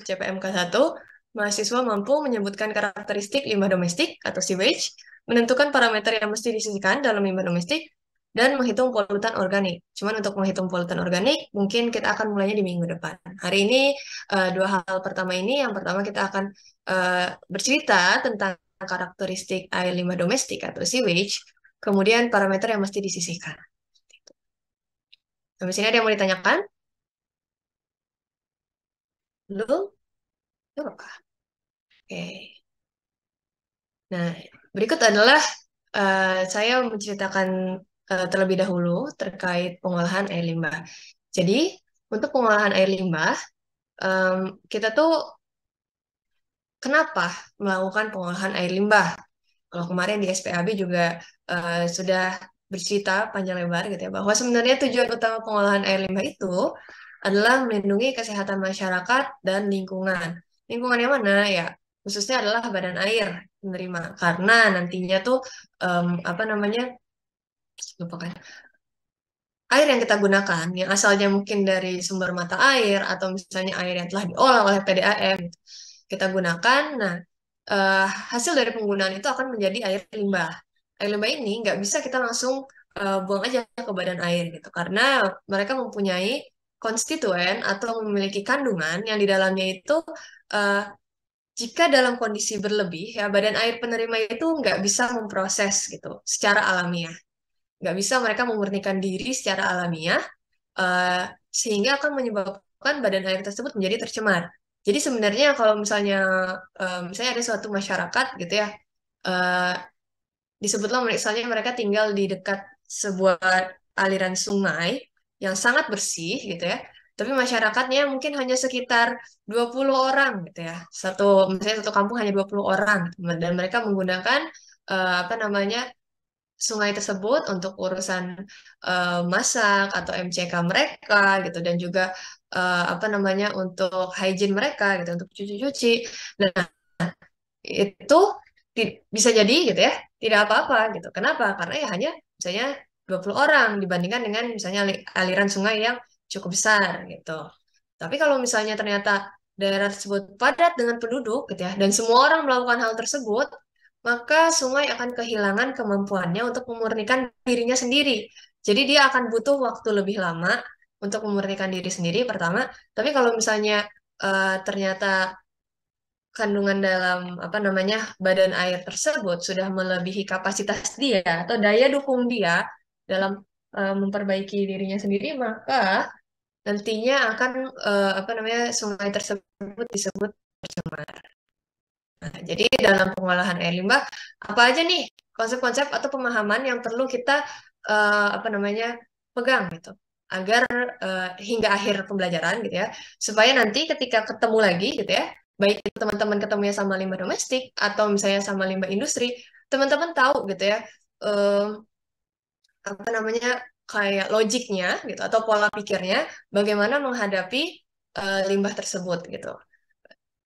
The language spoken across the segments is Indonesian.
CPMK 1, mahasiswa mampu menyebutkan karakteristik limbah domestik atau sewage, menentukan parameter yang mesti disisihkan dalam limbah domestik, dan menghitung polutan organik. Cuman untuk menghitung polutan organik, mungkin kita akan mulainya di minggu depan. Hari ini, dua hal pertama ini, yang pertama kita akan bercerita tentang karakteristik air limbah domestik atau sewage, kemudian parameter yang mesti disisihkan. Sampai sini ada yang mau ditanyakan? Belum? Belum, Kak? Oke. Nah, berikut adalah saya menceritakan terlebih dahulu terkait pengolahan air limbah. Jadi, untuk pengolahan air limbah, em, kita tuh kenapa melakukan pengolahan air limbah? Kalau kemarin di SPAB juga sudah bercerita panjang lebar gitu ya, bahwa sebenarnya tujuan utama pengolahan air limbah itu adalah melindungi kesehatan masyarakat dan lingkungan. Lingkungan yang mana ya? Khususnya adalah badan air penerima. Karena nantinya tuh apa namanya? Lupa kan? Air yang kita gunakan, yang asalnya mungkin dari sumber mata air atau misalnya air yang telah diolah oleh PDAM, kita gunakan. Nah, hasil dari penggunaan itu akan menjadi air limbah. Air limbah ini nggak bisa kita langsung buang aja ke badan air gitu, karena mereka mempunyai konstituen atau memiliki kandungan yang di dalamnya itu eh, jika dalam kondisi berlebih ya badan air penerima itu nggak bisa memproses gitu secara alamiah, nggak bisa mereka memurnikan diri secara alamiah, eh, sehingga akan menyebabkan badan air tersebut menjadi tercemar. Jadi sebenarnya kalau misalnya ada suatu masyarakat gitu ya, eh, disebutlah misalnya mereka tinggal di dekat sebuah aliran sungai yang sangat bersih gitu ya, tapi masyarakatnya mungkin hanya sekitar 20 orang gitu ya. Misalnya satu kampung hanya 20 orang gitu. Dan mereka menggunakan apa namanya sungai tersebut untuk urusan masak atau MCK mereka gitu, dan juga apa namanya untuk hygiene mereka gitu, untuk cuci-cuci. Nah, itu bisa jadi gitu ya, tidak apa-apa gitu. Kenapa? Karena ya hanya misalnya 20 orang dibandingkan dengan misalnya aliran sungai yang cukup besar gitu. Tapi kalau misalnya ternyata daerah tersebut padat dengan penduduk gitu ya, dan semua orang melakukan hal tersebut, maka sungai akan kehilangan kemampuannya untuk memurnikan dirinya sendiri. Jadi dia akan butuh waktu lebih lama untuk memurnikan diri sendiri pertama. Tapi kalau misalnya ternyata kandungan dalam apa namanya badan air tersebut sudah melebihi kapasitas dia atau daya dukung dia dalam memperbaiki dirinya sendiri, maka nantinya akan apa namanya sungai tersebut disebut tercemar. Nah, jadi dalam pengolahan air limbah apa aja nih konsep-konsep atau pemahaman yang perlu kita apa namanya pegang gitu agar hingga akhir pembelajaran gitu ya, supaya nanti ketika ketemu lagi gitu ya, baik itu teman-teman ketemunya sama limbah domestik atau misalnya sama limbah industri, teman-teman tahu gitu ya eh, apa namanya kayak logiknya gitu atau pola pikirnya bagaimana menghadapi limbah tersebut gitu.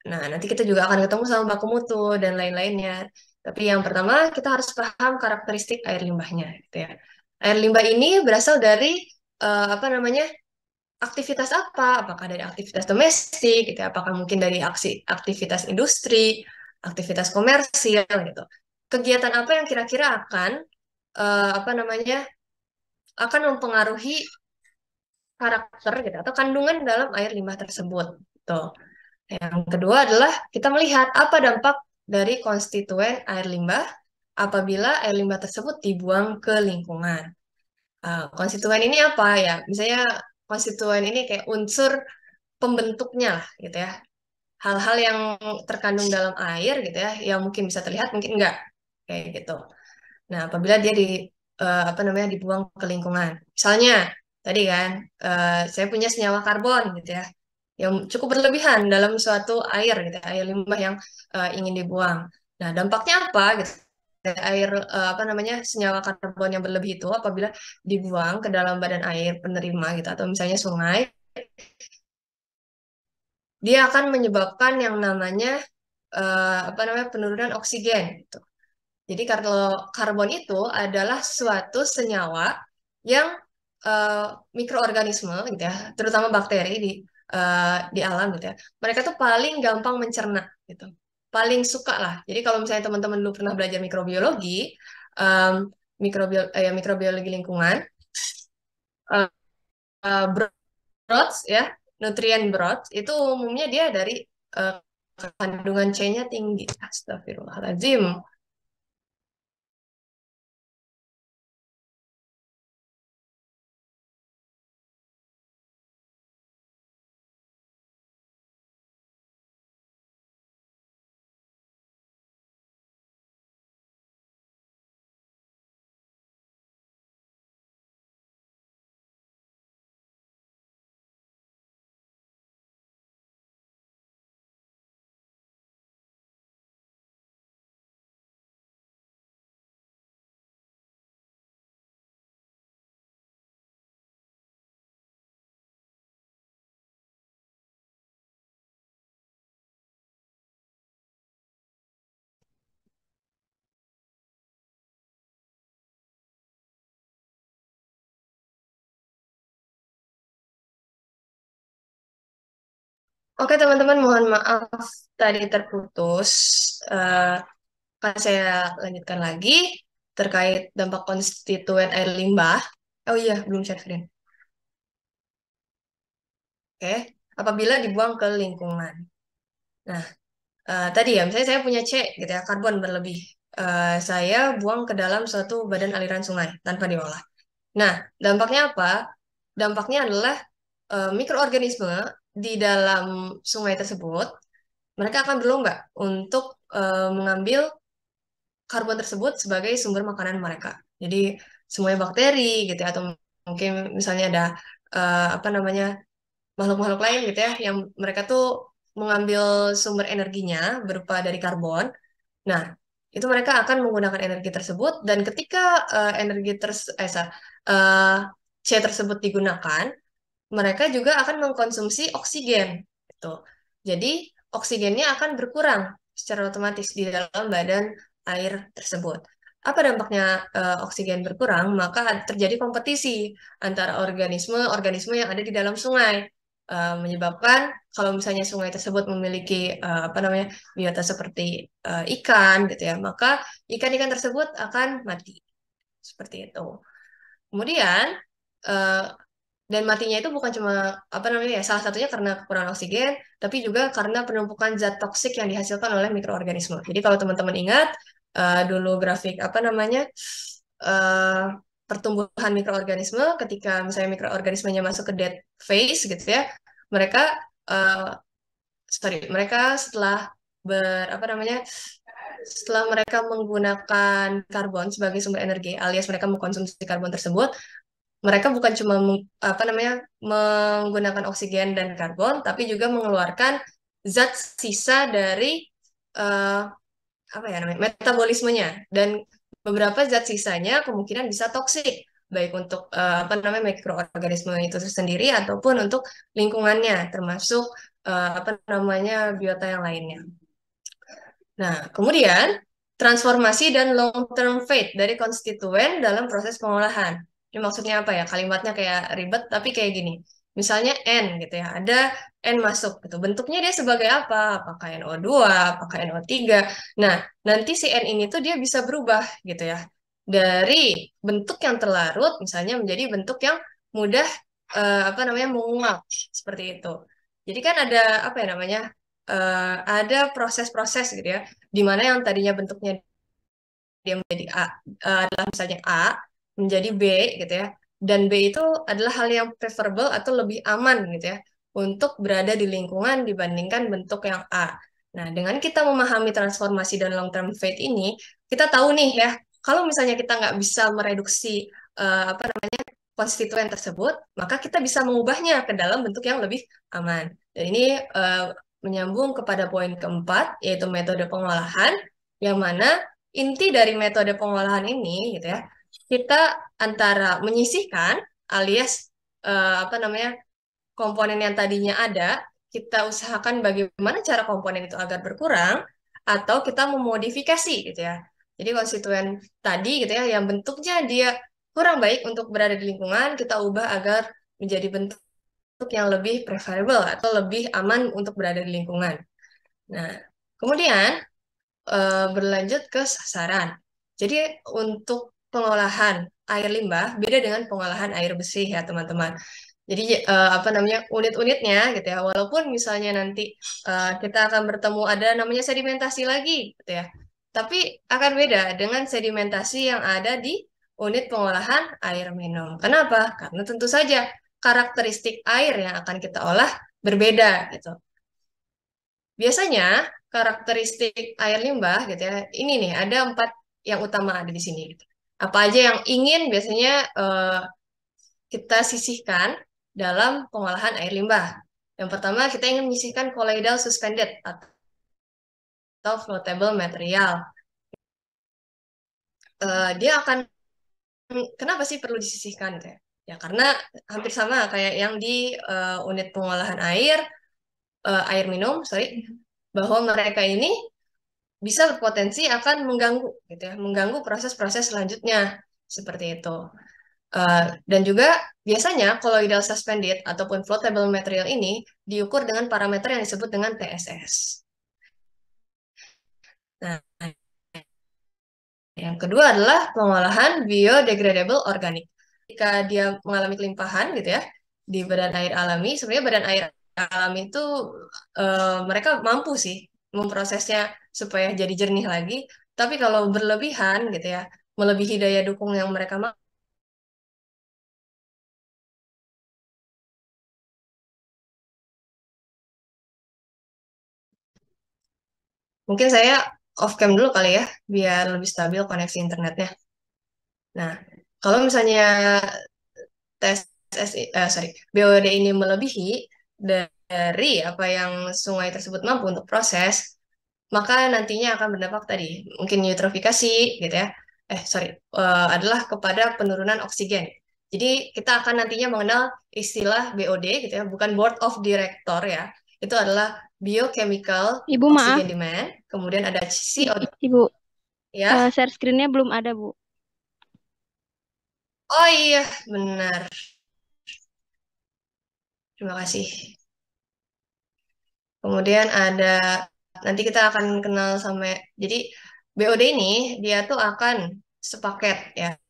Nah, nanti kita juga akan ketemu sama baku mutu dan lain-lainnya. Tapi yang pertama, kita harus paham karakteristik air limbahnya, gitu ya. Air limbah ini berasal dari apa namanya aktivitas apa? Apakah dari aktivitas domestik, gitu ya? Apakah mungkin dari aktivitas industri, aktivitas komersil, gitu. Kegiatan apa yang kira-kira akan apa namanya akan mempengaruhi karakter gitu atau kandungan dalam air limbah tersebut. Gitu. Yang kedua adalah kita melihat apa dampak dari konstituen air limbah apabila air limbah tersebut dibuang ke lingkungan. Konstituen ini apa ya? Misalnya konstituen ini kayak unsur pembentuknya lah gitu ya. Hal-hal yang terkandung dalam air gitu ya, yang mungkin bisa terlihat, mungkin enggak. Kayak gitu. Nah, apabila dia apa namanya dibuang ke lingkungan. Misalnya tadi kan saya punya senyawa karbon gitu ya yang cukup berlebihan dalam suatu air gitu, air limbah yang ingin dibuang. Nah, dampaknya apa gitu? Air apa namanya senyawa karbon yang berlebih itu apabila dibuang ke dalam badan air penerima gitu atau misalnya sungai, dia akan menyebabkan yang namanya apa namanya penurunan oksigen gitu. Jadi kalau karbon itu adalah suatu senyawa yang mikroorganisme gitu ya, terutama bakteri di alam gitu ya, mereka tuh paling gampang mencerna gitu, paling suka lah. Jadi kalau misalnya teman-teman dulu pernah belajar mikrobiologi, em, ya, mikrobiologi lingkungan, eh, broth ya, nutrien broth itu umumnya dia dari eh, kandungan C-nya tinggi. Astagfirullahaladzim. Oke teman-teman, mohon maaf tadi terputus. Eh, Akan saya lanjutkan lagi terkait dampak konstituen air limbah. Oh iya, belum share screen. Oke, apabila dibuang ke lingkungan. Nah, tadi ya, misalnya saya punya C gitu ya, karbon berlebih. Saya buang ke dalam suatu badan aliran sungai tanpa diolah. Nah, dampaknya apa? Dampaknya adalah mikroorganisme di dalam sungai tersebut, mereka akan berlomba untuk mengambil karbon tersebut sebagai sumber makanan mereka. Jadi semuanya bakteri gitu ya, atau mungkin misalnya ada apa namanya makhluk-makhluk lain gitu ya, yang mereka tuh mengambil sumber energinya berupa dari karbon. Nah, itu mereka akan menggunakan energi tersebut dan ketika energi eh, C tersebut digunakan, mereka juga akan mengkonsumsi oksigen gitu. Jadi oksigennya akan berkurang secara otomatis di dalam badan air tersebut. Apa dampaknya oksigen berkurang? Maka terjadi kompetisi antara organisme-organisme yang ada di dalam sungai. Menyebabkan kalau misalnya sungai tersebut memiliki apa namanya biota seperti ikan gitu ya, maka ikan-ikan tersebut akan mati seperti itu. Kemudian eh, dan matinya itu bukan cuma apa namanya ya, salah satunya karena kekurangan oksigen, tapi juga karena penumpukan zat toksik yang dihasilkan oleh mikroorganisme. Jadi kalau teman-teman ingat dulu grafik apa namanya eh, pertumbuhan mikroorganisme, ketika misalnya mikroorganismenya masuk ke dead phase gitu ya, mereka eh, mereka setelah apa namanya setelah mereka menggunakan karbon sebagai sumber energi alias mereka mengkonsumsi karbon tersebut, mereka bukan cuma apa namanya menggunakan oksigen dan karbon, tapi juga mengeluarkan zat sisa dari eh, apa ya namanya metabolismenya dan beberapa zat sisanya kemungkinan bisa toksik baik untuk apa namanya mikroorganisme itu sendiri ataupun untuk lingkungannya termasuk apa namanya biota yang lainnya. Nah, kemudian transformasi dan long-term fate dari konstituen dalam proses pengolahan. Ini maksudnya apa ya? Kalimatnya kayak ribet, tapi kayak gini. Misalnya N gitu ya, ada N masuk gitu. Bentuknya dia sebagai apa? Apakah NO2, apakah NO3. Nah, nanti si N ini tuh dia bisa berubah gitu ya. Dari bentuk yang terlarut misalnya menjadi bentuk yang mudah apa namanya menguap seperti itu. Jadi kan ada apa ya namanya? Ada proses-proses gitu ya di mana yang tadinya bentuknya dia menjadi A, adalah misalnya A menjadi B gitu ya. Dan B itu adalah hal yang preferable atau lebih aman gitu ya untuk berada di lingkungan dibandingkan bentuk yang A. Nah, dengan kita memahami transformasi dan long term fate ini, kita tahu nih ya, kalau misalnya kita nggak bisa mereduksi apa namanya konstituen tersebut, maka kita bisa mengubahnya ke dalam bentuk yang lebih aman. Dan ini menyambung kepada poin keempat, yaitu metode pengolahan, yang mana inti dari metode pengolahan ini gitu ya, kita antara menyisihkan alias apa namanya komponen yang tadinya ada, kita usahakan bagaimana cara komponen itu agar berkurang atau kita memodifikasi gitu ya. Jadi konstituen tadi gitu ya yang bentuknya dia kurang baik untuk berada di lingkungan, kita ubah agar menjadi bentuk yang lebih preferable atau lebih aman untuk berada di lingkungan. Nah, kemudian berlanjut ke sasaran. Jadi untuk pengolahan air limbah beda dengan pengolahan air bersih ya teman-teman. Jadi apa namanya unit-unitnya gitu ya. Walaupun misalnya nanti kita akan bertemu ada namanya sedimentasi lagi gitu ya. Tapi akan beda dengan sedimentasi yang ada di unit pengolahan air minum. Kenapa? Karena tentu saja karakteristik air yang akan kita olah berbeda gitu. Biasanya karakteristik air limbah gitu ya. Ini nih ada 4 yang utama ada di sini gitu. Apa aja yang ingin biasanya kita sisihkan dalam pengolahan air limbah. Yang pertama kita ingin menyisihkan colloidal suspended atau floatable material. Dia akan kenapa sih perlu disisihkan gitu ya? Ya karena hampir sama kayak yang di unit pengolahan air minum, sorry, bahwa mereka ini bisa berpotensi akan mengganggu gitu ya, mengganggu proses-proses selanjutnya seperti itu. Dan juga biasanya colloidal suspended ataupun floatable material ini diukur dengan parameter yang disebut dengan TSS. Nah, yang kedua adalah pengolahan biodegradable organik. Jika dia mengalami kelimpahan gitu ya di badan air alami, sebenarnya badan air alami itu mereka mampu sih memprosesnya supaya jadi jernih lagi. Tapi kalau berlebihan gitu ya, melebihi daya dukung yang mereka mampu, mungkin saya off cam dulu kali ya, biar lebih stabil koneksi internetnya. Nah, kalau misalnya tes sorry, BOD ini melebihi dari apa yang sungai tersebut mampu untuk proses, maka nantinya akan berdampak tadi, mungkin eutrofikasi gitu ya. Sorry, adalah kepada penurunan oksigen. Jadi kita akan nantinya mengenal istilah BOD gitu ya, bukan Board of Director ya. Itu adalah Biochemical Ibu maaf, Oxygen Demand, kemudian ada CO2 Ibu, ya. share screen-nya belum ada, Bu. Oh iya, benar. Terima kasih. Kemudian ada nanti kita akan kenal sama jadi BOD ini dia tuh akan sepaket ya.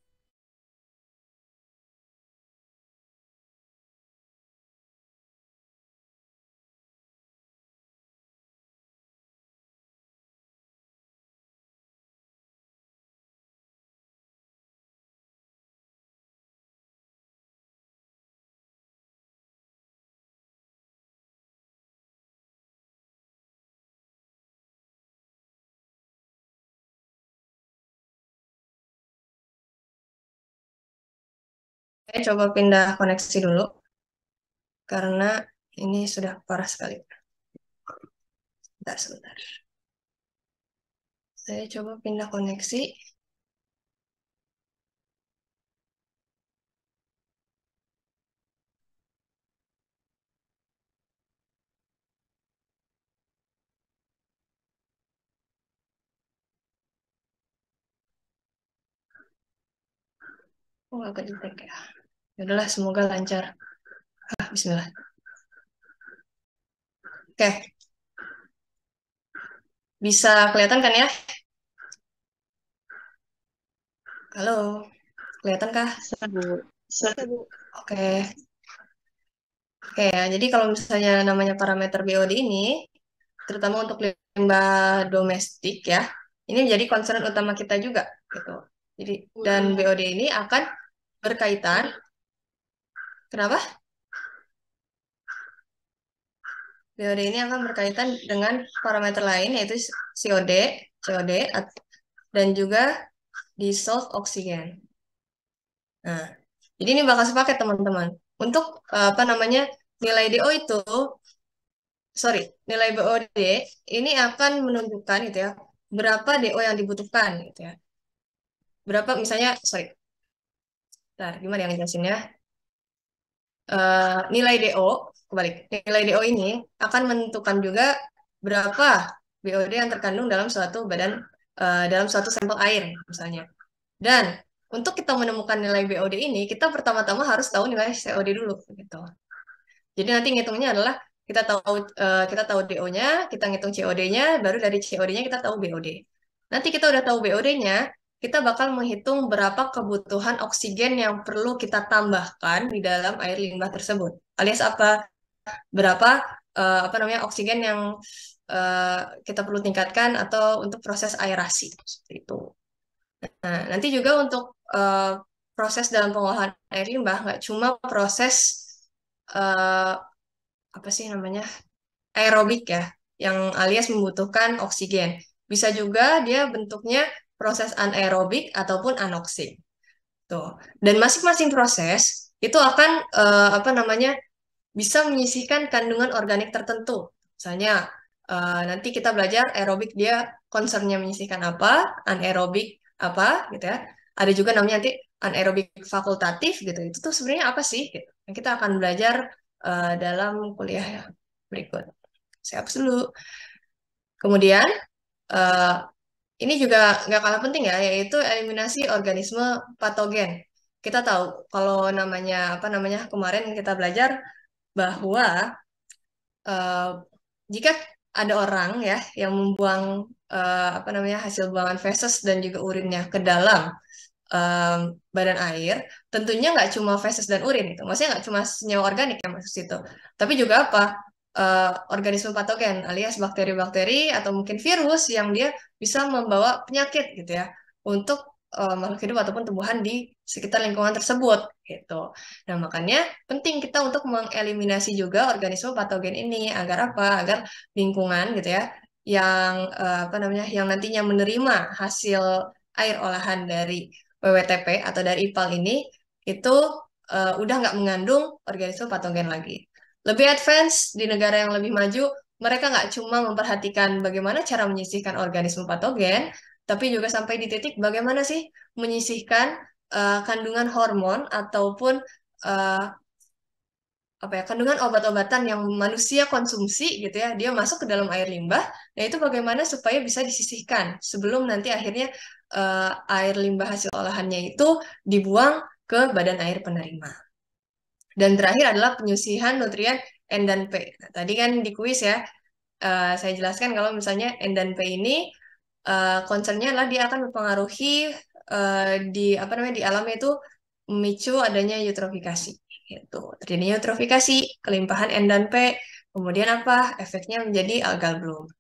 Saya coba pindah koneksi dulu karena ini sudah parah sekali. Sebentar, sebentar. Saya coba pindah koneksi. Oh, agak jelek ya. Yaudahlah, semoga lancar. Bismillah. Oke, bisa kelihatan kan ya? Halo, kelihatan kah? Bisa, Bu. Bisa, Bu. Oke, oke ya. Jadi kalau misalnya namanya parameter BOD ini, terutama untuk limbah domestik ya, ini jadi concern utama kita juga gitu. Jadi dan BOD ini akan berkaitan. Kenapa? BOD ini akan berkaitan dengan parameter lain yaitu COD, COD dan juga dissolved oxygen. Nah, jadi ini bakal sepaket teman-teman. Untuk apa namanya nilai DO itu, sorry, nilai BOD ini akan menunjukkan gitu ya berapa DO yang dibutuhkan gitu ya. Berapa misalnya, sorry, bentar, gimana yang jelasinnya? Nilai DO, kebalik, nilai DO ini akan menentukan juga berapa BOD yang terkandung dalam suatu dalam suatu sampel air misalnya. Dan untuk kita menemukan nilai BOD ini, kita pertama-tama harus tahu nilai COD dulu gitu. Jadi nanti ngitungnya adalah kita tahu DO-nya, kita ngitung COD-nya, baru dari COD-nya kita tahu BOD. Nanti kita udah tahu BOD-nya, kita bakal menghitung berapa kebutuhan oksigen yang perlu kita tambahkan di dalam air limbah tersebut. Alias berapa apa namanya oksigen yang eh, kita perlu tingkatkan atau untuk proses aerasi seperti itu. Nah, nanti juga untuk proses dalam pengolahan air limbah nggak cuma proses eh, apa sih namanya aerobik ya, yang alias membutuhkan oksigen. Bisa juga dia bentuknya proses anaerobik ataupun anoksik. Tuh. Dan masing-masing proses itu akan apa namanya bisa menyisihkan kandungan organik tertentu. Misalnya nanti kita belajar aerobik dia concernnya menyisihkan apa, anaerobik apa gitu ya. Ada juga namanya nanti anaerobik fakultatif gitu. Itu tuh sebenarnya apa sih? Gitu. Nah, kita akan belajar dalam kuliah berikut. Saya hapus dulu. Kemudian eh, ini juga nggak kalah penting ya, yaitu eliminasi organisme patogen. Kita tahu kalau namanya apa namanya kemarin kita belajar bahwa eh, jika ada orang ya yang membuang apa namanya hasil buangan feses dan juga urinnya ke dalam em, badan air, tentunya nggak cuma feses dan urin itu, maksudnya nggak cuma senyawa organik yang masuk situ, tapi juga apa organisme patogen alias bakteri-bakteri atau mungkin virus yang dia bisa membawa penyakit gitu ya untuk makhluk hidup ataupun tumbuhan di sekitar lingkungan tersebut gitu. Nah, makanya penting kita untuk mengeliminasi juga organisme patogen ini agar apa? Agar lingkungan gitu ya yang apa namanya yang nantinya menerima hasil air olahan dari WWTP atau dari IPAL ini itu udah nggak mengandung organisme patogen lagi. Lebih advance di negara yang lebih maju, mereka nggak cuma memperhatikan bagaimana cara menyisihkan organisme patogen, tapi juga sampai di titik bagaimana sih menyisihkan kandungan hormon ataupun eh, apa ya kandungan obat-obatan yang manusia konsumsi gitu ya dia masuk ke dalam air limbah. Nah itu bagaimana supaya bisa disisihkan sebelum nanti akhirnya air limbah hasil olahannya itu dibuang ke badan air penerima. Dan terakhir adalah penyisihan nutrien N dan P. Nah, tadi kan di kuis ya saya jelaskan kalau misalnya N dan P ini concernnya adalah dia akan mempengaruhi di apa namanya di alamnya itu memicu adanya eutrofikasi. Gitu. Terjadinya eutrofikasi, kelimpahan N dan P, kemudian apa? Efeknya menjadi algal bloom.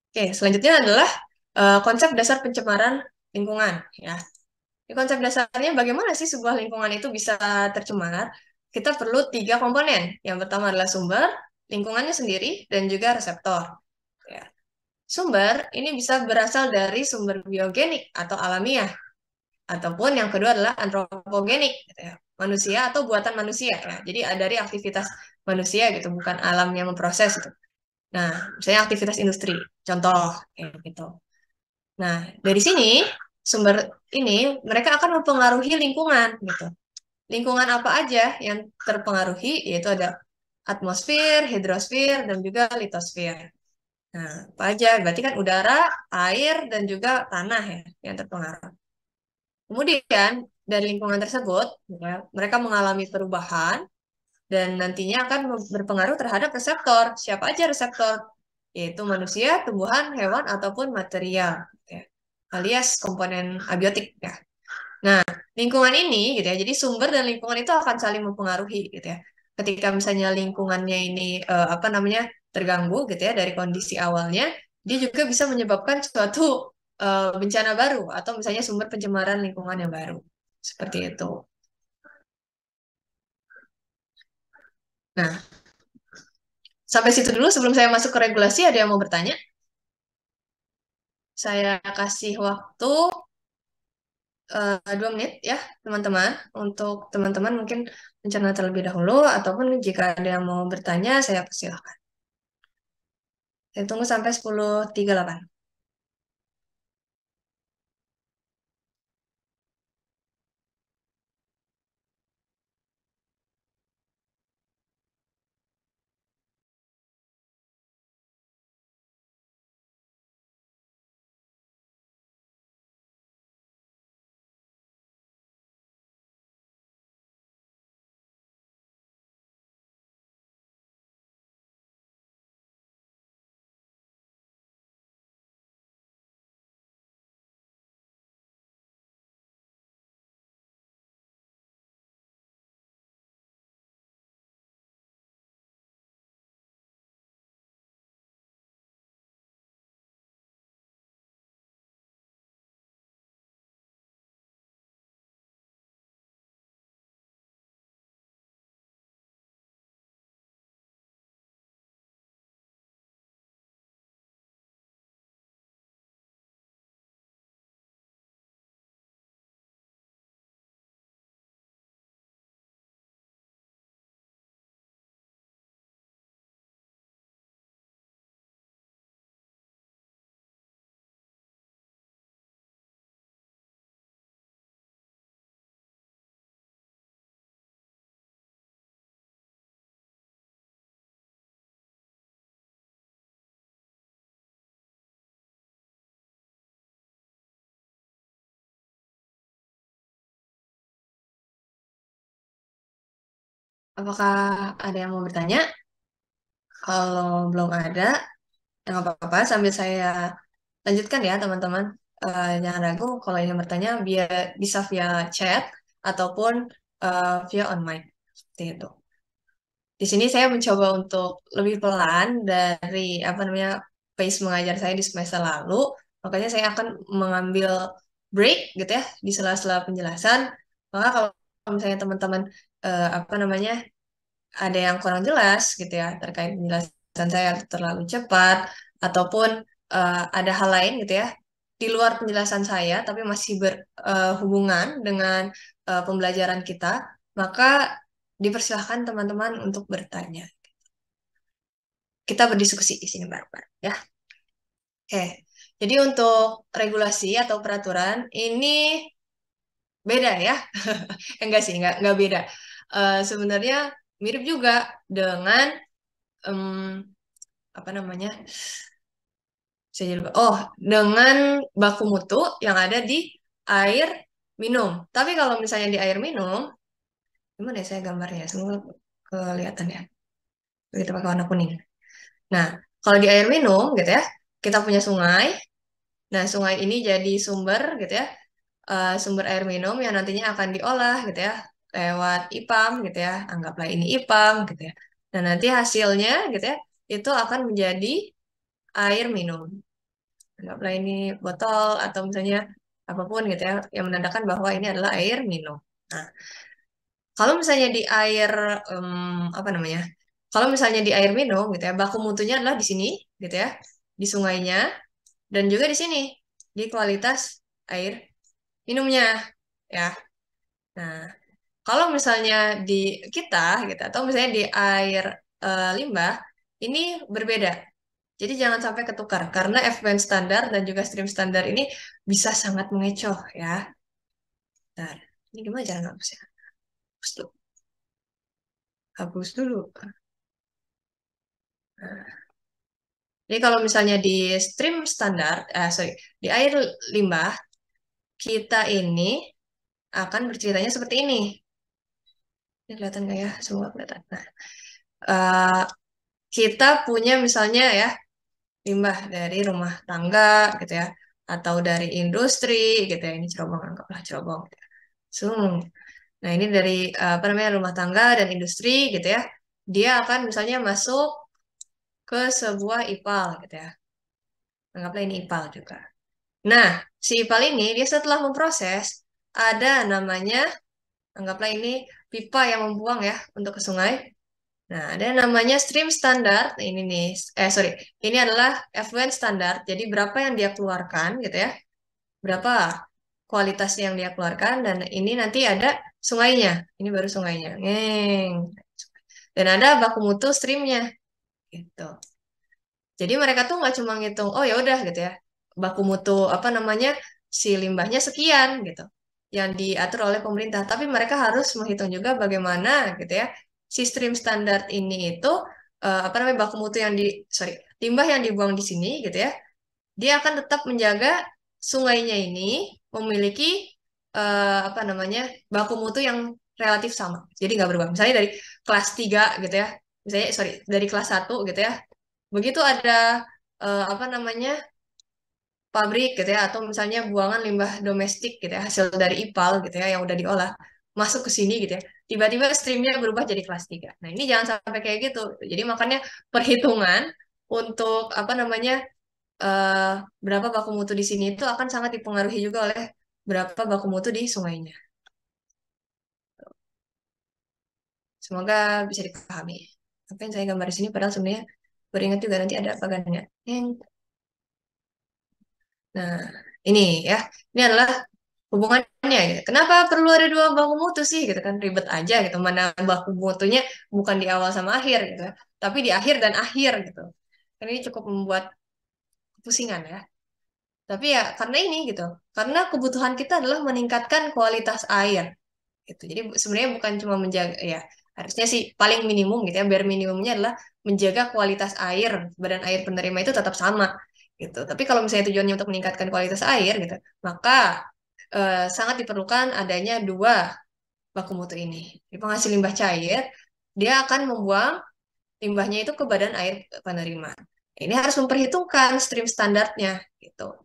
Oke, selanjutnya adalah konsep dasar pencemaran lingkungan. Ya, di konsep dasarnya bagaimana sih sebuah lingkungan itu bisa tercemar? Kita perlu tiga komponen. Yang pertama adalah sumber, lingkungannya sendiri, dan juga reseptor. Ya. Sumber ini bisa berasal dari sumber biogenik atau alamiah, ataupun yang kedua adalah antropogenik, gitu ya. Manusia atau buatan manusia. Ya. Jadi dari aktivitas manusia gitu, bukan alam yang memproses gitu. Nah, misalnya aktivitas industri, contoh kayak gitu. Nah, dari sini sumber ini mereka akan mempengaruhi lingkungan gitu. Lingkungan apa aja yang terpengaruhi yaitu ada atmosfer, hidrosfer, dan juga litosfer. Nah, apa aja? Berarti kan udara, air, dan juga tanah ya yang terpengaruh. Kemudian dari lingkungan tersebut, ya, mereka mengalami perubahan dan nantinya akan berpengaruh terhadap reseptor. Siapa aja reseptor? Yaitu manusia, tumbuhan, hewan, ataupun material. Ya. Alias komponen abiotik. Ya. Nah, lingkungan ini gitu ya. Jadi sumber dan lingkungan itu akan saling mempengaruhi gitu ya. Ketika misalnya lingkungannya ini apa namanya terganggu gitu ya dari kondisi awalnya, dia juga bisa menyebabkan suatu bencana baru atau misalnya sumber pencemaran lingkungan yang baru. Seperti itu. Nah, sampai situ dulu sebelum saya masuk ke regulasi, ada yang mau bertanya? Saya kasih waktu 2 menit ya, teman-teman. Untuk teman-teman mungkin mencerna terlebih dahulu, ataupun jika ada yang mau bertanya, saya persilahkan. Saya tunggu sampai 10.38. Apakah ada yang mau bertanya? Kalau belum ada, ya nggak apa-apa. Sambil saya lanjutkan ya, teman-teman. Jangan ragu kalau ingin bertanya, bisa via chat ataupun via on mic. Seperti itu. Di sini saya mencoba untuk lebih pelan dari apa namanya pace mengajar saya di semester lalu. Makanya saya akan mengambil break gitu ya di sela-sela penjelasan. Maka kalau misalnya teman-teman apa namanya ada yang kurang jelas gitu ya terkait penjelasan saya terlalu cepat ataupun ada hal lain gitu ya di luar penjelasan saya tapi masih berhubungan dengan pembelajaran kita, maka dipersilahkan teman-teman untuk bertanya. Kita berdiskusi di sini bareng-bareng ya. Oke. Jadi untuk regulasi atau peraturan ini beda ya. Enggak sih, enggak beda. Sebenarnya mirip juga dengan em, apa namanya? Saya jadi lupa. Oh, dengan baku mutu yang ada di air minum. Tapi kalau misalnya di air minum, gimana ya saya gambarnya? Semoga kelihatan ya. Kita pakai warna kuning. Nah, kalau di air minum gitu ya, kita punya sungai. Nah, sungai ini jadi sumber gitu ya, sumber air minum yang nantinya akan diolah gitu ya, lewat IPAM gitu ya. Anggaplah ini IPAM gitu ya. Nah, nanti hasilnya gitu ya, itu akan menjadi air minum. Anggaplah ini botol atau misalnya apapun gitu ya, yang menandakan bahwa ini adalah air minum. Nah, kalau misalnya di air apa namanya? Kalau misalnya di air minum gitu ya, baku mutunya adalah di sini gitu ya, di sungainya dan juga di sini di kualitas air minumnya ya. Nah, kalau misalnya di kita gitu atau misalnya di air limbah ini berbeda. Jadi jangan sampai ketukar karena effluent standar dan juga stream standar ini bisa sangat mengecoh ya. Bentar. Ini gimana cara ngapusnya? Hapus dulu. Hapus dulu. Nah, jadi kalau misalnya di stream standar, sorry, di air limbah, kita ini akan berceritanya seperti ini. Ini kelihatan nggak ya? Semua kelihatan. Nah, eh, kita punya misalnya ya, limbah dari rumah tangga gitu ya, atau dari industri gitu ya. Ini cerobong, anggaplah cerobong. Gitu ya. Nah, ini dari apa namanya rumah tangga dan industri gitu ya. Dia akan misalnya masuk ke sebuah IPAL gitu ya. Anggaplah ini IPAL juga. Nah, si IPAL ini dia setelah memproses ada namanya anggaplah ini pipa yang membuang ya untuk ke sungai. Nah, ada namanya stream standar. Nah, ini nih, sorry, ini adalah effluent standar. Jadi berapa yang dia keluarkan gitu ya, berapa kualitasnya yang dia keluarkan dan ini nanti ada sungainya. Ini baru sungainya. Ngeng. Dan ada baku mutu streamnya gitu. Jadi mereka tuh nggak cuma ngitung, oh ya udah gitu ya, baku mutu apa namanya si limbahnya sekian gitu, yang diatur oleh pemerintah. Tapi mereka harus menghitung juga bagaimana gitu ya, si stream standar ini itu apa namanya baku mutu yang sorry, limbah yang dibuang di sini gitu ya, dia akan tetap menjaga sungainya ini memiliki apa namanya baku mutu yang relatif sama. Jadi nggak berubah. Misalnya dari kelas 3 gitu ya, misalnya sorry dari kelas 1 gitu ya. Begitu ada apa namanya pabrik gitu ya atau misalnya buangan limbah domestik gitu ya hasil dari IPAL gitu ya yang udah diolah masuk ke sini gitu ya. Tiba-tiba streamnya berubah jadi kelas 3. Nah, ini jangan sampai kayak gitu. Jadi makanya perhitungan untuk apa namanya eh, berapa baku mutu di sini itu akan sangat dipengaruhi juga oleh berapa baku mutu di sungainya. Semoga bisa dipahami. Apa yang saya gambar di sini padahal sebenarnya beringat juga nanti ada pagannya. Nah, ini ya, ini adalah hubungannya gitu. Kenapa perlu ada dua baku mutu sih gitu kan ribet aja gitu. Mana baku mutunya bukan di awal sama akhir gitu, tapi di akhir dan akhir gitu. Kan ini cukup membuat pusingan ya. Tapi ya karena ini gitu, karena kebutuhan kita adalah meningkatkan kualitas air gitu. Jadi sebenarnya bukan cuma menjaga ya, harusnya sih paling minimum gitu ya, bare minimumnya adalah menjaga kualitas air, badan air penerima itu tetap sama gitu. Tapi kalau misalnya tujuannya untuk meningkatkan kualitas air gitu, maka sangat diperlukan adanya dua baku mutu ini. Di penghasil limbah cair dia akan membuang limbahnya itu ke badan air penerima. Ini harus memperhitungkan stream standarnya gitu.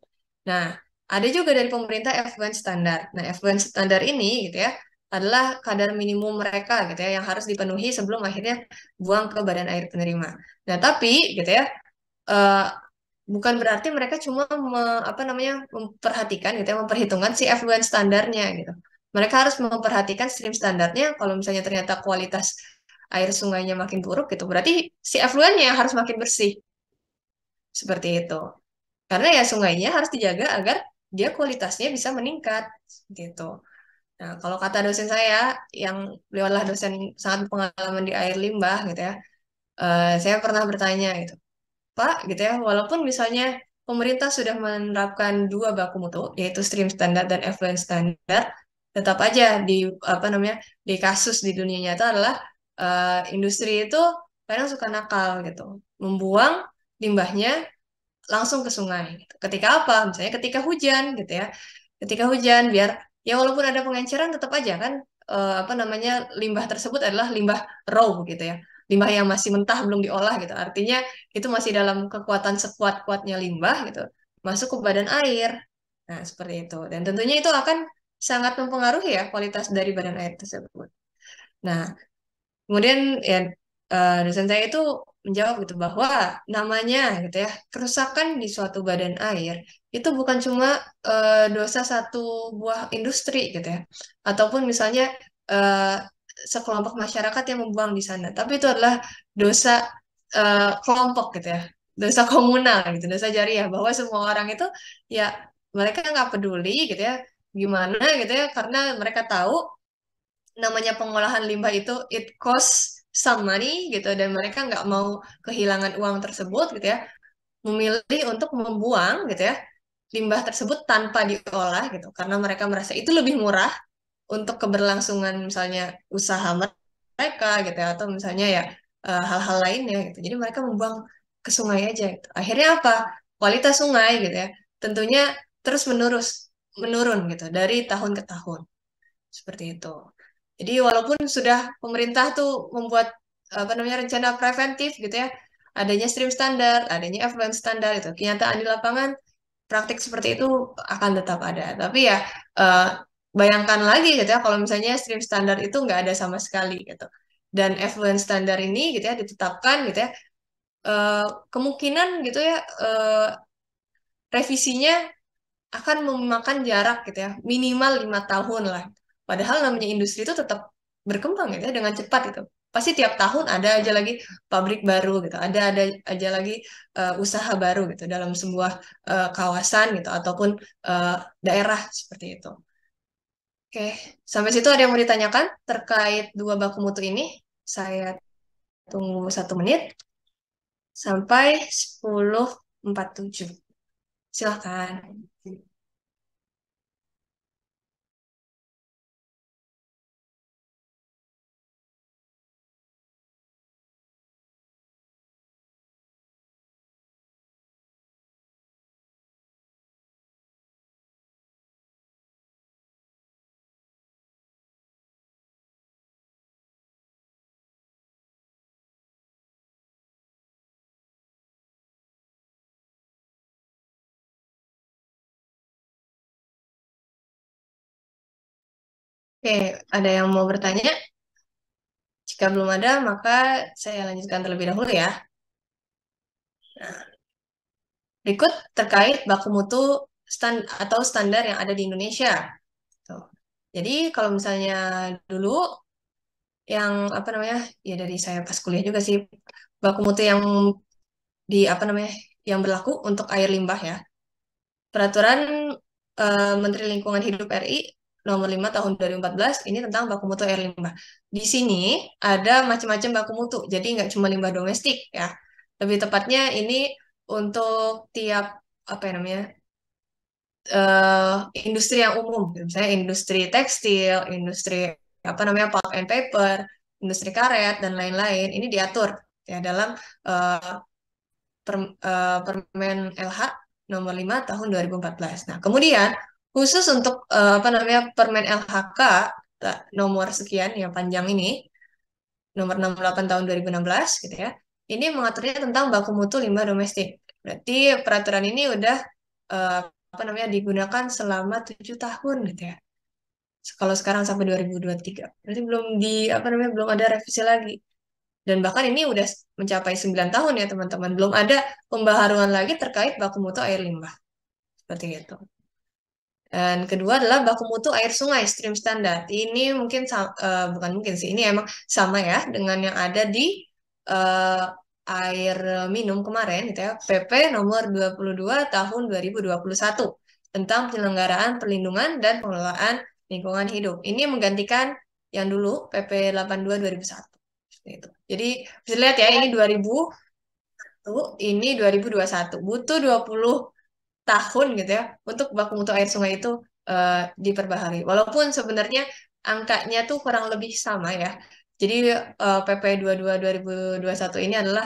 Nah, ada juga dari pemerintah effluent standar. Nah, effluent standar ini gitu ya adalah kadar minimum mereka gitu ya yang harus dipenuhi sebelum akhirnya buang ke badan air penerima. Nah, tapi gitu ya eh, bukan berarti mereka cuma apa namanya memperhatikan gitu ya memperhitungkan si effluent standarnya gitu. Mereka harus memperhatikan stream standarnya. Kalau misalnya ternyata kualitas air sungainya makin buruk gitu, berarti si effluentnya yang harus makin bersih seperti itu. Karena ya sungainya harus dijaga agar dia kualitasnya bisa meningkat gitu. Nah, kalau kata dosen saya yang beliau adalah dosen sangat pengalaman di air limbah gitu ya, saya pernah bertanya gitu, Pak, gitu ya, walaupun misalnya pemerintah sudah menerapkan dua baku mutu, yaitu stream standard dan effluent standard, tetap aja di apa namanya di kasus di dunia nyata adalah industri itu kadang suka nakal gitu, membuang limbahnya langsung ke sungai. Gitu. Ketika apa? Misalnya ketika hujan gitu ya. Ketika hujan biar ya walaupun ada pengenceran tetap aja kan apa namanya limbah tersebut adalah limbah raw gitu ya. Limbah yang masih mentah belum diolah gitu. Artinya itu masih dalam kekuatan sekuat-kuatnya limbah gitu. Masuk ke badan air. Nah, seperti itu. Dan tentunya itu akan sangat mempengaruhi ya kualitas dari badan air tersebut. Nah, kemudian ya dosen saya itu menjawab gitu bahwa namanya gitu ya kerusakan di suatu badan air itu bukan cuma dosa satu buah industri gitu ya ataupun misalnya eh, sekelompok masyarakat yang membuang di sana, tapi itu adalah dosa kelompok gitu ya, dosa komunal gitu, dosa jariah bahwa semua orang itu ya mereka nggak peduli gitu ya gimana gitu ya karena mereka tahu namanya pengolahan limbah itu it cost some money gitu dan mereka nggak mau kehilangan uang tersebut gitu ya memilih untuk membuang gitu ya limbah tersebut tanpa diolah gitu karena mereka merasa itu lebih murah untuk keberlangsungan misalnya usaha mereka gitu ya atau misalnya ya hal-hal lainnya gitu jadi mereka membuang ke sungai aja gitu. Akhirnya apa kualitas sungai gitu ya tentunya terus menurun gitu dari tahun ke tahun seperti itu. Jadi walaupun sudah pemerintah tuh membuat apa namanya rencana preventif gitu ya, adanya stream standar, adanya effluent standar itu, kenyataan di lapangan praktik seperti itu akan tetap ada. Tapi ya eh, bayangkan lagi gitu ya kalau misalnya stream standar itu nggak ada sama sekali gitu. Dan effluent standar ini gitu ya ditetapkan gitu ya, eh, kemungkinan gitu ya revisinya akan memakan jarak gitu ya, minimal 5 tahun lah. Padahal namanya industri itu tetap berkembang gitu ya dengan cepat gitu. Pasti tiap tahun ada aja lagi pabrik baru gitu, ada aja lagi usaha baru gitu dalam sebuah kawasan gitu ataupun eh, daerah seperti itu. Oke, sampai situ ada yang mau ditanyakan terkait dua baku mutu ini? Saya tunggu 1 menit sampai 10:47. Silakan. Oke, ada yang mau bertanya? Jika belum ada, maka saya lanjutkan terlebih dahulu ya. Nah, berikut terkait baku mutu atau standar yang ada di Indonesia. Tuh. Jadi kalau misalnya dulu yang apa namanya, ya dari saya pas kuliah juga sih, baku mutu yang di apa namanya, yang berlaku untuk air limbah ya. Peraturan Menteri Lingkungan Hidup RI nomor 5 tahun 2014 ini tentang baku mutu air limbah. Di sini ada macam-macam baku mutu, jadi nggak cuma limbah domestik ya. Lebih tepatnya ini untuk tiap apa ya namanya eh, industri yang umum, misalnya industri tekstil, industri apa namanya pulp and paper, industri karet dan lain-lain. Ini diatur ya dalam eh, Permen LH nomor 5 tahun 2014. Nah, kemudian khusus untuk apa namanya Permen LHK nomor sekian yang panjang ini. nomor 68 tahun 2016 gitu ya. Ini mengaturnya tentang baku mutu limbah domestik. Berarti peraturan ini udah eh, apa namanya digunakan selama 7 tahun gitu ya. Kalau sekarang sampai 2023. Berarti belum di apa namanya belum ada revisi lagi. Dan bahkan ini udah mencapai 9 tahun ya teman-teman. Belum ada pembaharuan lagi terkait baku mutu air limbah. Seperti itu. Dan kedua adalah baku mutu air sungai stream standar. Ini mungkin bukan mungkin sih, ini emang sama ya dengan yang ada di eh, air minum kemarin gitu ya. PP nomor 22 tahun 2021 tentang penyelenggaraan perlindungan dan pengelolaan lingkungan hidup. Ini menggantikan yang dulu PP 82 2001. Seperti itu. Jadi bisa lihat ya ini 2001, ini 2021. Butuh 20 tahun gitu ya untuk baku mutu air sungai itu diperbaharui. Walaupun sebenarnya angkanya tuh kurang lebih sama ya. Jadi PP 22 2021 ini adalah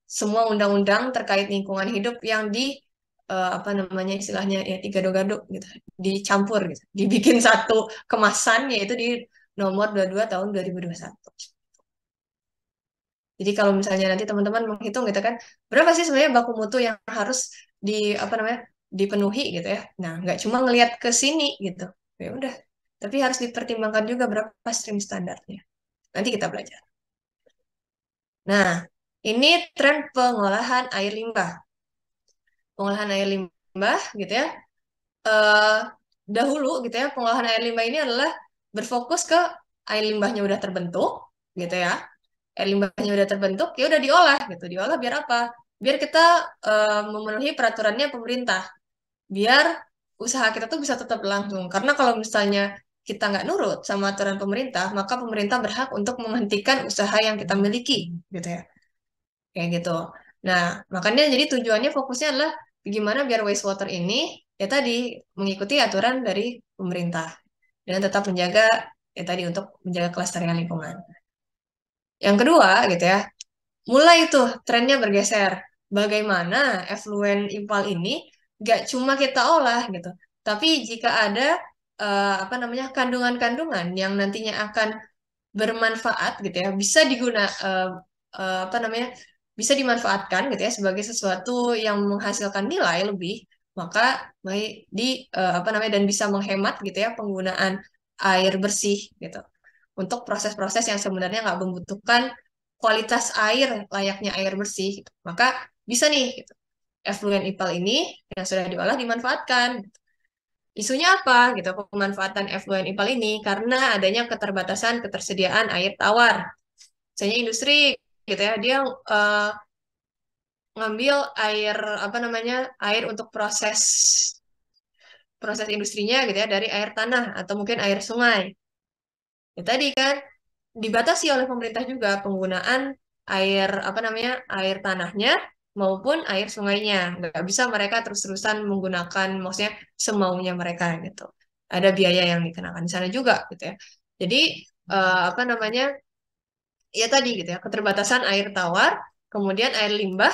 semua undang-undang terkait lingkungan hidup yang di apa namanya istilahnya ya tiga gado gitu, dicampur gitu, dibikin satu kemasan yaitu di nomor 22 tahun 2021. Jadi kalau misalnya nanti teman-teman menghitung gitu kan, berapa sih sebenarnya baku mutu yang harus di apa namanya dipenuhi gitu ya. Nah, nggak cuma ngelihat ke sini gitu. Ya udah, tapi harus dipertimbangkan juga berapa stream standarnya. Nanti kita belajar. Nah, ini tren pengolahan air limbah. Pengolahan air limbah gitu ya. Eh dahulu gitu ya, pengolahan air limbah ini adalah berfokus ke air limbahnya udah terbentuk gitu ya, air limbahnya udah terbentuk, ya udah diolah gitu. Diolah biar apa? Biar kita memenuhi peraturannya pemerintah. Biar usaha kita tuh bisa tetap berlangsung. Karena kalau misalnya kita nggak nurut sama aturan pemerintah, maka pemerintah berhak untuk menghentikan usaha yang kita miliki, gitu ya. Kayak gitu. Nah, makanya jadi tujuannya fokusnya adalah gimana biar wastewater ini ya tadi mengikuti aturan dari pemerintah dan tetap menjaga ya tadi untuk menjaga kelestarian lingkungan. Yang kedua gitu ya, mulai tuh trennya bergeser. Bagaimana effluent IPAL ini gak cuma kita olah gitu, tapi jika ada apa namanya kandungan-kandungan yang nantinya akan bermanfaat gitu ya, bisa apa namanya bisa dimanfaatkan gitu ya sebagai sesuatu yang menghasilkan nilai lebih, maka baik apa namanya dan bisa menghemat gitu ya penggunaan air bersih gitu untuk proses-proses yang sebenarnya nggak membutuhkan kualitas air layaknya air bersih gitu. Maka bisa nih gitu, efluen IPAL ini yang sudah diolah dimanfaatkan. Isunya apa gitu pemanfaatan efluen IPAL ini karena adanya keterbatasan ketersediaan air tawar. Misalnya industri gitu ya, dia eh, ngambil air apa namanya air untuk proses proses industrinya gitu ya dari air tanah atau mungkin air sungai. Ya, tadi kan dibatasi oleh pemerintah juga penggunaan air apa namanya air tanahnya maupun air sungainya. Nggak bisa mereka terus-terusan menggunakan maksudnya semaunya mereka gitu. Ada biaya yang dikenakan di sana juga gitu ya. Jadi apa namanya ya tadi gitu ya keterbatasan air tawar, kemudian air limbah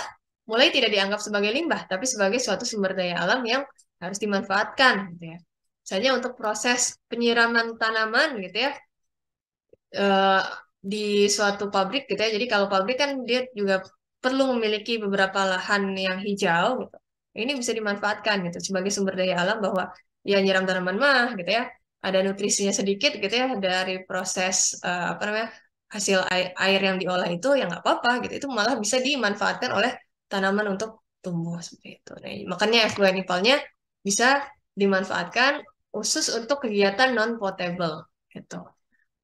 mulai tidak dianggap sebagai limbah tapi sebagai suatu sumber daya alam yang harus dimanfaatkan gitu ya. Misalnya untuk proses penyiraman tanaman gitu ya eh, di suatu pabrik gitu ya. Jadi kalau pabrik kan dia juga perlu memiliki beberapa lahan yang hijau gitu. Ini bisa dimanfaatkan gitu sebagai sumber daya alam bahwa ya nyiram tanaman mah gitu ya. Ada nutrisinya sedikit gitu ya dari proses apa namanya hasil air yang diolah itu yang nggak apa-apa gitu. Itu malah bisa dimanfaatkan oleh tanaman untuk tumbuh seperti itu. Nah, makanya effluent nipalnya bisa dimanfaatkan khusus untuk kegiatan non potable gitu.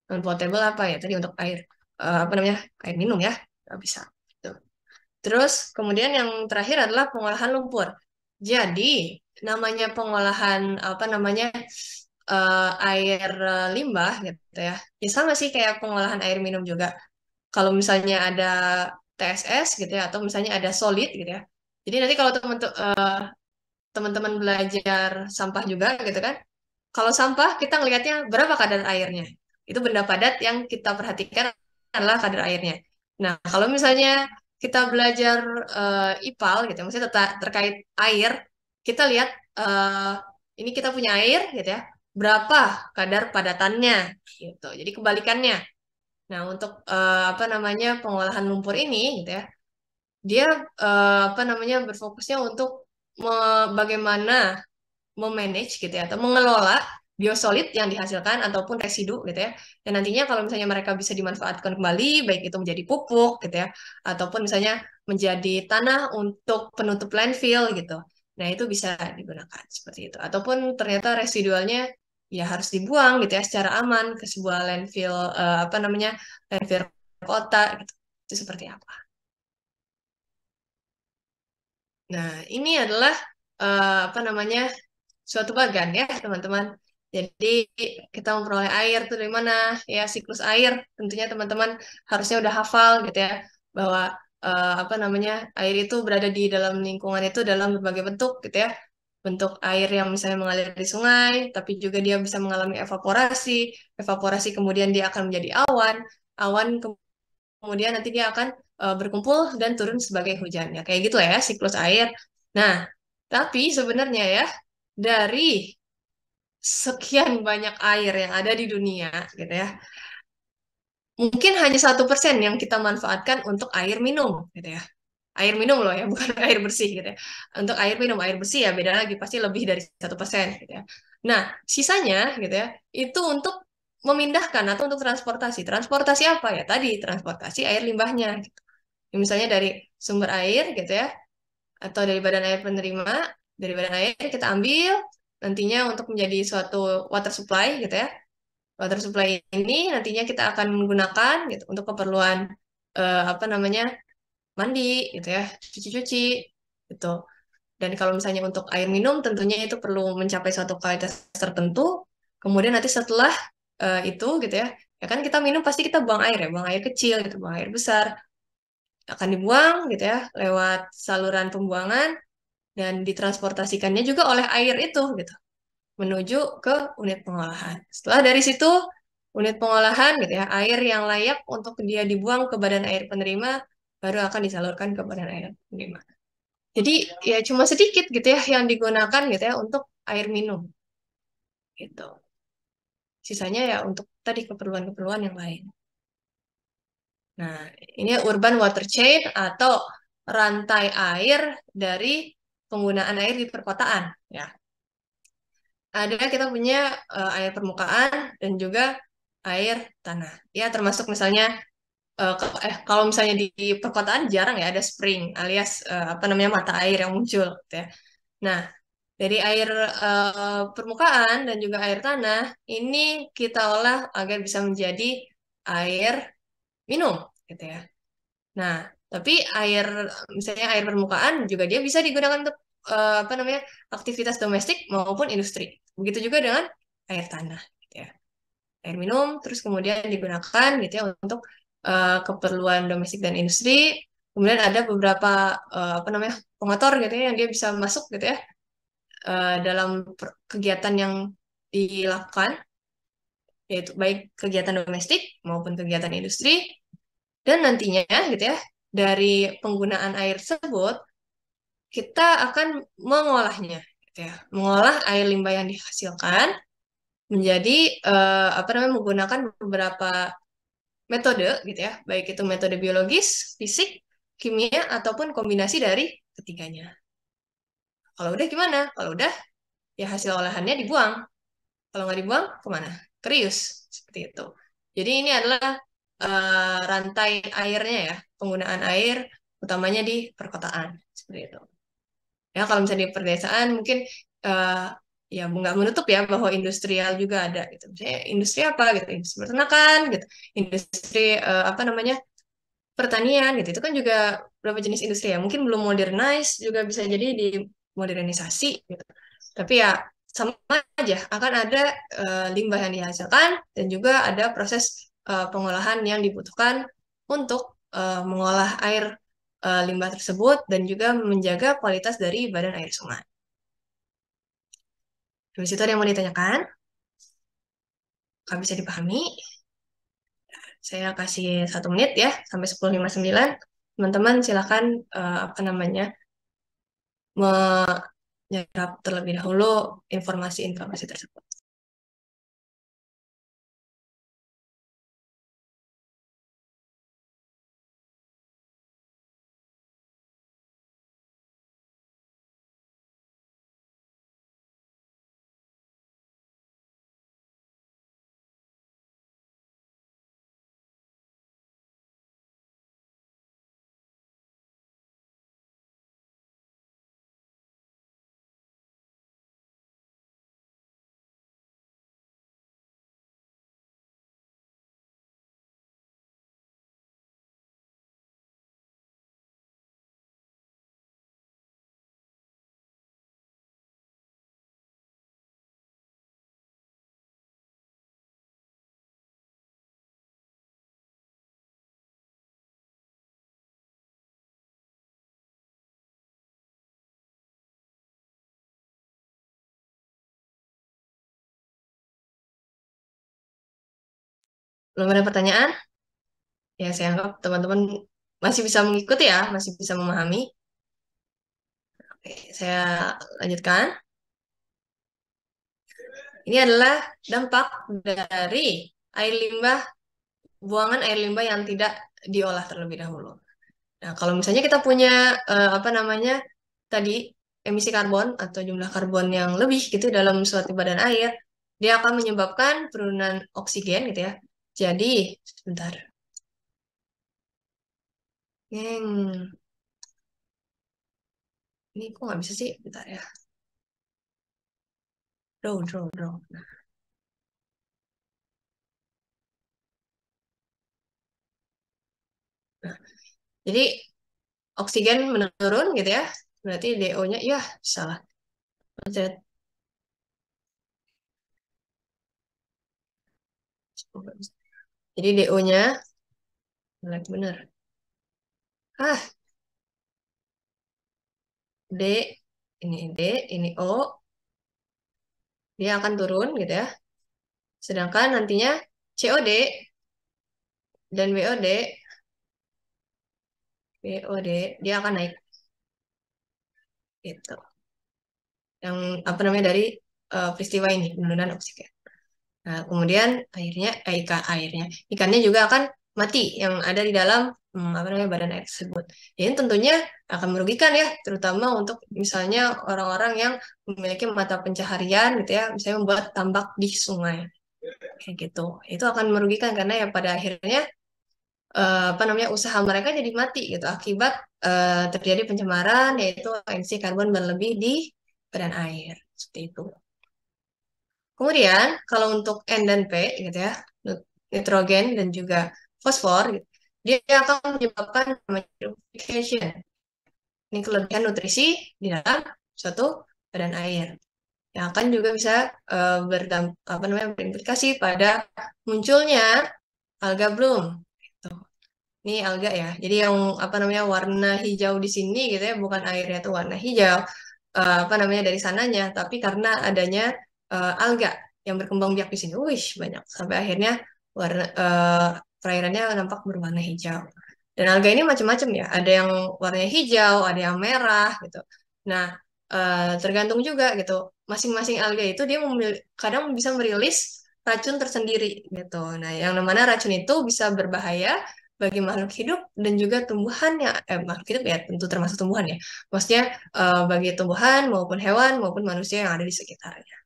Non potable apa ya tadi untuk air apa namanya air minum ya nggak bisa. Tuh. Terus kemudian yang terakhir adalah pengolahan lumpur. Jadi namanya pengolahan apa namanya air limbah gitu ya. Ya sama sih kayak pengolahan air minum juga. Kalau misalnya ada TSS gitu ya atau misalnya ada solid gitu ya. Jadi nanti kalau teman-teman belajar sampah juga gitu kan. Kalau sampah kita ngelihatnya berapa kadar airnya. Itu benda padat yang kita perhatikan adalah kadar airnya. Nah, kalau misalnya kita belajar IPAL gitu, maksudnya terkait air, kita lihat eh, ini kita punya air gitu ya, berapa kadar padatannya gitu. Jadi kebalikannya. Nah, untuk apa namanya pengolahan lumpur ini gitu ya, dia apa namanya berfokusnya untuk bagaimana memanage gitu ya atau mengelola biosolid yang dihasilkan ataupun residu gitu ya. Dan nantinya kalau misalnya mereka bisa dimanfaatkan kembali, baik itu menjadi pupuk gitu ya, ataupun misalnya menjadi tanah untuk penutup landfill gitu. Nah, itu bisa digunakan seperti itu. Ataupun ternyata residualnya ya harus dibuang gitu ya secara aman ke sebuah landfill apa namanya landfill kota gitu. Itu seperti apa? Nah, ini adalah apa namanya suatu bagan ya teman-teman. Jadi kita memperoleh air tuh dari mana? Ya siklus air. Tentunya teman-teman harusnya udah hafal gitu ya bahwa apa namanya air itu berada di dalam lingkungan itu dalam berbagai bentuk gitu ya. Bentuk air yang misalnya mengalir di sungai, tapi juga dia bisa mengalami evaporasi. Evaporasi kemudian dia akan menjadi awan. Awan kemudian nanti dia akan berkumpul dan turun sebagai hujan. Ya kayak gitu lah ya siklus air. Nah, tapi sebenarnya ya dari sekian banyak air yang ada di dunia, gitu ya, mungkin hanya 1% yang kita manfaatkan untuk air minum, gitu ya. Air minum loh ya, bukan air bersih, gitu ya. Untuk air minum, air bersih ya beda lagi, pasti lebih dari 1%, gitu ya. Nah, sisanya, gitu ya, itu untuk memindahkan atau untuk transportasi. Transportasi apa ya? Tadi, transportasi air limbahnya. Gitu. Misalnya dari sumber air, gitu ya, atau dari badan air penerima, dari badan air kita ambil nantinya untuk menjadi suatu water supply gitu ya. Water supply ini nantinya kita akan menggunakan gitu untuk keperluan apa namanya mandi gitu ya, cuci-cuci gitu. Dan kalau misalnya untuk air minum tentunya itu perlu mencapai suatu kualitas tertentu. Kemudian nanti setelah itu gitu ya, ya kan kita minum pasti kita buang air ya, buang air kecil gitu, buang air besar akan dibuang gitu ya lewat saluran pembuangan dan ditransportasikannya juga oleh air itu gitu menuju ke unit pengolahan. Setelah dari situ unit pengolahan gitu ya air yang layak untuk dia dibuang ke badan air penerima baru akan disalurkan ke badan air penerima. Jadi ya cuma sedikit gitu ya yang digunakan gitu ya untuk air minum gitu. Sisanya ya untuk tadi keperluan-keperluan yang lain. Nah, ini urban water chain atau rantai air dari penggunaan air di perkotaan ya. Ada kita punya air permukaan dan juga air tanah. Ya, termasuk misalnya kalau misalnya di perkotaan jarang ya ada spring alias apa namanya mata air yang muncul gitu ya. Nah, dari air permukaan dan juga air tanah ini kita olah agar bisa menjadi air minum gitu ya. Nah, tapi air misalnya air permukaan juga dia bisa digunakan untuk apa namanya aktivitas domestik maupun industri. Begitu juga dengan air tanah, gitu ya. Air minum terus kemudian digunakan gitu ya untuk keperluan domestik dan industri. Kemudian ada beberapa apa namanya pengotor gitu ya yang dia bisa masuk gitu ya dalam kegiatan yang dilakukan yaitu baik kegiatan domestik maupun kegiatan industri dan nantinya gitu ya dari penggunaan air tersebut kita akan mengolahnya gitu ya. Mengolah air limbah yang dihasilkan menjadi apa namanya menggunakan beberapa metode gitu ya, baik itu metode biologis, fisik, kimia ataupun kombinasi dari ketiganya. Kalau udah gimana? Kalau udah ya hasil olahannya dibuang. Kalau nggak dibuang kemana? Ke rius seperti itu. Jadi ini adalah rantai airnya ya, penggunaan air utamanya di perkotaan seperti itu. Ya, kalau misalnya di pedesaan mungkin eh, ya nggak menutup ya bahwa industrial juga ada gitu. Misalnya industri apa gitu, industri peternakan gitu, industri apa namanya pertanian gitu. Itu kan juga berapa jenis industri ya. Mungkin belum modernize juga bisa jadi di modernisasi gitu. Tapi ya sama aja akan ada limbah yang dihasilkan dan juga ada proses pengolahan yang dibutuhkan untuk mengolah air limbah tersebut dan juga menjaga kualitas dari badan air sungai. Habis itu ada yang mau ditanyakan? Kalau bisa dipahami? Saya kasih 1 menit ya, sampai 10.59. Teman-teman silakan apa namanya menyerap terlebih dahulu informasi-informasi tersebut. Belum ada pertanyaan? Ya, saya anggap teman-teman masih bisa mengikuti ya, masih bisa memahami. Oke, saya lanjutkan. Ini adalah dampak dari air limbah, buangan air limbah yang tidak diolah terlebih dahulu. Nah, kalau misalnya kita punya apa namanya tadi emisi karbon atau jumlah karbon yang lebih gitu dalam suatu badan air, dia akan menyebabkan penurunan oksigen gitu ya. Jadi, sebentar. Hmm, ini kok nggak bisa sih? Bentar ya. Draw. Nah, jadi oksigen menurun gitu ya. Berarti DO-nya, ya salah. Jadi DO-nya, benar. Ah, D, D, ini O, dia akan turun gitu ya. Sedangkan nantinya COD dan BOD, dia akan naik gitu. Yang apa namanya dari peristiwa ini, penurunan oksigen. Nah, kemudian ikannya juga akan mati yang ada di dalam apa namanya badan air tersebut. Ini tentunya akan merugikan ya, terutama untuk misalnya orang-orang yang memiliki mata pencaharian gitu ya, misalnya membuat tambak di sungai kayak gitu. Itu akan merugikan karena ya pada akhirnya apa namanya usaha mereka jadi mati gitu akibat terjadi pencemaran yaitu emisi karbon berlebih di badan air seperti itu. Kemudian kalau untuk N dan P gitu ya, nitrogen dan juga fosfor, gitu, dia akan menyebabkan namanya eutrophication. Ini kelebihan nutrisi di dalam suatu badan air yang akan juga bisa apa namanya berimplikasi pada munculnya alga bloom. Gitu. Ini alga ya. Jadi yang apa namanya warna hijau di sini gitu ya, bukan airnya tuh warna hijau, apa namanya dari sananya, tapi karena adanya alga yang berkembang biak di sini. Wih, banyak. Sampai akhirnya warna perairannya nampak berwarna hijau. Dan alga ini macam-macam ya. Ada yang warnanya hijau, ada yang merah gitu. Nah, tergantung juga gitu. Masing-masing alga itu dia kadang bisa merilis racun tersendiri gitu. Nah, yang mana racun itu bisa berbahaya bagi makhluk hidup dan juga tumbuhan yang makhluk hidup ya tentu termasuk tumbuhan ya. Maksudnya bagi tumbuhan maupun hewan maupun manusia yang ada di sekitarnya.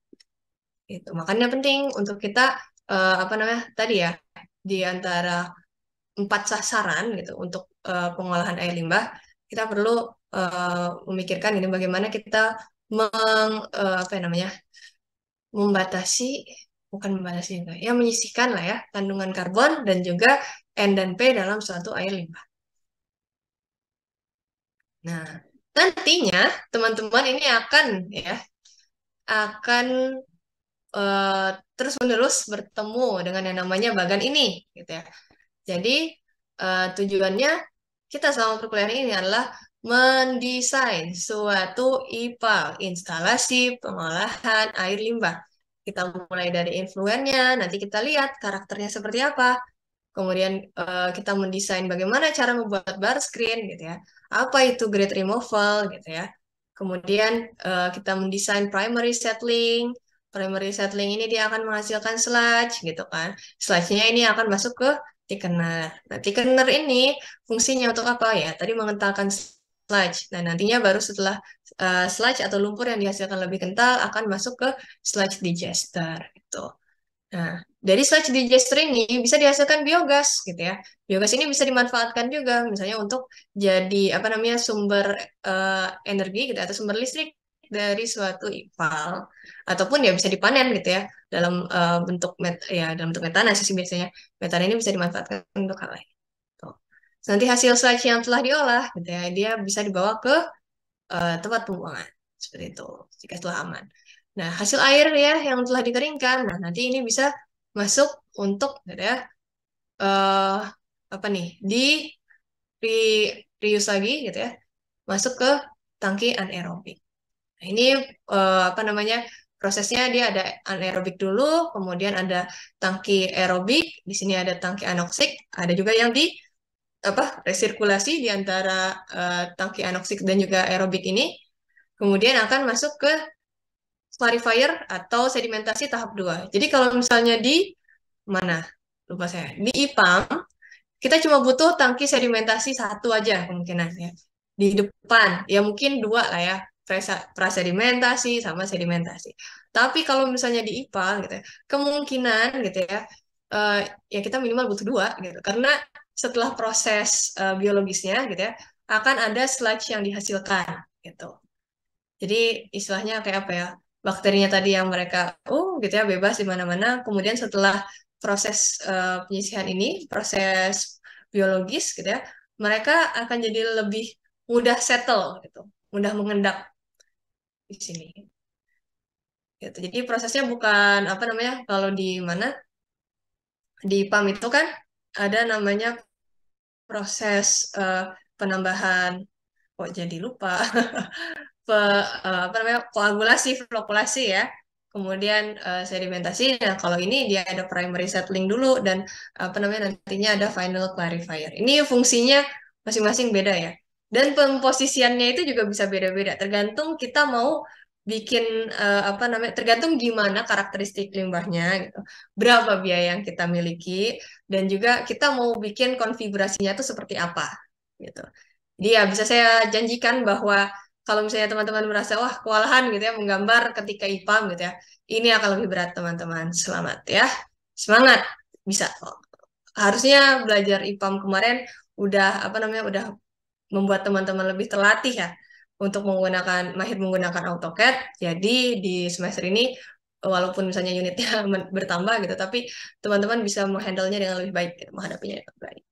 Itu makanya penting untuk kita apa namanya tadi ya di antara 4 sasaran gitu untuk pengolahan air limbah kita perlu memikirkan ini bagaimana kita apa ya namanya membatasi bukan membatasi juga ya menyisihkan lah ya kandungan karbon dan juga N dan P dalam suatu air limbah. Nah, nantinya teman-teman ini akan eh, terus-menerus bertemu dengan yang namanya bagan ini, gitu ya. Jadi tujuannya kita selama perkuliahan ini adalah mendesain suatu IPAL, instalasi pengolahan air limbah. Kita mulai dari influennya, nanti kita lihat karakternya seperti apa. Kemudian kita mendesain bagaimana cara membuat bar screen gitu ya. Apa itu grid removal gitu ya. Kemudian kita mendesain primary settling. Primary settling ini dia akan menghasilkan sludge gitu kan. Sludge-nya ini akan masuk ke thickener. Nah, thickener ini fungsinya untuk apa ya? Tadi mengentalkan sludge. Nah, nantinya baru setelah sludge atau lumpur yang dihasilkan lebih kental akan masuk ke sludge digester gitu. Nah, dari sludge digester ini bisa dihasilkan biogas gitu ya. Biogas ini bisa dimanfaatkan juga misalnya untuk jadi apa namanya sumber energi gitu atau sumber listrik dari suatu IPAL ataupun ya bisa dipanen gitu ya dalam bentuk dalam bentuk metana sih biasanya. Metana ini bisa dimanfaatkan untuk hal lain. Tuh. Nanti hasil sludge yang telah diolah gitu ya, dia bisa dibawa ke tempat pembuangan seperti itu jika telah aman. Nah, hasil air ya yang telah dikeringkan, nah nanti ini bisa masuk untuk gitu ya eh apa nih di reuse lagi gitu ya, masuk ke tangki anaerobik. Nah, ini apa namanya Prosesnya dia ada anaerobik dulu, kemudian ada tangki aerobik, di sini ada tangki anoksik, ada juga yang di apa resirkulasi di antara tangki anoksik dan juga aerobik ini, kemudian akan masuk ke clarifier atau sedimentasi tahap 2. Jadi kalau misalnya di mana? Lupa saya. Di IPAM, kita cuma butuh tangki sedimentasi satu aja kemungkinan ya. Di depan, ya mungkin dua lah ya. Prasedimentasi sama sedimentasi. Tapi kalau misalnya di IPA gitu ya, kemungkinan gitu ya, eh, ya kita minimal butuh dua gitu. Karena setelah proses biologisnya gitu ya, akan ada sludge yang dihasilkan gitu. Jadi istilahnya kayak apa ya? Bakterinya tadi yang mereka gitu ya bebas di mana-mana. Kemudian setelah proses penyisihan ini, proses biologis gitu ya, mereka akan jadi lebih mudah settle gitu, mudah mengendap di sini. Gitu. Jadi prosesnya bukan apa namanya kalau di mana di PAM itu kan ada namanya proses penambahan kok jadi lupa apa namanya koagulasi, flokulasi ya. Kemudian sedimentasi. Nah, kalau ini dia ada primary settling dulu dan apa namanya nantinya ada final clarifier. Ini fungsinya masing-masing beda ya. Dan pemposisiannya itu juga bisa beda-beda. Tergantung kita mau bikin apa namanya, tergantung gimana karakteristik limbahnya gitu. Berapa biaya yang kita miliki dan juga kita mau bikin konfigurasinya itu seperti apa gitu. Jadi ya bisa saya janjikan bahwa kalau misalnya teman-teman merasa wah kewalahan gitu ya menggambar ketika IPAM gitu ya, ini akan lebih berat teman-teman. Selamat ya, semangat bisa. Harusnya belajar IPAM kemarin udah apa namanya udah membuat teman-teman lebih terlatih ya untuk menggunakan mahir menggunakan AutoCAD. Jadi di semester ini walaupun misalnya unitnya bertambah gitu, tapi teman-teman bisa menghandle-nya dengan lebih baik, gitu, menghadapinya dengan baik.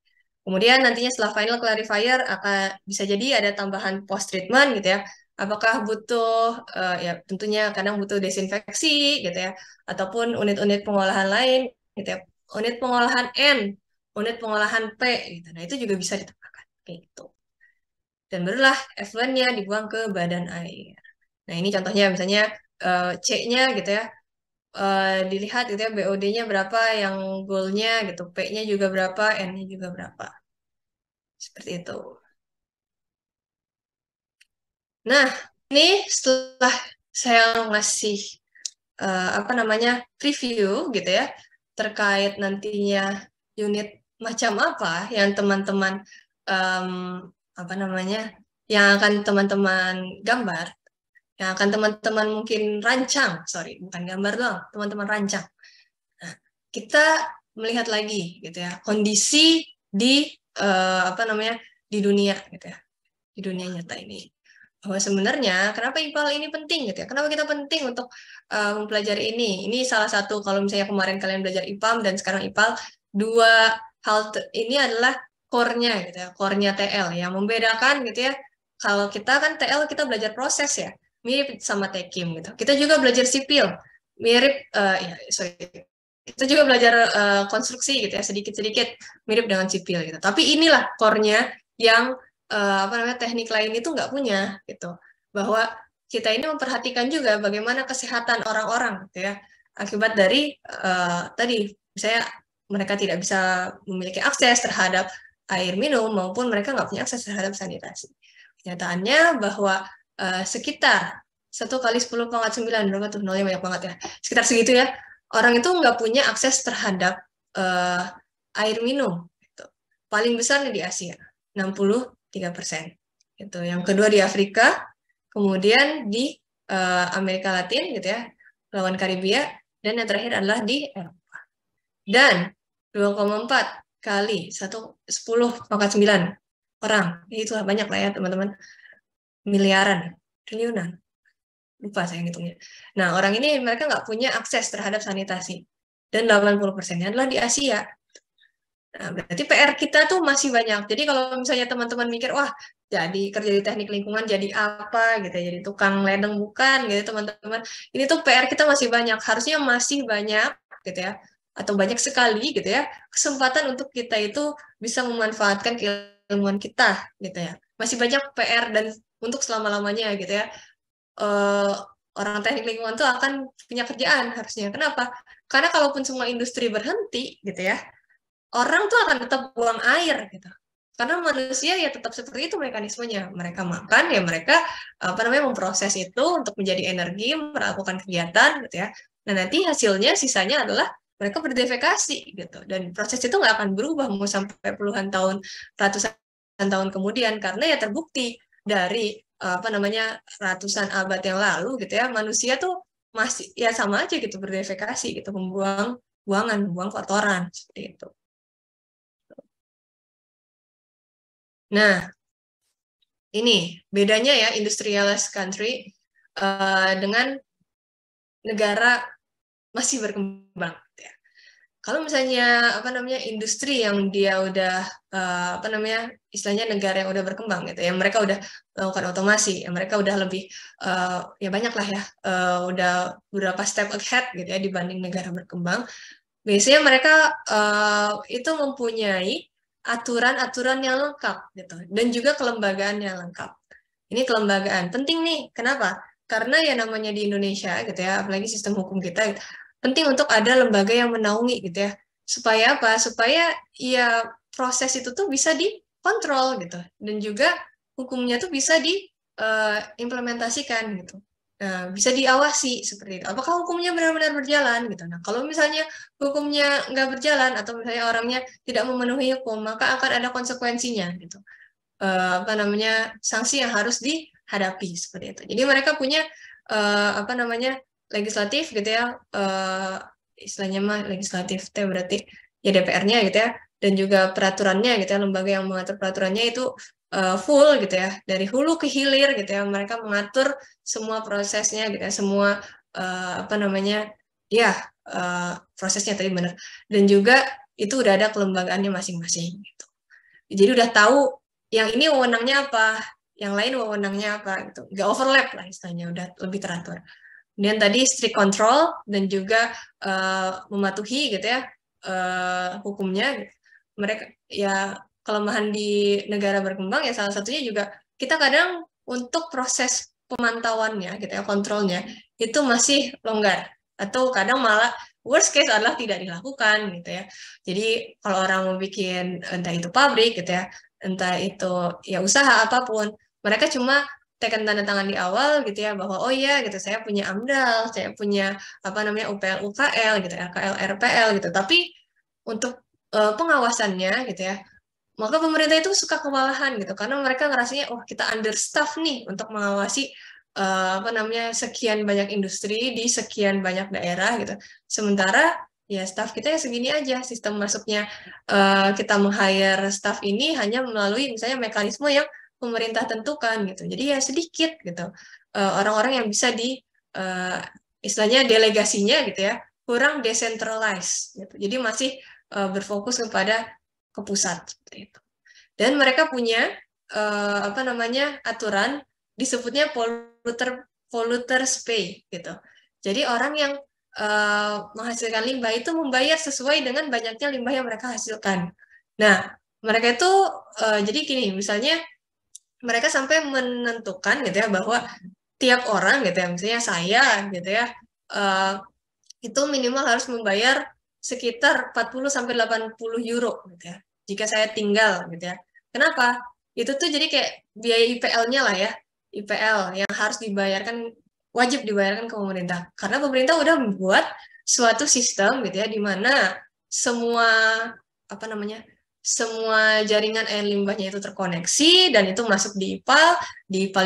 Kemudian nantinya setelah final clarifier akan bisa jadi ada tambahan post treatment gitu ya. Apakah butuh ya tentunya kadang butuh desinfeksi gitu ya ataupun unit-unit pengolahan lain gitu ya. Unit pengolahan N, unit pengolahan P gitu. Nah, itu juga bisa ditambahkan kayak gitu. Dan barulah effluentnya dibuang ke badan air. Nah, ini contohnya misalnya C-nya gitu ya. Dilihat gitu ya BOD-nya berapa yang goal-nya gitu, P-nya juga berapa, N-nya juga berapa. Seperti itu. Nah, ini setelah saya ngasih apa namanya review gitu ya terkait nantinya unit macam apa yang teman-teman em, apa namanya yang akan teman-teman gambar, yang akan teman-teman mungkin rancang, sorry bukan gambar doang, teman-teman rancang. Nah, kita melihat lagi gitu ya kondisi di apa namanya di dunia gitu ya di dunia nyata ini bahwa sebenarnya kenapa IPAL ini penting gitu ya. Kenapa kita penting untuk mempelajari ini? Ini salah satu kalau misalnya kemarin kalian belajar IPAM dan sekarang IPAL, dua hal ini adalah core-nya gitu ya, core-nya TL yang membedakan gitu ya. Kalau kita kan TL kita belajar proses ya, mirip sama Tekim gitu. Kita juga belajar sipil, mirip ya sorry. Kita juga belajar konstruksi gitu ya, sedikit-sedikit mirip dengan sipil gitu. Tapi inilah core-nya yang apa namanya teknik lain itu nggak punya gitu bahwa kita ini memperhatikan juga bagaimana kesehatan orang-orang gitu ya akibat dari tadi misalnya mereka tidak bisa memiliki akses terhadap air minum maupun mereka nggak punya akses terhadap sanitasi. Kenyataannya bahwa sekitar 1 kali 10⁻⁹ berapa tuh nolnya banyak banget ya sekitar segitu ya orang itu nggak punya akses terhadap uh, air minum gitu. Paling besar di Asia 63%. Gitu. Yang kedua di Afrika, kemudian di Amerika Latin gitu ya, lawan Karibia, dan yang terakhir adalah di Eropa. Dan 2,4 kali 10⁻⁹ orang, itu banyak lah ya teman-teman, miliaran, triliunan, lupa saya ngitungnya. Nah orang ini mereka nggak punya akses terhadap sanitasi, dan 80%-nya adalah di Asia. Nah, berarti PR kita tuh masih banyak. Jadi kalau misalnya teman-teman mikir, wah, jadi kerja di teknik lingkungan jadi apa gitu ya, jadi tukang ledeng bukan gitu teman-teman. Ini tuh PR kita masih banyak. Harusnya masih banyak gitu ya, atau banyak sekali gitu ya, kesempatan untuk kita itu bisa memanfaatkan keilmuan kita gitu ya. Masih banyak PR dan untuk selama-lamanya gitu ya. orang teknik lingkungan tuh akan punya kerjaan harusnya. Kenapa? Karena kalaupun semua industri berhenti gitu ya, orang tuh akan tetap buang air gitu. Karena manusia ya tetap seperti itu mekanismenya. Mereka makan ya mereka apa namanya memproses itu untuk menjadi energi, melakukan kegiatan gitu ya. Nah, nanti hasilnya sisanya adalah mereka berdefekasi gitu. Dan proses itu nggak akan berubah mau sampai puluhan tahun, ratusan tahun kemudian karena ya terbukti dari apa namanya ratusan abad yang lalu gitu ya, manusia tuh masih ya sama aja gitu berdefekasi gitu, membuang buangan, membuang kotoran seperti itu. Nah, ini bedanya ya industrialized country dengan negara masih berkembang. Ya. Kalau misalnya apa namanya industri yang dia udah apa namanya istilahnya negara yang udah berkembang gitu ya, mereka udah melakukan otomasi, ya mereka udah lebih ya banyak lah ya, udah beberapa step ahead gitu ya dibanding negara berkembang. Biasanya mereka itu mempunyai aturan-aturan yang lengkap gitu dan juga kelembagaan yang lengkap. Ini kelembagaan penting nih. Kenapa? Karena ya namanya di Indonesia gitu ya, apalagi sistem hukum kita gitu, penting untuk ada lembaga yang menaungi gitu ya. Supaya apa? Supaya ya proses itu tuh bisa dikontrol gitu dan juga hukumnya tuh bisa diimplementasikan gitu. Nah, bisa diawasi seperti itu. Apakah hukumnya benar-benar berjalan gitu. Nah, kalau misalnya hukumnya nggak berjalan atau misalnya orangnya tidak memenuhi hukum, maka akan ada konsekuensinya gitu. Apa namanya sanksi yang harus dihadapi seperti itu. Jadi mereka punya apa namanya legislatif gitu ya, istilahnya mah legislatif itu berarti ya DPR-nya gitu ya, dan juga peraturannya gitu ya, lembaga yang mengatur peraturannya itu full gitu ya, dari hulu ke hilir gitu ya, mereka mengatur semua prosesnya gitu ya, semua apa namanya ya prosesnya tadi benar, dan juga itu udah ada kelembagaannya masing-masing gitu. Jadi udah tahu yang ini wewenangnya apa, yang lain wewenangnya apa gitu. Nggak overlap lah istilahnya, udah lebih teratur. Kemudian tadi strict control dan juga mematuhi gitu ya hukumnya. Mereka ya kelemahan di negara berkembang ya salah satunya juga kita kadang untuk proses pemantauannya gitu ya kontrolnya itu masih longgar atau kadang malah worst case adalah tidak dilakukan gitu ya. Jadi kalau orang mau bikin entah itu pabrik gitu ya, entah itu ya usaha apapun, mereka cuma tekan tanda tangan di awal gitu ya bahwa oh iya gitu saya punya AMDAL, saya punya apa namanya UPL UKL gitu, RKL RPL gitu. Tapi untuk pengawasannya gitu ya, maka pemerintah itu suka kewalahan gitu karena mereka ngerasanya oh kita understaff nih untuk mengawasi apa namanya sekian banyak industri di sekian banyak daerah gitu. Sementara ya staff kita ya segini aja, sistem masuknya kita meng-hire staff ini hanya melalui misalnya mekanisme yang pemerintah tentukan gitu. Jadi ya sedikit gitu orang-orang yang bisa di uh, istilahnya delegasinya gitu ya kurang decentralized gitu. Jadi masih berfokus kepada ke pusat seperti itu. Dan mereka punya apa namanya aturan disebutnya polluters pay gitu. Jadi orang yang menghasilkan limbah itu membayar sesuai dengan banyaknya limbah yang mereka hasilkan. Nah, mereka itu jadi gini, misalnya mereka sampai menentukan gitu ya bahwa tiap orang gitu ya, misalnya saya gitu ya, uh, itu minimal harus membayar sekitar 40 sampai 80 euro gitu ya. Jika saya tinggal gitu ya. Kenapa? Itu tuh jadi kayak biaya IPL-nya lah ya. IPL yang harus dibayarkan wajib dibayarkan ke pemerintah. Karena pemerintah udah membuat suatu sistem gitu ya di mana semua apa namanya? Semua jaringan air limbahnya itu terkoneksi dan itu masuk di IPAL,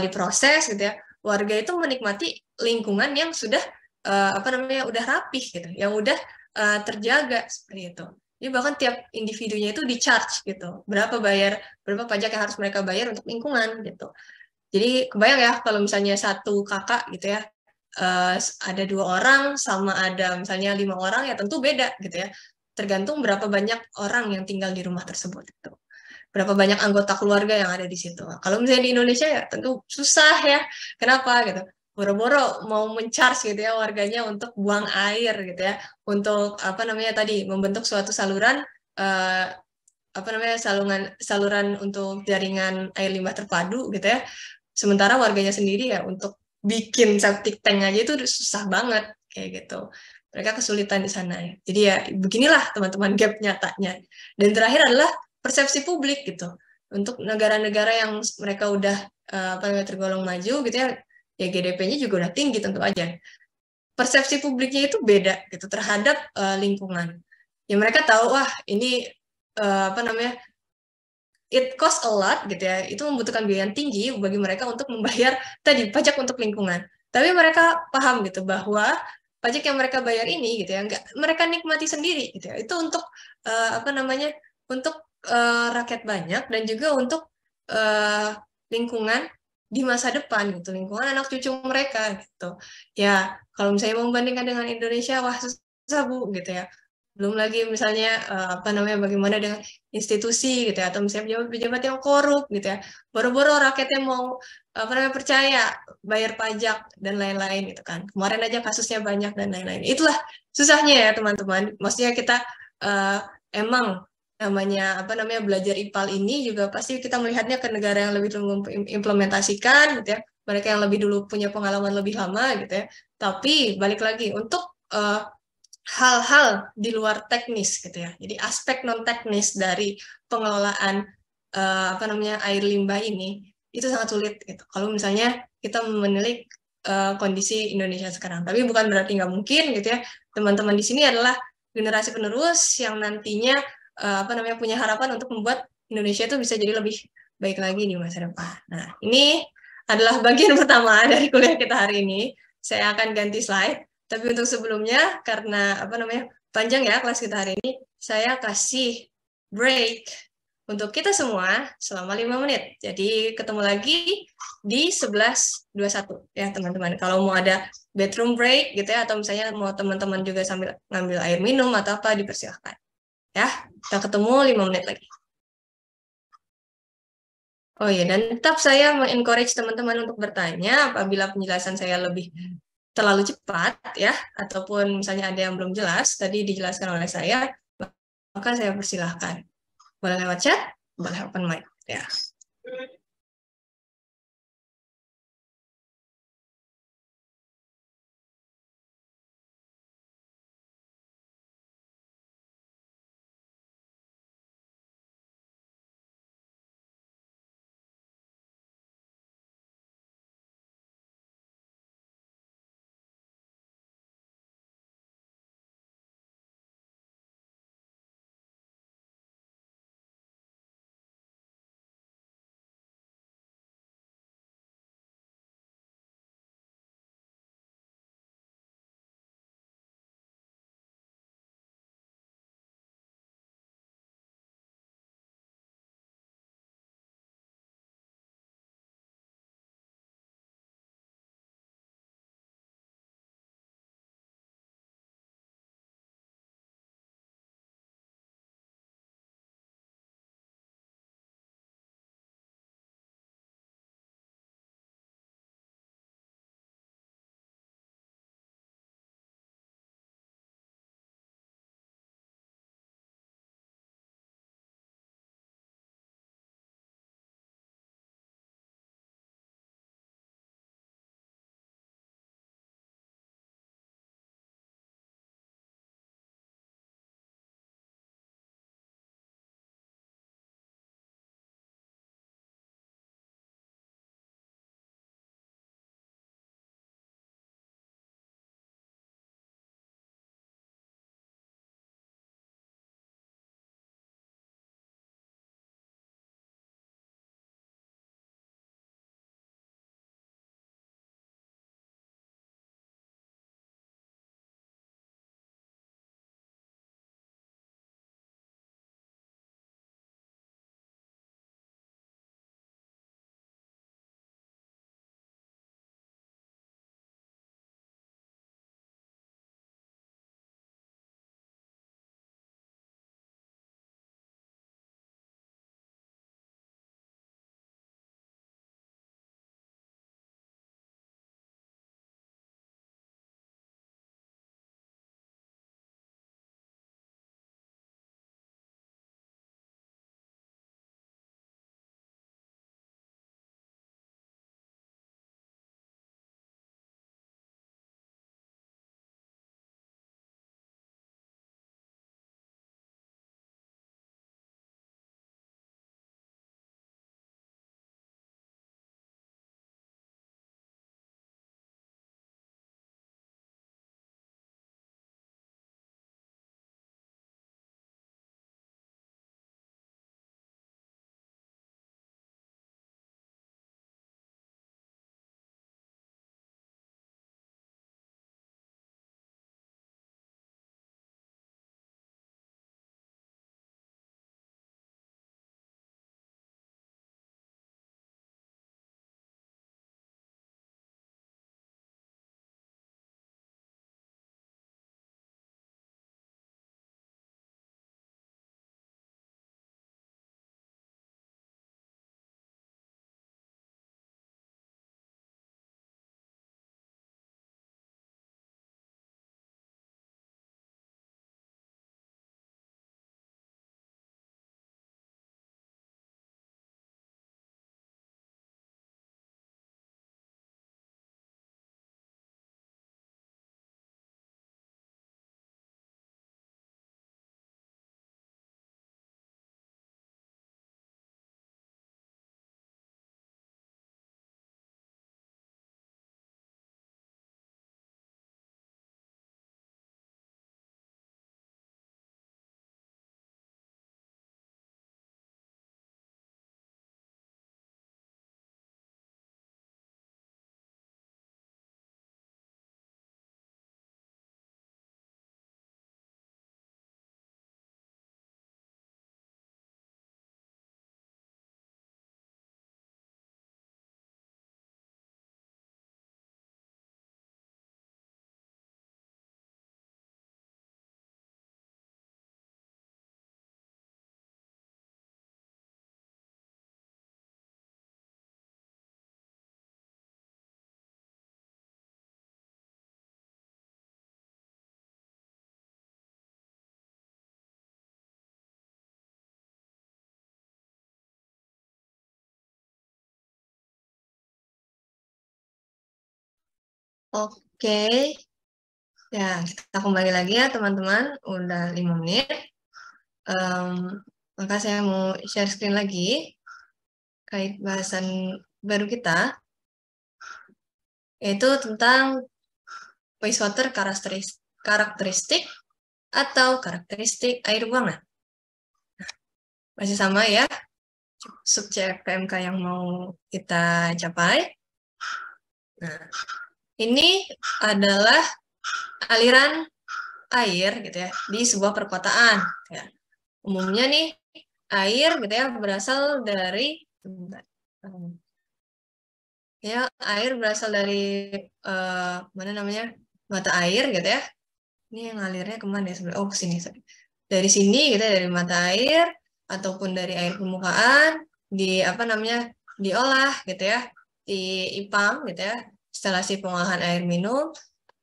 diproses gitu ya. Warga itu menikmati lingkungan yang sudah apa namanya udah rapih gitu, yang udah terjaga seperti itu. Jadi bahkan tiap individunya itu di-charge gitu, berapa pajak yang harus mereka bayar untuk lingkungan gitu. Jadi kebayang ya kalau misalnya satu kakak gitu ya, ada 2 orang sama ada misalnya 5 orang ya tentu beda gitu ya. Tergantung berapa banyak orang yang tinggal di rumah tersebut gitu. Berapa banyak anggota keluarga yang ada di situ. Kalau misalnya di Indonesia ya tentu susah ya. Kenapa gitu? Boro-boro mau men-charge gitu ya warganya untuk buang air gitu ya. Untuk apa namanya tadi membentuk suatu saluran apa namanya saluran untuk jaringan air limbah terpadu gitu ya. Sementara warganya sendiri ya untuk bikin septic tank aja itu udah susah banget kayak gitu. Mereka kesulitan di sana ya. Jadi ya beginilah teman-teman gap nyatanya. Dan terakhir adalah persepsi publik gitu. Untuk negara-negara yang mereka udah apa namanya tergolong maju gitu ya, ya GDP-nya juga udah tinggi tentu aja. Persepsi publiknya itu beda gitu terhadap lingkungan. Ya mereka tahu wah ini apa namanya it cost a lot gitu ya. Itu membutuhkan biaya yang tinggi bagi mereka untuk membayar tadi pajak untuk lingkungan. Tapi mereka paham gitu bahwa pajak yang mereka bayar ini gitu ya, nggak mereka nikmati sendiri gitu ya. Itu untuk apa namanya untuk rakyat banyak dan juga untuk uh, lingkungan di masa depan gitu, lingkungan anak cucu mereka gitu. Ya kalau misalnya membandingkan dengan Indonesia, wah susah Bu gitu ya. Belum lagi misalnya apa namanya bagaimana dengan institusi gitu ya, atau misalnya pejabat-pejabat yang korup gitu ya. Boro-boro rakyatnya mau apa namanya percaya bayar pajak dan lain-lain gitu kan. Kemarin aja kasusnya banyak dan lain-lain. Itulah susahnya ya teman-teman. Maksudnya kita uh, emang namanya apa namanya belajar IPAL ini juga pasti kita melihatnya ke negara yang lebih dulu mengimplementasikan gitu ya. Mereka yang lebih dulu punya pengalaman lebih lama gitu ya. Tapi balik lagi untuk hal-hal di luar teknis gitu ya. Jadi aspek non teknis dari pengelolaan apa namanya air limbah ini itu sangat sulit gitu. Kalau misalnya kita menilik kondisi Indonesia sekarang. Tapi bukan berarti nggak mungkin gitu ya. Teman-teman di sini adalah generasi penerus yang nantinya apa namanya punya harapan untuk membuat Indonesia itu bisa jadi lebih baik lagi di masa depan. Nah, ini adalah bagian pertama dari kuliah kita hari ini. Saya akan ganti slide. Tapi untuk sebelumnya, karena apa namanya panjang ya kelas kita hari ini, saya kasih break untuk kita semua selama 5 menit. Jadi ketemu lagi di 11.21 ya teman-teman. Kalau mau ada bedroom break gitu ya, atau misalnya mau teman-teman juga sambil ngambil air minum atau apa, dipersilahkan. Ya, kita ketemu 5 menit lagi. Oh iya, dan tetap saya mengencourage teman-teman untuk bertanya apabila penjelasan saya lebih terlalu cepat ya, ataupun misalnya ada yang belum jelas, tadi dijelaskan oleh saya, maka saya persilahkan. Boleh lewat chat, boleh open mic. Ya. Oke, ya kita kembali lagi ya teman-teman, udah 5 menit. Maka saya mau share screen lagi, kait bahasan baru kita, yaitu tentang wastewater karakteristik atau karakteristik air buangan. Masih sama ya, subjek PMK yang mau kita capai. Nah, ini adalah aliran air gitu ya di sebuah perkotaan. Ya. Umumnya nih air gitu ya berasal dari ya air berasal dari mana namanya mata air gitu ya. Ini yang alirnya kemana ya sebenarnya? Oh, ke sini. Dari sini gitu ya, dari mata air ataupun dari air permukaan di apa namanya diolah gitu ya, di IPAM gitu ya, instalasi pengolahan air minum.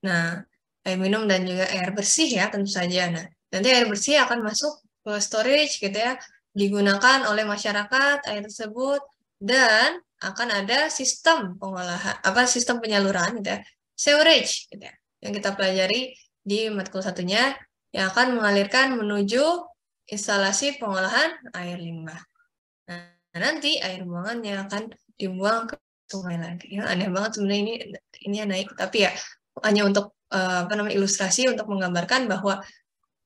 Nah, air minum dan juga air bersih ya tentu saja. Nah, nanti air bersih akan masuk ke storage gitu ya, digunakan oleh masyarakat air tersebut dan akan ada sistem pengolahan sistem penyaluran gitu ya, sewerage gitu ya, yang kita pelajari di matkul satunya yang akan mengalirkan menuju instalasi pengolahan air limbah. Nah, nanti air buangannya akan dibuang ke sungai lagi. Ya, aneh banget sebenarnya ini naik, tapi ya hanya untuk ilustrasi untuk menggambarkan bahwa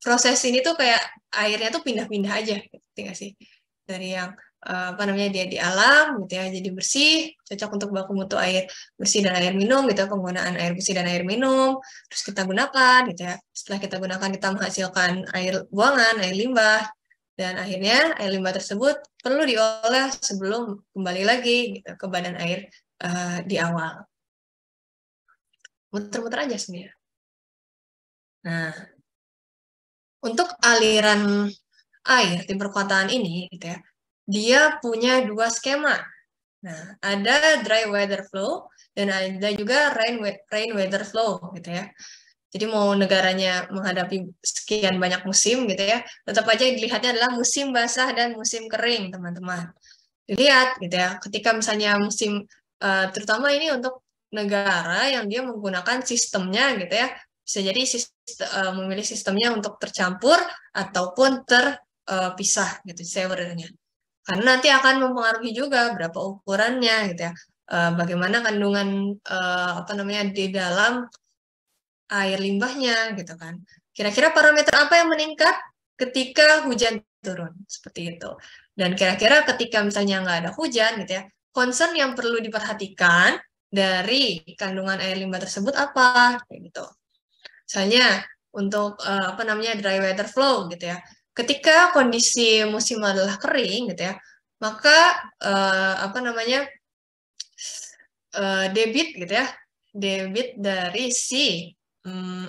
proses ini tuh kayak airnya tuh pindah-pindah aja, gitu nggak sih? Dari yang dia di alam gitu ya, jadi bersih, cocok untuk baku mutu air bersih dan air minum gitu, penggunaan air bersih dan air minum, terus kita gunakan gitu ya. Setelah kita gunakan kita menghasilkan air buangan, air limbah, dan akhirnya air limbah tersebut perlu diolah sebelum kembali lagi gitu ke badan air di awal. Muter-muter aja sebenarnya. Nah, untuk aliran air di perkotaan ini, gitu ya, dia punya dua skema. Nah, ada dry weather flow dan ada juga rain weather flow, gitu ya. Jadi mau negaranya menghadapi sekian banyak musim, gitu ya, tetap aja dilihatnya adalah musim basah dan musim kering, teman-teman. Dilihat, gitu ya, ketika misalnya musim, terutama ini untuk negara yang dia menggunakan sistemnya, gitu ya, bisa jadi memilih sistemnya untuk tercampur ataupun terpisah gitu sewernya. Karena nanti akan mempengaruhi juga berapa ukurannya gitu ya. Bagaimana kandungan di dalam air limbahnya gitu kan. Kira-kira parameter apa yang meningkat ketika hujan turun seperti itu. Dan kira-kira ketika misalnya nggak ada hujan gitu ya, concern yang perlu diperhatikan dari kandungan air limbah tersebut apa kayak gitu. Misalnya untuk dry weather flow gitu ya. Ketika kondisi musim adalah kering gitu ya, maka debit gitu ya, debit dari si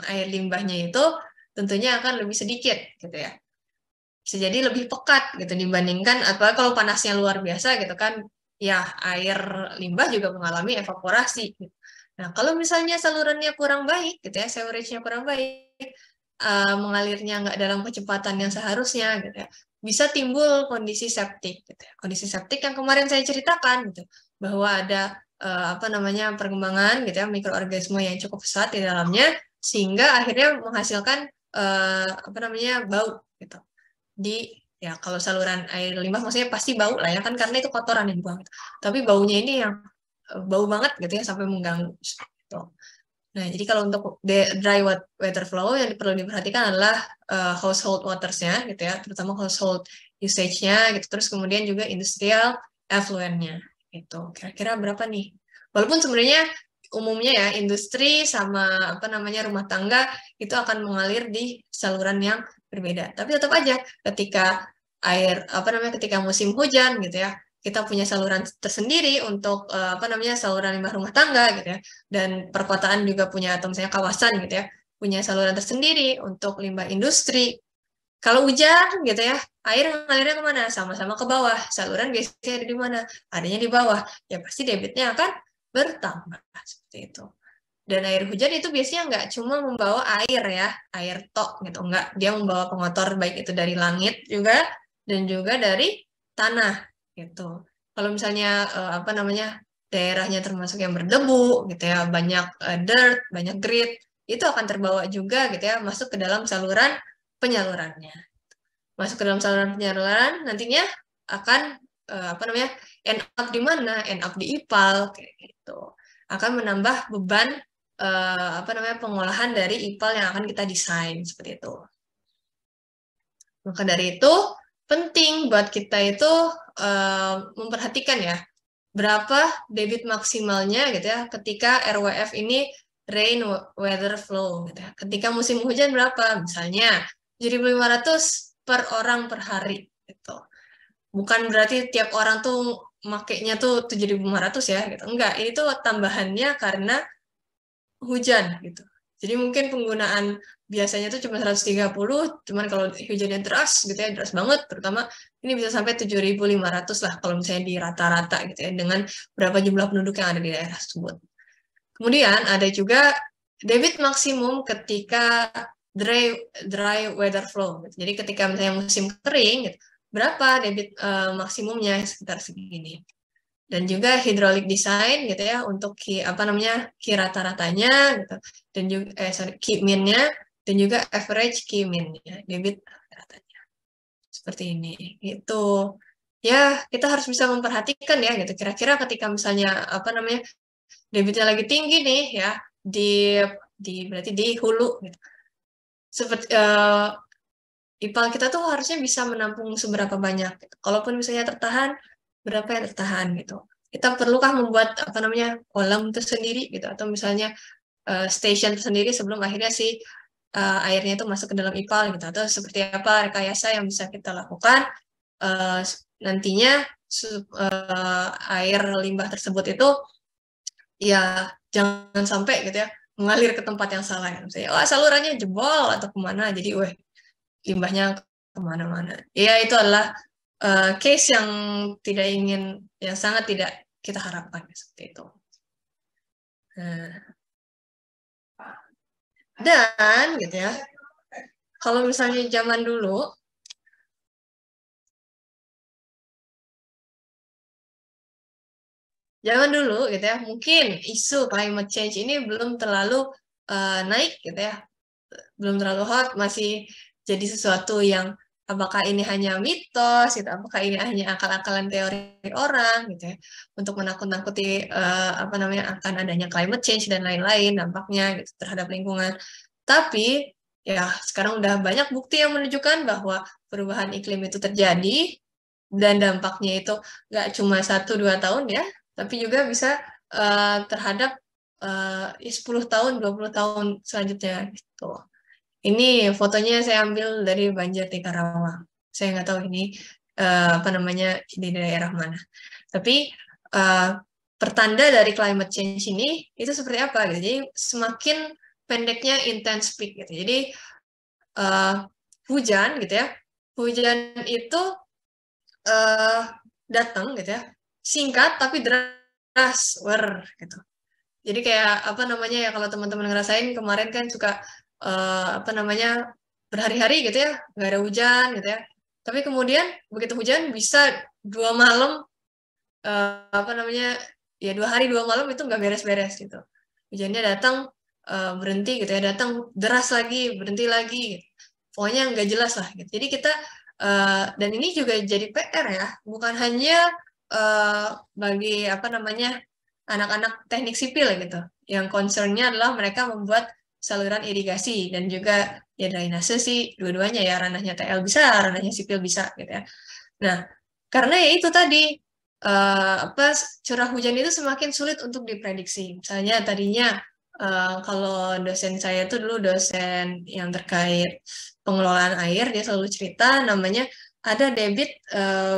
air limbahnya itu tentunya akan lebih sedikit gitu ya. Bisa jadi lebih pekat gitu dibandingkan atau kalau panasnya luar biasa gitu kan, ya air limbah juga mengalami evaporasi. Gitu. Nah, kalau misalnya salurannya kurang baik gitu ya, sewerage-nya kurang baik, mengalirnya nggak dalam kecepatan yang seharusnya gitu ya, bisa timbul kondisi septik gitu ya. Kondisi septik yang kemarin saya ceritakan gitu, bahwa ada perkembangan gitu ya mikroorganisme yang cukup pesat di dalamnya sehingga akhirnya menghasilkan bau gitu di ya kalau saluran air limbah maksudnya pasti bau lah ya kan karena itu kotoran yang dibuang gitu. Tapi baunya ini yang bau banget gitu ya sampai mengganggu gitu. Nah, jadi kalau untuk dry water flow yang perlu diperhatikan adalah household waters-nya gitu ya, terutama household usage-nya gitu, terus kemudian juga industrial effluent-nya gitu. Kira-kira berapa nih? Walaupun sebenarnya umumnya ya industri sama rumah tangga itu akan mengalir di saluran yang berbeda. Tapi tetap aja ketika ketika musim hujan gitu ya, kita punya saluran tersendiri untuk saluran limbah rumah tangga gitu ya, dan perkotaan juga punya atau misalnya kawasan gitu ya punya saluran tersendiri untuk limbah industri. Kalau hujan gitu ya, air ngalirnya kemana? Sama-sama ke bawah. Saluran biasanya ada di mana? Adanya di bawah. Ya pasti debitnya akan bertambah seperti itu. Dan air hujan itu biasanya nggak cuma membawa air ya, air tok gitu, nggak. Dia membawa pengotor baik itu dari langit juga dan juga dari tanah gitu. Kalau misalnya daerahnya termasuk yang berdebu gitu ya, banyak dirt, banyak grit, itu akan terbawa juga gitu ya masuk ke dalam saluran penyalurannya. Masuk ke dalam saluran penyaluran nantinya akan apa namanya? End up di mana? End up di IPAL kayak gitu. Akan menambah beban apa namanya? Pengolahan dari IPAL yang akan kita desain seperti itu. Maka dari itu penting buat kita itu memperhatikan ya berapa debit maksimalnya gitu ya ketika RWF ini rain weather flow gitu ya. Ketika musim hujan berapa? Misalnya 7.500 per orang per hari gitu. Bukan berarti tiap orang tuh makainya tuh 7.500 ya gitu. Enggak, ini tuh tambahannya karena hujan gitu. Jadi mungkin penggunaan biasanya tuh cuma 130, cuman kalau hujannya deras gitu ya, deras banget, terutama ini bisa sampai 7.500 lah kalau misalnya di rata-rata gitu ya, dengan berapa jumlah penduduk yang ada di daerah tersebut. Kemudian ada juga debit maksimum ketika dry weather flow. Gitu. Jadi ketika misalnya musim kering, gitu, berapa debit maksimumnya sekitar segini. Dan juga hydraulic design gitu ya untuk apa namanya key rata-ratanya gitu dan juga key min-nya dan juga average key min-nya debit ratanya seperti ini gitu ya kita harus bisa memperhatikan ya gitu kira-kira ketika misalnya apa namanya debitnya lagi tinggi nih ya berarti di hulu gitu seperti IPAL kita tuh harusnya bisa menampung seberapa banyak gitu. Kalaupun misalnya tertahan berapa yang tertahan gitu kita perlukah membuat apa namanya kolam tersendiri gitu atau misalnya station tersendiri sebelum akhirnya si airnya itu masuk ke dalam IPAL gitu atau seperti apa rekayasa yang bisa kita lakukan nantinya air limbah tersebut itu ya jangan sampai gitu ya mengalir ke tempat yang salah ya. Misalnya salurannya jebol atau kemana jadi limbahnya kemana-mana ya itu adalah case yang tidak ingin yang sangat tidak kita harapkan seperti itu. Nah, dan gitu ya, kalau misalnya zaman dulu gitu ya, mungkin isu climate change ini belum terlalu naik gitu ya, belum terlalu hot, masih jadi sesuatu yang apakah ini hanya mitos gitu, apakah ini hanya akal-akalan teori orang gitu ya, untuk menakut-nakuti apa namanya akan adanya climate change dan lain-lain dampaknya gitu terhadap lingkungan. Tapi ya sekarang udah banyak bukti yang menunjukkan bahwa perubahan iklim itu terjadi dan dampaknya itu nggak cuma 1-2 tahun ya, tapi juga bisa terhadap 10 tahun, 20 tahun selanjutnya gitu. Ini fotonya saya ambil dari banjir di Karawang. Saya nggak tahu ini apa namanya di daerah mana. Tapi uh, pertanda dari climate change ini itu seperti apa gitu. Jadi semakin pendeknya intense peak gitu. Jadi uh, hujan gitu ya. Hujan itu uh, datang gitu ya. Singkat tapi deras, gitu. Jadi kayak apa namanya ya kalau teman-teman ngerasain kemarin kan suka apa namanya berhari-hari gitu ya nggak ada hujan gitu ya. Tapi kemudian begitu hujan bisa 2 malam apa namanya ya 2 hari 2 malam itu nggak beres-beres gitu. Hujannya datang berhenti gitu ya datang deras lagi berhenti lagi. Gitu. Pokoknya nggak jelas lah. Gitu. Jadi kita dan ini juga jadi PR ya bukan hanya bagi apa namanya anak-anak teknik sipil gitu. Yang concernnya adalah mereka membuat saluran irigasi dan juga ya drainase sih dua-duanya ya ranahnya TL bisa, ranahnya sipil bisa gitu ya. Nah, karena ya itu tadi apa curah hujan itu semakin sulit untuk diprediksi. Misalnya tadinya kalau dosen saya itu dulu dosen yang terkait pengelolaan air, dia selalu cerita namanya ada debit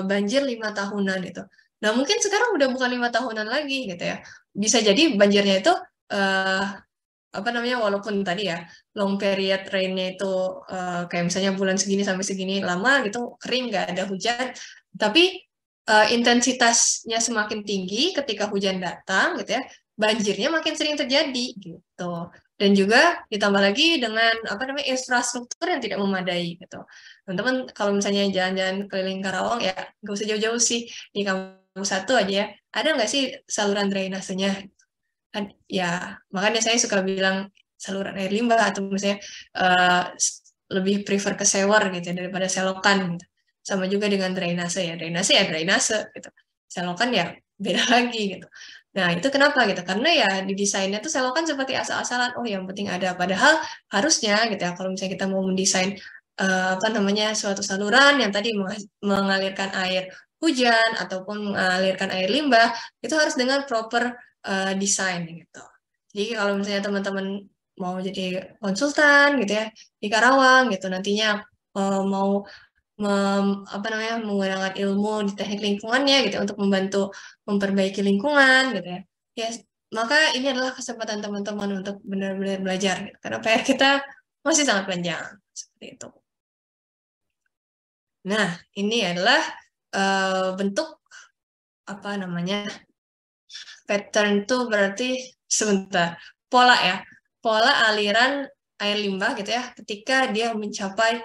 banjir 5 tahunan gitu. Nah mungkin sekarang udah bukan 5 tahunan lagi gitu ya. Bisa jadi banjirnya itu uh, apa namanya walaupun tadi ya long period rainnya itu kayak misalnya bulan segini sampai segini lama gitu kering nggak ada hujan tapi intensitasnya semakin tinggi ketika hujan datang gitu ya banjirnya makin sering terjadi gitu dan juga ditambah lagi dengan apa namanya infrastruktur yang tidak memadai gitu teman-teman kalau misalnya jalan-jalan keliling Karawang ya nggak usah jauh-jauh sih di satu aja ya, ada nggak sih saluran drainasenya? Kan ya makanya saya suka bilang saluran air limbah atau misalnya uh, lebih prefer ke sewer gitu ya, daripada selokan gitu. Sama juga dengan drainase ya, drainase ya drainase gitu. Selokan ya beda lagi gitu. Nah, itu kenapa gitu? Karena ya di desainnya tuh selokan seperti asal-asalan, oh yang penting ada. Padahal harusnya gitu ya, kalau misalnya kita mau mendesain apa namanya suatu saluran yang tadi mengalirkan air hujan ataupun mengalirkan air limbah, itu harus dengan proper desain gitu. Jadi kalau misalnya teman-teman mau jadi konsultan gitu ya di Karawang gitu nantinya mau apa namanya menggunakan ilmu di teknik lingkungannya gitu untuk membantu memperbaiki lingkungan gitu ya. Ya, maka ini adalah kesempatan teman-teman untuk benar-benar belajar gitu. Karena PR kita masih sangat panjang seperti itu. Nah, ini adalah bentuk apa namanya pattern itu berarti sebentar pola ya, pola aliran air limbah gitu ya ketika dia mencapai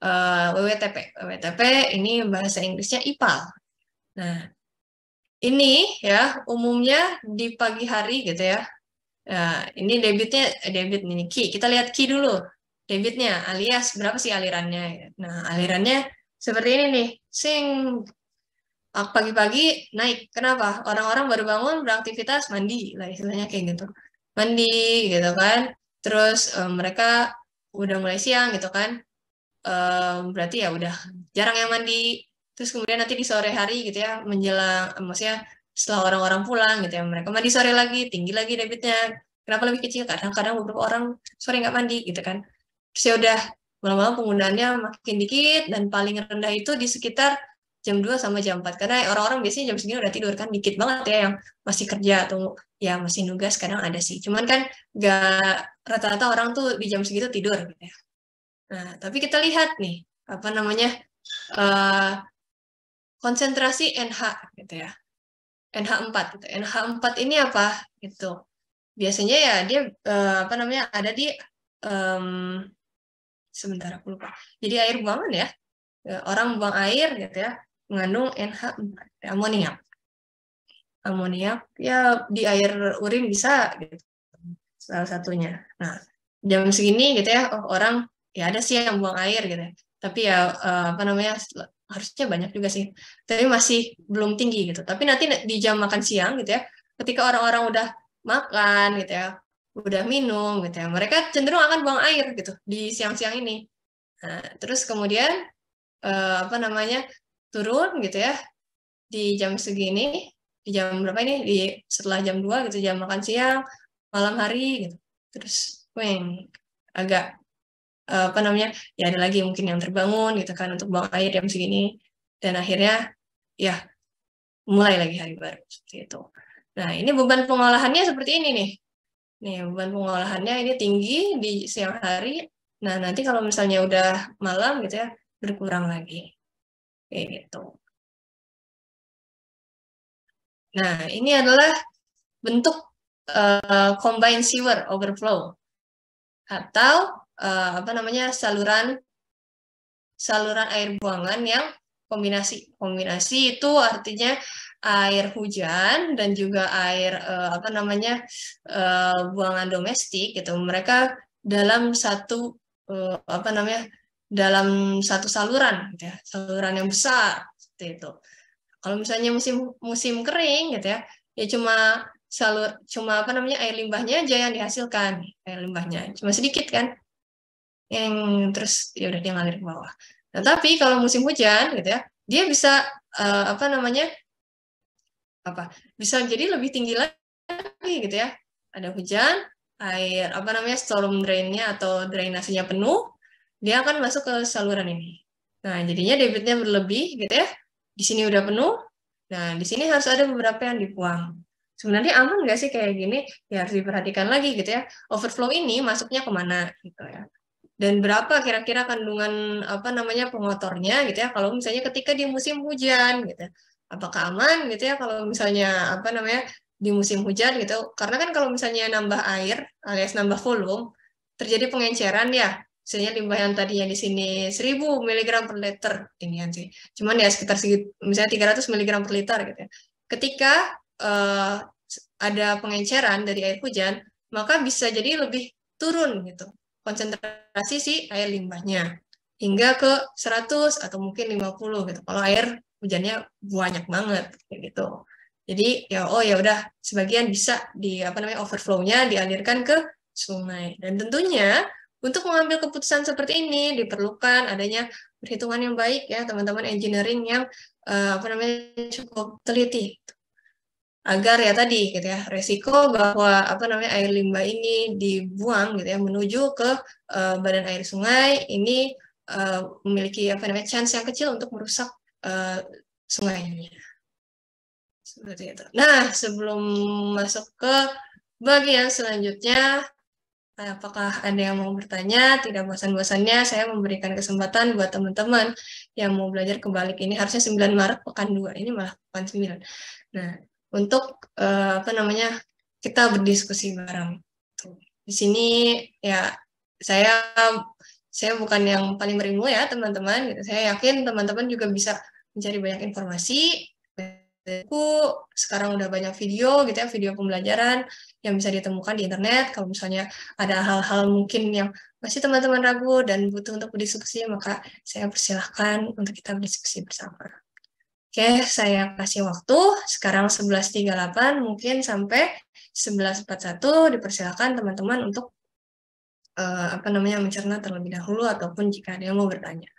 WWTP. WWTP ini bahasa Inggrisnya IPAL. Nah, ini ya umumnya di pagi hari gitu ya. Nah, ini debit ini Ki. Kita lihat Ki dulu. Debitnya alias berapa sih alirannya? Nah, alirannya seperti ini nih. Sing pagi-pagi naik. Kenapa? Orang-orang baru bangun beraktivitas mandi lah istilahnya kayak gitu. Mandi gitu kan. Terus mereka udah mulai siang gitu kan. Berarti ya udah jarang yang mandi. Terus kemudian nanti di sore hari gitu ya menjelang maksudnya setelah orang-orang pulang gitu ya mereka mandi sore lagi tinggi lagi debitnya. Kenapa lebih kecil? Kadang-kadang beberapa orang sore nggak mandi gitu kan. Terus ya udah lama-lama penggunaannya makin dikit dan paling rendah itu di sekitar jam 2 sama jam 4 karena orang-orang biasanya jam segini udah tidur kan dikit banget ya yang masih kerja atau ya masih nugas kadang ada sih. Cuman kan nggak rata-rata orang tuh di jam segitu tidur gitu ya. Nah, tapi kita lihat nih, apa namanya, uh, konsentrasi NH gitu ya. NH4 gitu. NH4 ini apa gitu. Biasanya ya dia apa namanya ada di um, sebentar aku lupa. Jadi air buangan ya. Orang buang air gitu ya mengandung NH4 amoniak. Amoniak ya di air urin bisa gitu. Salah satunya. Nah, jam segini gitu ya, oh, orang ya ada sih yang buang air gitu ya. Tapi ya apa namanya harusnya banyak juga sih. Tapi masih belum tinggi gitu. Tapi nanti di jam makan siang gitu ya, ketika orang-orang udah makan gitu ya, udah minum gitu ya, mereka cenderung akan buang air gitu di siang-siang ini. Nah, terus kemudian apa namanya turun gitu ya di jam segini, di jam berapa ini? Di setelah jam 2 gitu, jam makan siang, malam hari gitu. Terus weng agak apa namanya? Ya ada lagi mungkin yang terbangun gitu kan untuk buang air jam segini dan akhirnya ya mulai lagi hari baru seperti itu. Nah, ini beban pengolahannya seperti ini nih. Nih, beban pengolahannya ini tinggi di siang hari. Nah, nanti kalau misalnya udah malam gitu ya, berkurang lagi. Kayak gitu. Nah, ini adalah bentuk combined sewer overflow atau apa namanya saluran air buangan yang kombinasi. Kombinasi itu artinya air hujan dan juga air apa namanya buangan domestik gitu. Mereka dalam satu apa namanya dalam satu saluran gitu ya, saluran yang besar seperti itu. Kalau misalnya musim musim kering gitu ya, ya cuma apa namanya air limbahnya aja yang dihasilkan, air limbahnya cuma sedikit kan, yang terus ya udah dia ngalir ke bawah. Nah tapi kalau musim hujan gitu ya, dia bisa apa namanya bisa jadi lebih tinggi lagi gitu ya. Ada hujan, air apa namanya storm drainnya atau drainasenya penuh, dia akan masuk ke saluran ini. Nah jadinya debitnya berlebih gitu ya. Di sini udah penuh, nah, di sini harus ada beberapa yang dibuang. Sebenarnya aman nggak sih kayak gini? Ya harus diperhatikan lagi gitu ya. Overflow ini masuknya kemana gitu ya. Dan berapa kira-kira kandungan apa namanya pengotornya gitu ya. Kalau misalnya ketika di musim hujan gitu. Apakah aman gitu ya kalau misalnya apa namanya di musim hujan gitu. Karena kan kalau misalnya nambah air alias nambah volume terjadi pengenceran ya. Misalnya limbah yang tadinya di sini 1000 mg per liter tinggian sih. Cuman ya sekitar misalnya 300 mg per liter gitu ya. ketika eh, ada pengenceran dari air hujan, maka bisa jadi lebih turun gitu konsentrasi si air limbahnya hingga ke 100 atau mungkin 50 gitu. Kalau air hujannya banyak banget kayak gitu. Jadi ya oh ya udah sebagian bisa di apa namanya overflow-nya dialirkan ke sungai. Dan tentunya untuk mengambil keputusan seperti ini diperlukan adanya perhitungan yang baik ya teman-teman engineering yang apa namanya cukup teliti agar ya tadi gitu ya resiko bahwa apa namanya air limbah ini dibuang gitu ya menuju ke badan air sungai ini memiliki apa namanya chance yang kecil untuk merusak uh, sungainya seperti itu. Nah sebelum masuk ke bagian selanjutnya, apakah ada yang mau bertanya? Tidak bosan-bosannya saya memberikan kesempatan buat teman-teman yang mau belajar kebalik ini harusnya 9 Maret pekan 2 ini malah pekan 9. Nah, untuk apa namanya? Kita berdiskusi bareng. Tuh. Di sini ya saya saya bukan yang paling berilmu ya, teman-teman gitu. Saya yakin teman-teman juga bisa mencari banyak informasi. Aku sekarang udah banyak video gitu ya, video pembelajaran yang bisa ditemukan di internet. Kalau misalnya ada hal-hal mungkin yang masih teman-teman ragu dan butuh untuk berdiskusi, maka saya persilahkan untuk kita berdiskusi bersama. Oke, saya kasih waktu sekarang 11.38 mungkin sampai 11.41 dipersilakan teman-teman untuk apa namanya mencerna terlebih dahulu ataupun jika ada yang mau bertanya.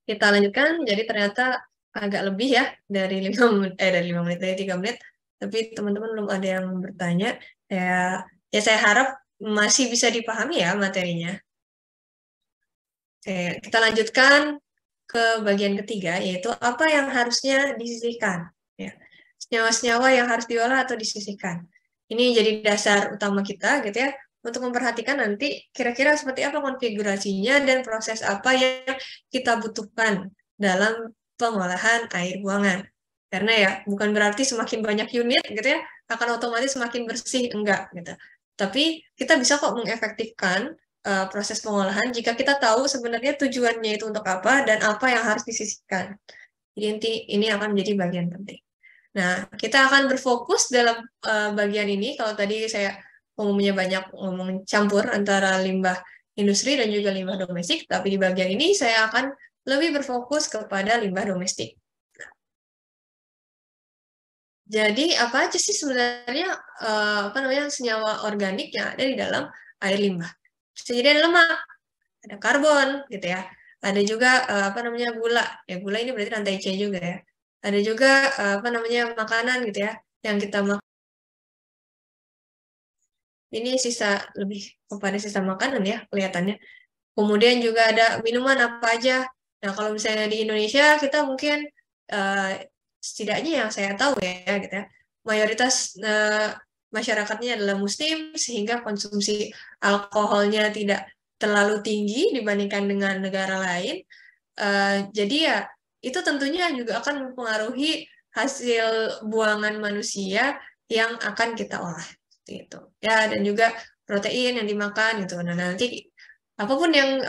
Kita lanjutkan. Jadi ternyata agak lebih ya dari 5 menit dari 3 menit. Tapi teman-teman belum ada yang bertanya. Ya saya harap masih bisa dipahami ya materinya. Oke, kita lanjutkan ke bagian ketiga, yaitu apa yang harusnya disisihkan. Ya. Senyawa-senyawa yang harus diolah atau disisihkan. Ini jadi dasar utama kita gitu ya, untuk memperhatikan nanti kira-kira seperti apa konfigurasinya dan proses apa yang kita butuhkan dalam pengolahan air buangan. Karena ya bukan berarti semakin banyak unit gitu ya, akan otomatis semakin bersih, enggak gitu. Tapi kita bisa kok mengefektifkan proses pengolahan jika kita tahu sebenarnya tujuannya itu untuk apa dan apa yang harus disisihkan. Jadi ini akan menjadi bagian penting. Nah, kita akan berfokus dalam bagian ini. Kalau tadi saya umumnya banyak ngomong campur antara limbah industri dan juga limbah domestik, tapi di bagian ini saya akan lebih berfokus kepada limbah domestik. Jadi apa aja sih sebenarnya senyawa organik yang ada di dalam air limbah? Bisa jadi ada lemak, ada karbon gitu ya. Ada juga gula. Ya gula ini berarti rantai C juga ya. Ada juga makanan gitu ya yang kita makan. Ini sisa lebih kepada sisa makanan ya kelihatannya. Kemudian juga ada minuman apa aja. Nah, kalau misalnya di Indonesia kita mungkin setidaknya yang saya tahu ya gitu ya. Mayoritas masyarakatnya adalah muslim sehingga konsumsi alkoholnya tidak terlalu tinggi dibandingkan dengan negara lain. Jadi ya itu tentunya juga akan mempengaruhi hasil buangan manusia yang akan kita olah gitu. Ya, dan juga protein yang dimakan gitu. Nah, nanti apapun yang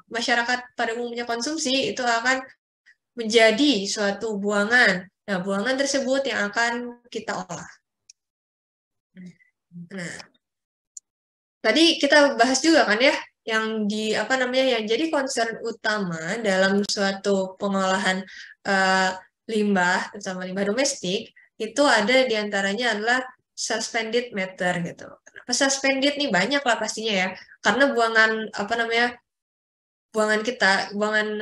masyarakat pada umumnya konsumsi itu akan menjadi suatu buangan. Nah, buangan tersebut yang akan kita olah. Nah, tadi kita bahas juga kan ya yang yang jadi concern utama dalam suatu pengolahan limbah, terutama limbah domestik, itu ada diantaranya adalah suspended matter gitu. Kenapa suspended nih banyak lah pastinya ya, karena buangan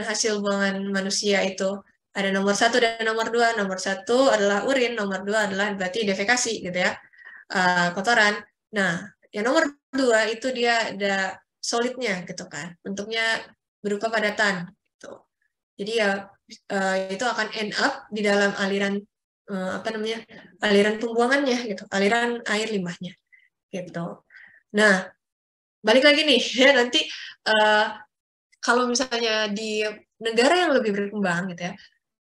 hasil buangan manusia itu ada nomor 1 dan nomor 2. Nomor 1 adalah urin, nomor 2 adalah berarti defekasi gitu ya, kotoran. Nah, yang nomor 2 itu dia ada solidnya gitu kan, bentuknya berupa padatan gitu. Jadi ya itu akan end up di dalam aliran aliran pembuangannya gitu, aliran air limbahnya gitu. Nah, balik lagi nih ya nanti kalau misalnya di negara yang lebih berkembang gitu ya,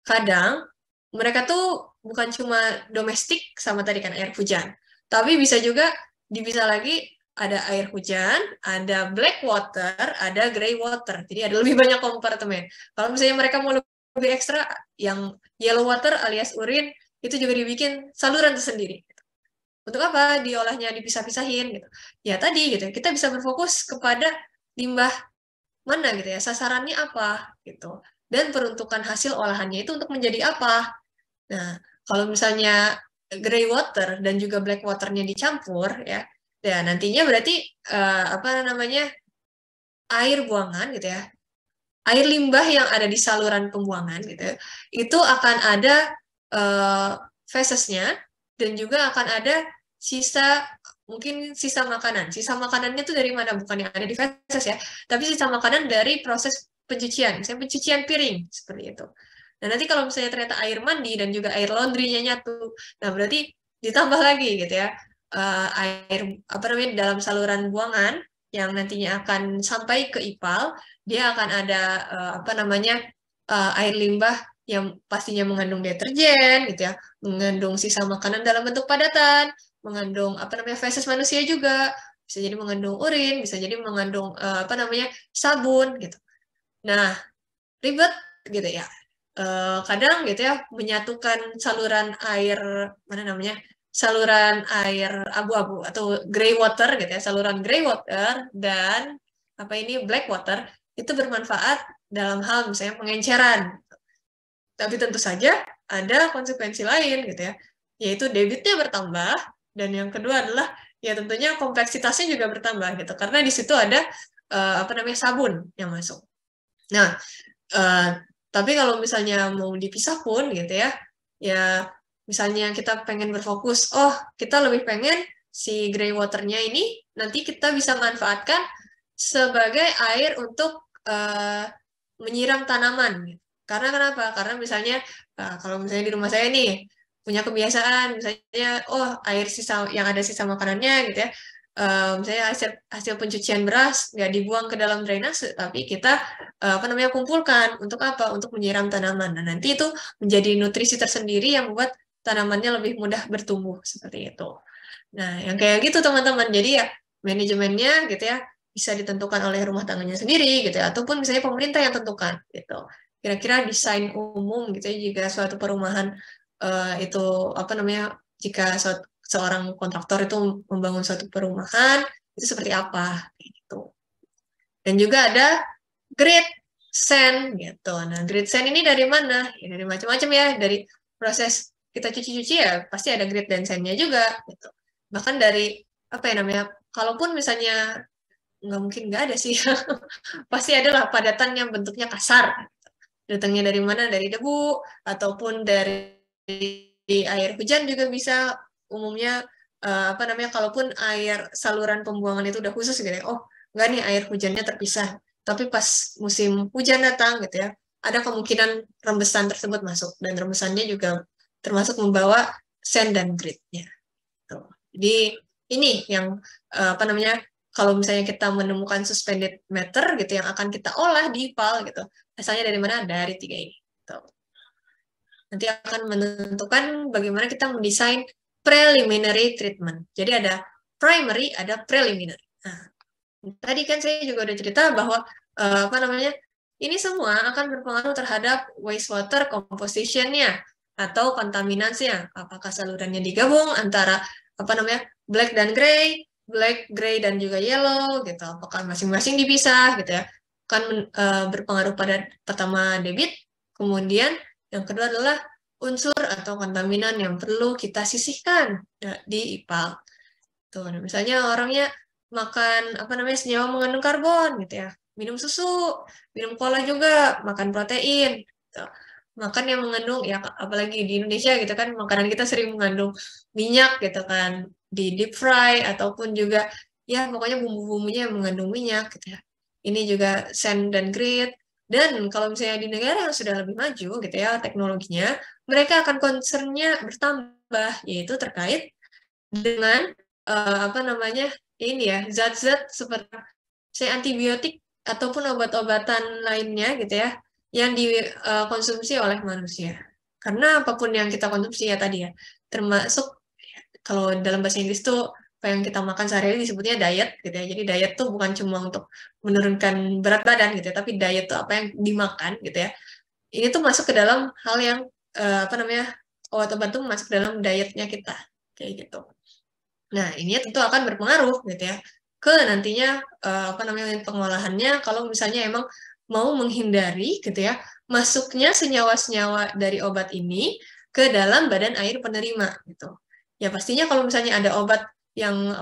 kadang mereka tuh bukan cuma domestik sama tadi kan air hujan, tapi bisa juga dipisah lagi, ada air hujan, ada black water, ada gray water. Jadi ada lebih banyak kompartemen. Kalau misalnya mereka mau lebih ekstra, yang yellow water alias urin, itu juga dibikin saluran tersendiri. Untuk apa? Diolahnya dipisah-pisahin gitu. Ya tadi gitu, kita bisa berfokus kepada limbah mana gitu ya, sasarannya apa gitu. Dan peruntukan hasil olahannya itu untuk menjadi apa. Nah, kalau misalnya gray water dan juga black waternya dicampur ya, ya nantinya berarti air buangan gitu ya, air limbah yang ada di saluran pembuangan gitu, itu akan ada fesesnya dan juga akan ada mungkin sisa makanan. Sisa makanannya itu dari mana? Bukan yang ada di feses ya, tapi sisa makanan dari proses pencucian, misalnya pencucian piring seperti itu. Nah, nanti kalau misalnya ternyata air mandi dan juga air laundry-nya nyatu, nah berarti ditambah lagi gitu ya, air dalam saluran buangan yang nantinya akan sampai ke IPAL, dia akan ada air limbah yang pastinya mengandung deterjen gitu ya, mengandung sisa makanan dalam bentuk padatan, mengandung feses manusia juga, bisa jadi mengandung urin, bisa jadi mengandung sabun gitu. Nah, ribet gitu ya. Kadang gitu ya menyatukan saluran air saluran air abu-abu atau gray water gitu ya, saluran gray water dan black water itu bermanfaat dalam hal misalnya pengenceran. Tapi tentu saja ada konsekuensi lain gitu ya, yaitu debitnya bertambah, dan yang kedua adalah ya tentunya kompleksitasnya juga bertambah gitu, karena di situ ada sabun yang masuk. Nah, tapi kalau misalnya mau dipisah pun gitu ya, ya misalnya kita pengen berfokus, oh kita lebih pengen si grey waternya ini nanti kita bisa manfaatkan sebagai air untuk menyiram tanaman. Karena kenapa? Karena misalnya kalau misalnya di rumah saya nih punya kebiasaan misalnya air sisa yang ada sisa makanannya gitu ya, misalnya hasil pencucian beras nggak dibuang ke dalam drainase tapi kita kumpulkan untuk apa? Untuk menyiram tanaman. Nah, nanti itu menjadi nutrisi tersendiri yang membuat tanamannya lebih mudah bertumbuh seperti itu. Nah, yang kayak gitu teman-teman. Jadi ya manajemennya gitu ya bisa ditentukan oleh rumah tangganya sendiri gitu ya, ataupun misalnya pemerintah yang tentukan gitu. Kira-kira desain umum gitu ya jika suatu perumahan itu jika seorang kontraktor itu membangun suatu perumahan itu seperti apa gitu. Dan juga ada grid sand gitu. Nah, grid sand ini dari mana? Ya, dari macam-macam ya, dari proses kita cuci-cuci ya pasti ada grid dan sandnya juga gitu. Bahkan dari kalaupun misalnya nggak mungkin nggak ada sih, pasti adalah padatan yang bentuknya kasar. Datangnya dari mana? Dari debu ataupun dari air hujan juga bisa. Umumnya kalaupun air saluran pembuangan itu udah khusus gitu ya, nggak nih air hujannya terpisah. Tapi pas musim hujan datang gitu ya, ada kemungkinan rembesan tersebut masuk dan rembesannya juga termasuk membawa sand dan gritnya. Jadi ini yang kalau misalnya kita menemukan suspended matter gitu yang akan kita olah di IPAL gitu, asalnya dari mana? Dari 3 ini. Gitu. Nanti akan menentukan bagaimana kita mendesain preliminary treatment. Jadi ada primary, ada preliminary. Nah, tadi kan saya juga udah cerita bahwa ini semua akan berpengaruh terhadap wastewater composition-nya atau kontaminansinya. Apakah salurannya digabung antara black dan gray, black, gray dan juga yellow gitu. Apakah masing-masing dipisah gitu ya. Akan berpengaruh pada pertama debit, kemudian yang kedua adalah unsur atau kontaminan yang perlu kita sisihkan di IPAL. Tuh, misalnya orangnya makan senyawa mengandung karbon gitu ya, minum susu, minum cola juga, makan protein, gitu. Makan yang mengandung ya apalagi di Indonesia gitu kan makanan kita sering mengandung minyak gitu kan di deep fry ataupun juga ya pokoknya bumbu-bumbunya yang mengandung minyak gitu ya. Ini juga sand dan grit. Dan kalau misalnya di negara yang sudah lebih maju gitu ya teknologinya, mereka akan concernnya bertambah yaitu terkait dengan ini ya zat-zat seperti antibiotik ataupun obat-obatan lainnya gitu ya yang dikonsumsi oleh manusia. Karena apapun yang kita konsumsi ya tadi ya, termasuk kalau dalam bahasa Inggris tuh apa yang kita makan sehari-hari disebutnya diet gitu ya. Jadi diet tuh bukan cuma untuk menurunkan berat badan gitu ya, tapi diet tuh apa yang dimakan gitu ya. Ini tuh masuk ke dalam hal yang obat-obat tuh masuk dalam dietnya kita kayak gitu. Nah, ini tentu akan berpengaruh gitu ya ke nantinya pengolahannya kalau misalnya emang mau menghindari gitu ya masuknya senyawa-senyawa dari obat ini ke dalam badan air penerima gitu. Ya pastinya kalau misalnya ada obat yang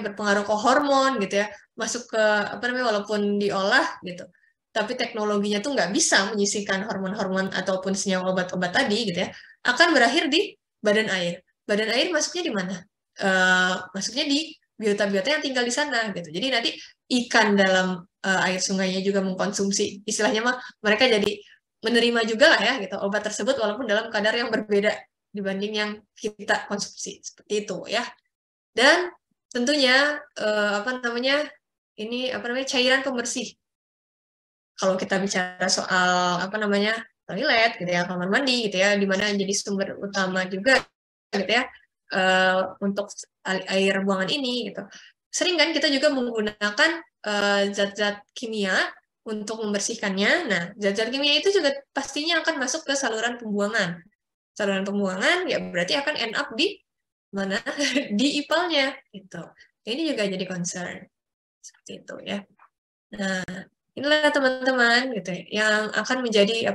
berpengaruh ke hormon gitu ya, masuk ke walaupun diolah gitu. Tapi teknologinya tuh nggak bisa menyisihkan hormon-hormon ataupun senyawa obat-obat tadi gitu ya, akan berakhir di badan air. Badan air masuknya di mana? Masuknya di biota-biota yang tinggal di sana gitu. Jadi nanti ikan dalam air sungainya juga mengkonsumsi, istilahnya mah mereka jadi menerima juga lah ya gitu obat tersebut walaupun dalam kadar yang berbeda dibanding yang kita konsumsi seperti itu ya. Dan tentunya cairan pembersih. Kalau kita bicara soal toilet gitu ya, kamar mandi gitu ya, di mana jadi sumber utama juga gitu ya untuk air buangan ini gitu. Sering kan kita juga menggunakan zat-zat kimia untuk membersihkannya. Nah, zat-zat kimia itu juga pastinya akan masuk ke saluran pembuangan. Saluran pembuangan ya berarti akan end up di mana? Di IPAL-nya gitu. Ini juga jadi concern. Seperti itu ya. Nah, inilah teman-teman gitu ya, yang akan menjadi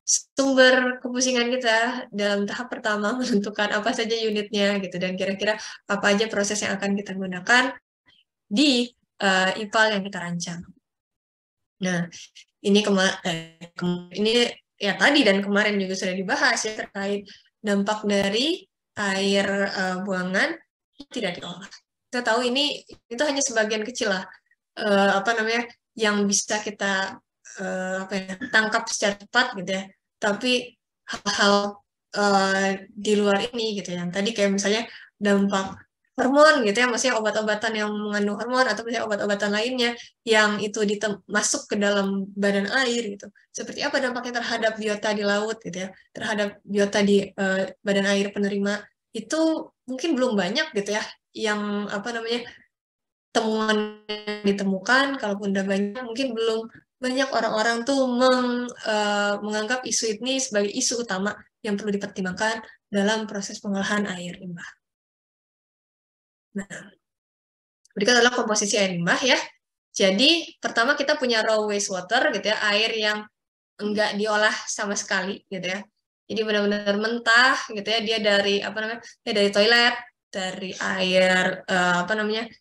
sumber kepusingan kita dalam tahap pertama menentukan apa saja unitnya gitu dan kira-kira apa aja proses yang akan kita gunakan di IPAL yang kita rancang. Nah, ini ini ya tadi dan kemarin juga sudah dibahas ya terkait dampak dari air buangan tidak diolah. Kita tahu itu hanya sebagian kecil lah apa namanya yang bisa kita tangkap secara cepat gitu ya. Tapi hal-hal di luar ini gitu ya. Yang tadi kayak misalnya dampak hormon gitu ya, maksudnya obat-obatan yang mengandung hormon atau misalnya obat-obatan lainnya yang itu masuk ke dalam badan air gitu. Seperti apa dampaknya terhadap biota di laut gitu ya, terhadap biota di badan air penerima itu mungkin belum banyak gitu ya yang apa namanya temuan yang ditemukan, kalaupun udah banyak mungkin belum banyak orang-orang tuh menganggap isu ini sebagai isu utama yang perlu dipertimbangkan dalam proses pengolahan air limbah. Nah, berikut adalah komposisi air limbah ya. Jadi pertama kita punya raw wastewater gitu ya, air yang enggak diolah sama sekali gitu ya. Jadi benar-benar mentah gitu ya, dia dari apa namanya? Ya dari toilet, dari air apa namanya?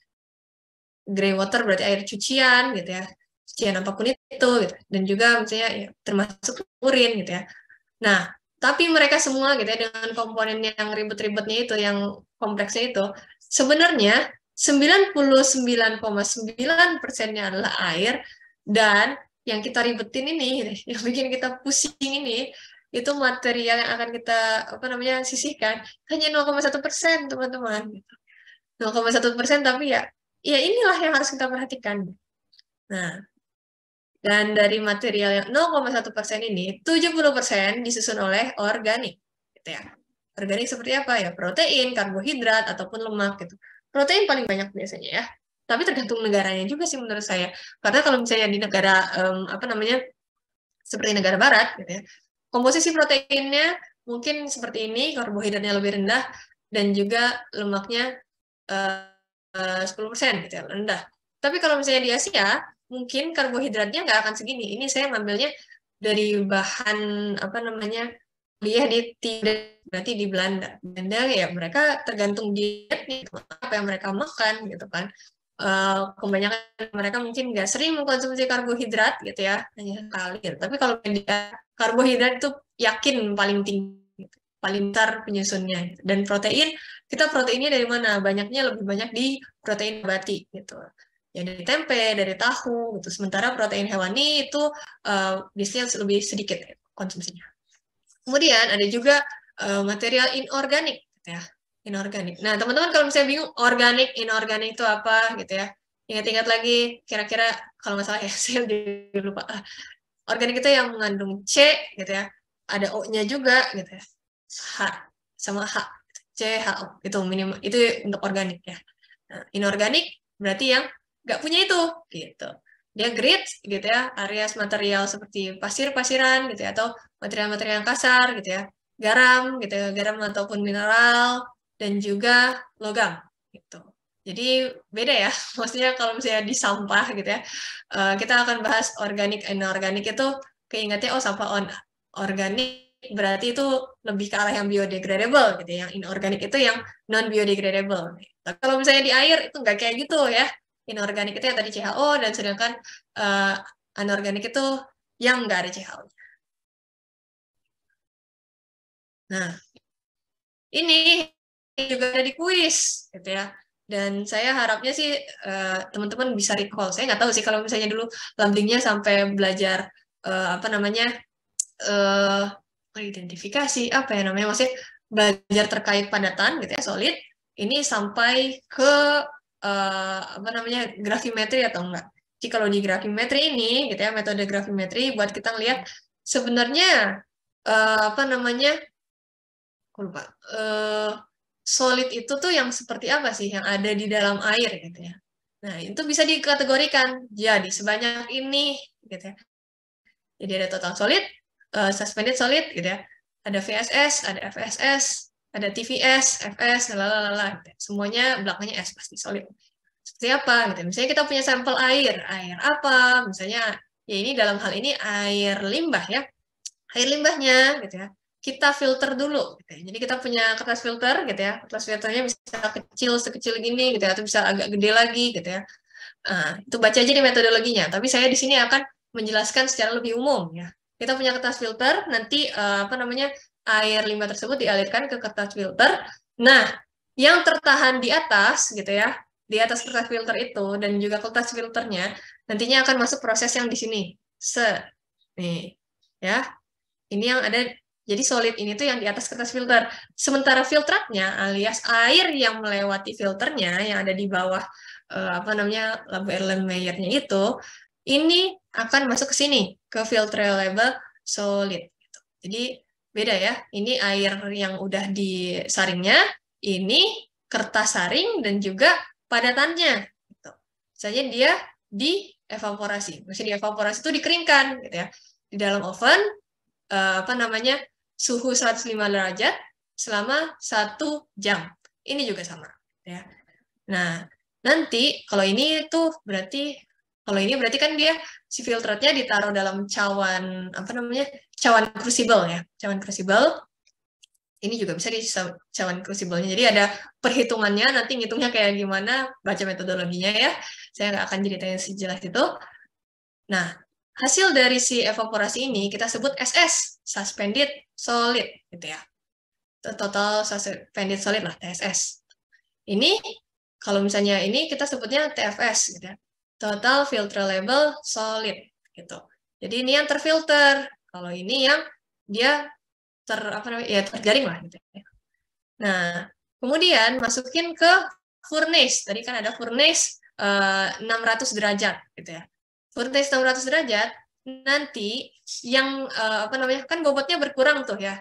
Grey water berarti air cucian gitu ya. Cucian apapun itu gitu. Dan juga misalnya ya, termasuk urin gitu ya. Nah, tapi mereka semua gitu ya dengan komponen yang ribet-ribetnya itu, yang kompleksnya itu, sebenarnya 99,9%-nya adalah air, dan yang kita ribetin ini, yang bikin kita pusing ini, itu material yang akan kita apa namanya sisihkan hanya 0,1%, teman-teman. 0,1%, tapi ya inilah yang harus kita perhatikan. Nah, dan dari material yang 0,1% ini, 70% disusun oleh organik. Gitu ya. Organik seperti apa ya? Protein, karbohidrat, ataupun lemak. Gitu. Protein paling banyak biasanya ya. Tapi tergantung negaranya juga sih menurut saya. Karena kalau misalnya di negara, apa namanya, seperti negara barat, gitu ya, komposisi proteinnya mungkin seperti ini, karbohidratnya lebih rendah, dan juga lemaknya 10% gitu ya, rendah. Tapi kalau misalnya di Asia, mungkin karbohidratnya nggak akan segini. Ini saya ngambilnya dari bahan apa namanya kuliah di berarti di Belanda. Belanda ya mereka tergantung diet nih, apa yang mereka makan gitu kan. Kebanyakan mereka mungkin nggak sering mengkonsumsi karbohidrat gitu ya, hanya sekali. Gitu. Tapi kalau dia karbohidrat itu yakin paling tinggi, gitu, paling besar penyusunnya. Dan protein, kita proteinnya dari mana? Banyaknya lebih banyak di protein nabati gitu. Ya dari tempe, dari tahu gitu. Sementara protein hewani itu biasanya lebih sedikit ya, konsumsinya. Kemudian ada juga material inorganik gitu ya. Inorganik. Nah, teman-teman kalau misalnya bingung organik, inorganik itu apa gitu ya. Ingat-ingat lagi kira-kira kalau nggak salah ya, saya jadi lupa. Organik itu yang mengandung C gitu ya. Ada O-nya juga gitu ya. H sama H. CHO itu minimal itu untuk organik ya. Nah, inorganik berarti yang nggak punya itu gitu. Dia grit gitu ya, areas material seperti pasir-pasiran gitu ya, atau material-material yang kasar gitu ya, garam gitu ya, garam ataupun mineral, dan juga logam gitu. Jadi beda ya, maksudnya kalau misalnya di sampah gitu ya, kita akan bahas organik, inorganik itu keingatnya oh sampah organik berarti itu lebih ke arah yang biodegradable gitu ya. Yang inorganik itu yang non biodegradable. Tapi kalau misalnya di air itu nggak kayak gitu ya. Inorganik itu yang tadi CHO, dan sedangkan anorganik itu yang nggak ada CHO. Nah, ini juga ada di kuis gitu ya. Dan saya harapnya sih teman-teman bisa recall. Saya nggak tahu sih kalau misalnya dulu lambingnya sampai belajar apa namanya identifikasi apa ya namanya, maksudnya belajar terkait padatan gitu ya, solid ini sampai ke apa namanya grafimetri atau enggak. Jadi kalau di grafimetri ini gitu ya, metode grafimetri buat kita ngelihat sebenarnya apa namanya, aku lupa, solid itu tuh yang seperti apa sih yang ada di dalam air gitu ya. Nah, itu bisa dikategorikan jadi sebanyak ini gitu ya. Jadi ada total solid, suspended solid gitu ya. Ada VSS, ada FSS, ada TVS, FS, lalala. Gitu. Semuanya belakangnya S pasti solid. Seperti apa gitu. Misalnya kita punya sampel air, air apa? Misalnya ya ini dalam hal ini air limbah ya. Air limbahnya gitu ya. Kita filter dulu gitu ya. Jadi kita punya kertas filter gitu ya. Kertas filternya bisa kecil sekecil gini gitu ya, atau bisa agak gede lagi gitu ya. Nah, itu baca aja di metodologinya. Tapi saya di sini akan menjelaskan secara lebih umum ya. Kita punya kertas filter, nanti apa namanya air limbah tersebut dialirkan ke kertas filter. Nah, yang tertahan di atas gitu ya, di atas kertas filter itu dan juga kertas filternya nantinya akan masuk proses yang di sini. Nih, ya. Ini yang ada, jadi solid ini tuh yang di atas kertas filter. Sementara filtratnya alias air yang melewati filternya yang ada di bawah apa namanya Erlenmeyer-nya itu, ini akan masuk ke sini ke filtrable solid. Jadi beda ya. Ini air yang udah disaringnya, ini kertas saring dan juga padatannya. Gitu. Misalnya dia dievaporasi. Maksudnya dievaporasi itu dikeringkan, gitu ya. Di dalam oven apa namanya suhu 105 derajat selama 1 jam. Ini juga sama ya. Nah, nanti kalau ini tuh berarti kan dia si filtratnya ditaruh dalam cawan apa namanya? Cawan crucible ya. Cawan crucible. Ini juga bisa di cawan crucible-nya. Jadi ada perhitungannya, nanti ngitungnya kayak gimana, baca metodologinya ya. Saya nggak akan ceritain sejelas itu. Nah, hasil dari si evaporasi ini kita sebut SS, suspended solid, gitu ya. Total suspended solid lah, TSS. Ini, kalau misalnya ini kita sebutnya TFS, gitu ya. Total filterable solid, gitu. Jadi ini yang terfilter, kalau ini yang dia terjaring lah, gitu ya. Nah, kemudian masukin ke furnace. Tadi kan ada furnace 600 derajat, gitu ya. Furnace 600 derajat, nanti yang apa namanya kan bobotnya berkurang tuh ya.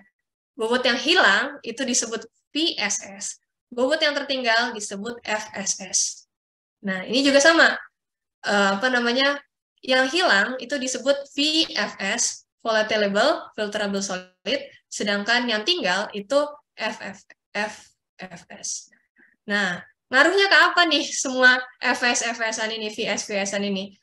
Bobot yang hilang itu disebut VSS. Bobot yang tertinggal disebut FSS. Nah, ini juga sama. Apa namanya? Yang hilang itu disebut VFS, volatile filterable solid, sedangkan yang tinggal itu FFS. Nah, ngaruhnya ke apa nih semua FS-FS-an ini, VS-VS-an ini?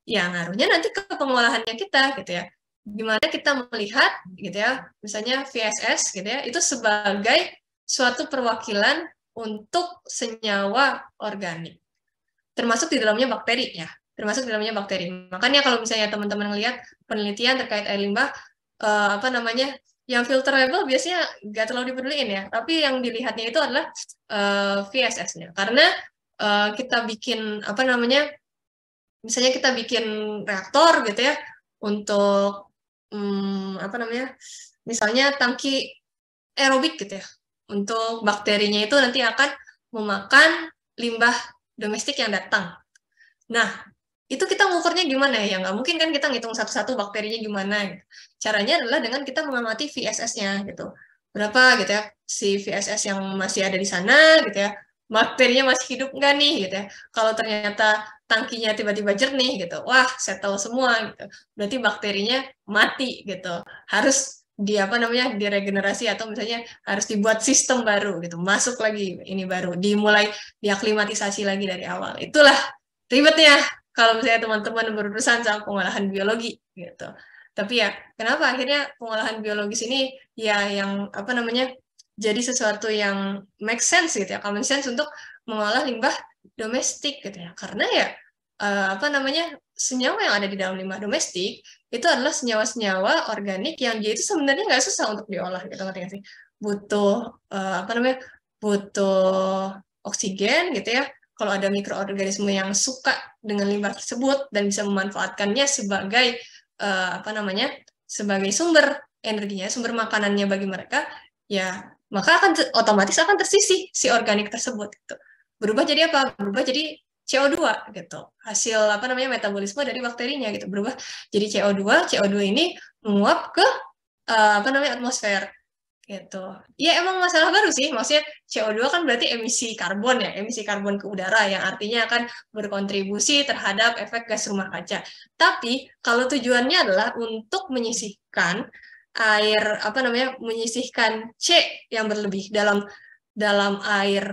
Ya, ngaruhnya nanti ke pengolahannya kita, gitu ya. Gimana kita melihat, gitu ya, misalnya VSS, gitu ya, itu sebagai suatu perwakilan untuk senyawa organik. Termasuk di dalamnya bakteri, ya. Termasuk di dalamnya bakteri. Makanya kalau misalnya teman-teman melihat penelitian terkait air limbah, apa namanya, yang filterable biasanya nggak terlalu dipeduliin ya, tapi yang dilihatnya itu adalah VSS-nya. Karena kita bikin apa namanya, misalnya kita bikin reaktor gitu ya untuk apa namanya, misalnya tangki aerobik gitu ya. Untuk bakterinya itu nanti akan memakan limbah domestik yang datang. Nah, itu kita ngukurnya gimana ya? Nggak mungkin kan kita ngitung satu-satu bakterinya gimana. Gitu. Caranya adalah dengan kita mengamati VSS-nya gitu. Berapa gitu ya si VSS yang masih ada di sana gitu ya. Bakterinya masih hidup nggak nih gitu ya. Kalau ternyata tangkinya tiba-tiba jernih gitu, wah settle semua gitu. Berarti bakterinya mati gitu. Harus di apa namanya diregenerasi atau misalnya harus dibuat sistem baru gitu. Masuk lagi ini baru, dimulai diaklimatisasi lagi dari awal. Itulah ribetnya kalau misalnya teman-teman berurusan sama pengolahan biologi gitu. Tapi ya kenapa akhirnya pengolahan biologis ini ya yang apa namanya jadi sesuatu yang make sense gitu ya, common sense untuk mengolah limbah domestik gitu ya. Karena ya apa namanya senyawa yang ada di dalam limbah domestik itu adalah senyawa-senyawa organik yang dia itu sebenarnya nggak susah untuk diolah gitu, ngerti nggak sih? Butuh apa namanya butuh oksigen gitu ya, kalau ada mikroorganisme yang suka dengan limbah tersebut dan bisa memanfaatkannya sebagai apa namanya sebagai sumber energinya, sumber makanannya bagi mereka, ya maka otomatis akan tersisih si organik tersebut. Gitu. Berubah jadi apa? Berubah jadi CO2 gitu. Hasil apa namanya metabolisme dari bakterinya gitu berubah jadi CO2. CO2 ini menguap ke apa namanya atmosfer gitu. Ya emang masalah baru sih, maksudnya CO2 kan berarti emisi karbon ya, emisi karbon ke udara yang artinya akan berkontribusi terhadap efek gas rumah kaca. Tapi kalau tujuannya adalah untuk menyisihkan air apa namanya, menyisihkan C yang berlebih dalam air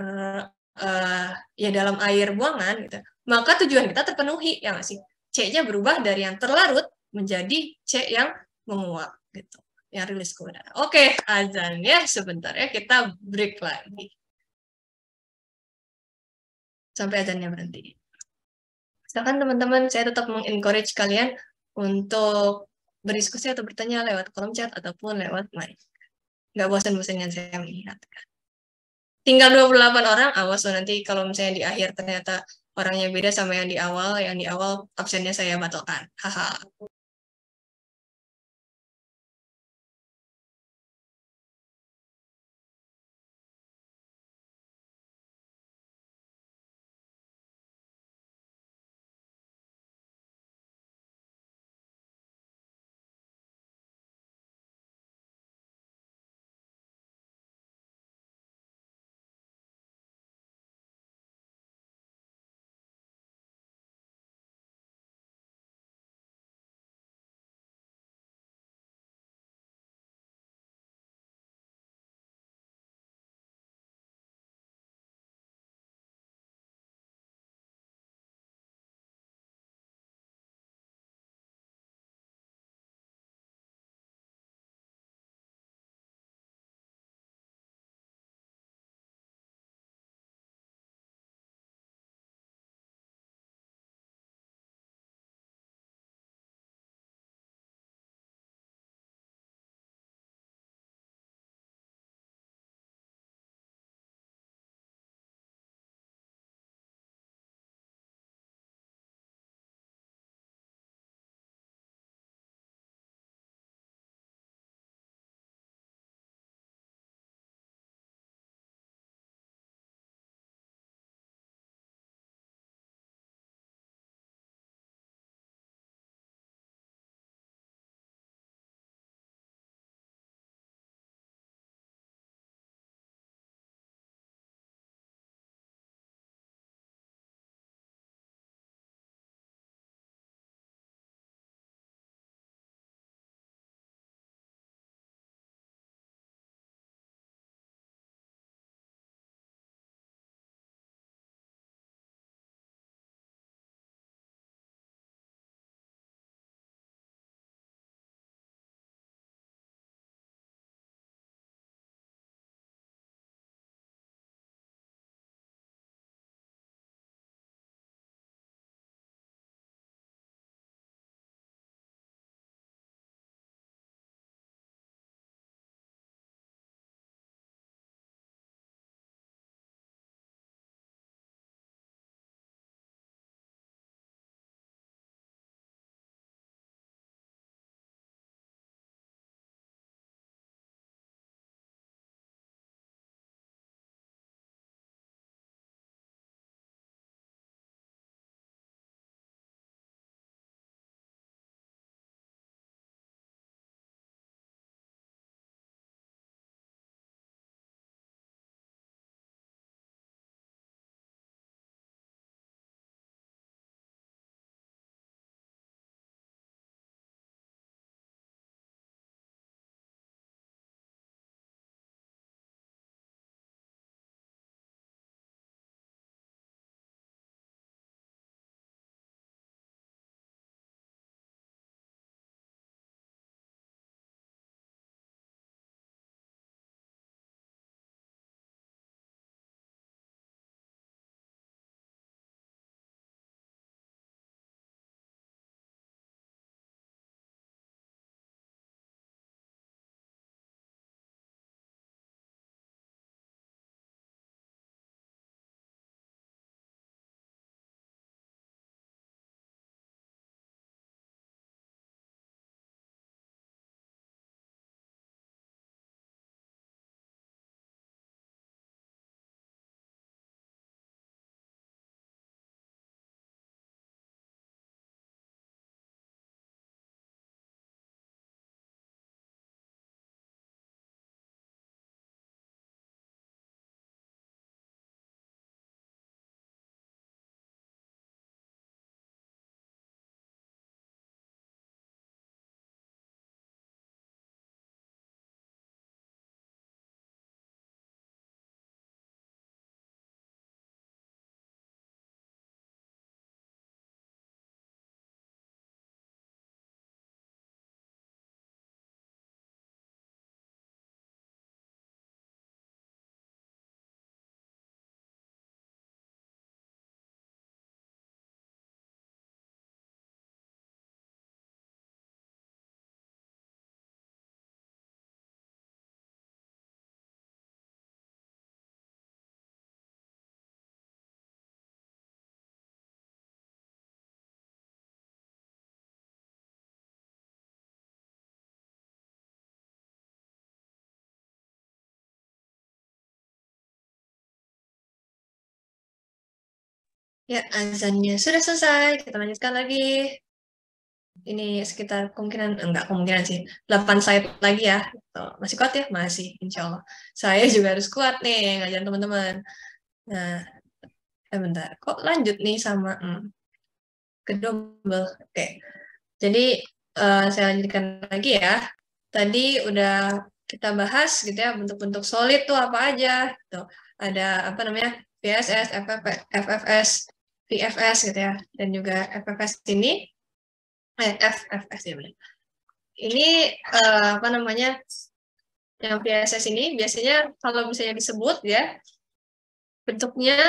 ya dalam air buangan gitu. Maka tujuan kita terpenuhi ya nggak sih? C-nya berubah dari yang terlarut menjadi C yang menguap gitu yang rilis ke udara. Oke, azan ya sebentar ya kita break lagi sampai azannya berhenti. Misalkan teman-teman, saya tetap mengencourage kalian untuk berdiskusi atau bertanya lewat kolom chat ataupun lewat mic. Nggak bosan-bosannya saya melihat. Tinggal 28 orang, awas loh nanti kalau misalnya di akhir ternyata orangnya beda sama yang di awal absennya saya batalkan. Haha. Ya, azannya sudah selesai. Kita lanjutkan lagi. Ini sekitar enggak kemungkinan sih, 8 slide lagi ya. Tuh, masih kuat ya? Masih, insya Allah. Saya juga harus kuat nih, ngajarin teman-teman. Nah, bentar. Kok lanjut nih sama ke double? Oke. Jadi, saya lanjutkan lagi ya. Tadi udah kita bahas gitu ya, bentuk-bentuk solid tuh apa aja. Tuh, ada apa namanya? VSS, FFS, VFS gitu ya. Dan juga FFS ini, FFS ya benar. Ini apa namanya? Yang VSS ini biasanya kalau misalnya disebut ya, bentuknya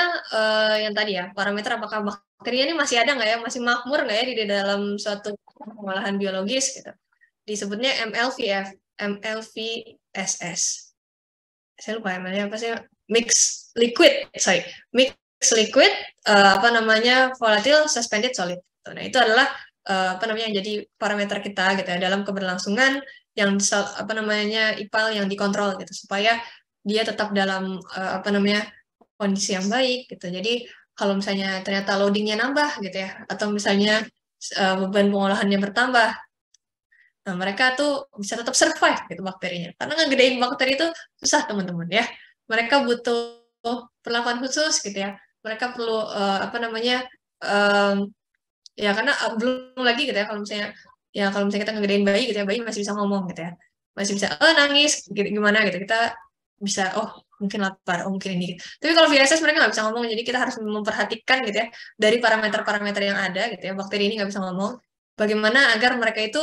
yang tadi ya, parameter apakah bakterinya ini masih ada nggak ya, masih makmur nggak ya di dalam suatu pengolahan biologis gitu. Disebutnya MLVF, MLVSS. Saya lupa ML-nya apa sih? Mix liquid, mix liquid, apa namanya, volatile suspended solid. Nah, itu adalah apa namanya, jadi parameter kita gitu ya dalam keberlangsungan yang apa namanya IPAL yang dikontrol gitu supaya dia tetap dalam apa namanya kondisi yang baik gitu. Jadi kalau misalnya ternyata loadingnya nambah gitu ya, atau misalnya beban pengolahannya bertambah, nah mereka tuh bisa tetap survive gitu bakterinya. Karena ngegedein bakteri itu susah teman-teman ya. Mereka butuh perlakuan khusus gitu ya. Mereka perlu apa namanya um, ya karena belum lagi gitu ya kalau misalnya kita ngegedein bayi gitu ya, bayi masih bisa ngomong gitu ya, masih bisa nangis gitu, gimana gitu kita bisa mungkin lapar, mungkin ini gitu. Tapi kalau VSS mereka nggak bisa ngomong, jadi kita harus memperhatikan gitu ya dari parameter-parameter yang ada gitu ya, bakteri ini nggak bisa ngomong, bagaimana agar mereka itu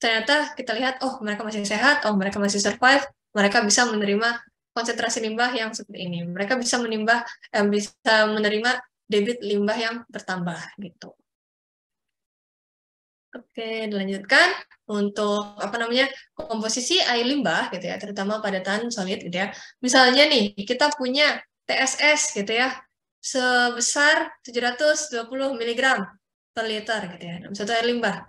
ternyata kita lihat mereka masih sehat, mereka masih survive, mereka bisa menerima konsentrasi limbah yang seperti ini, mereka bisa bisa menerima debit limbah yang bertambah gitu. Oke, dilanjutkan untuk apa namanya komposisi air limbah gitu ya, terutama padatan solid gitu ya. Misalnya nih kita punya TSS gitu ya, sebesar 720 mg per liter gitu ya, dalam satu air limbah.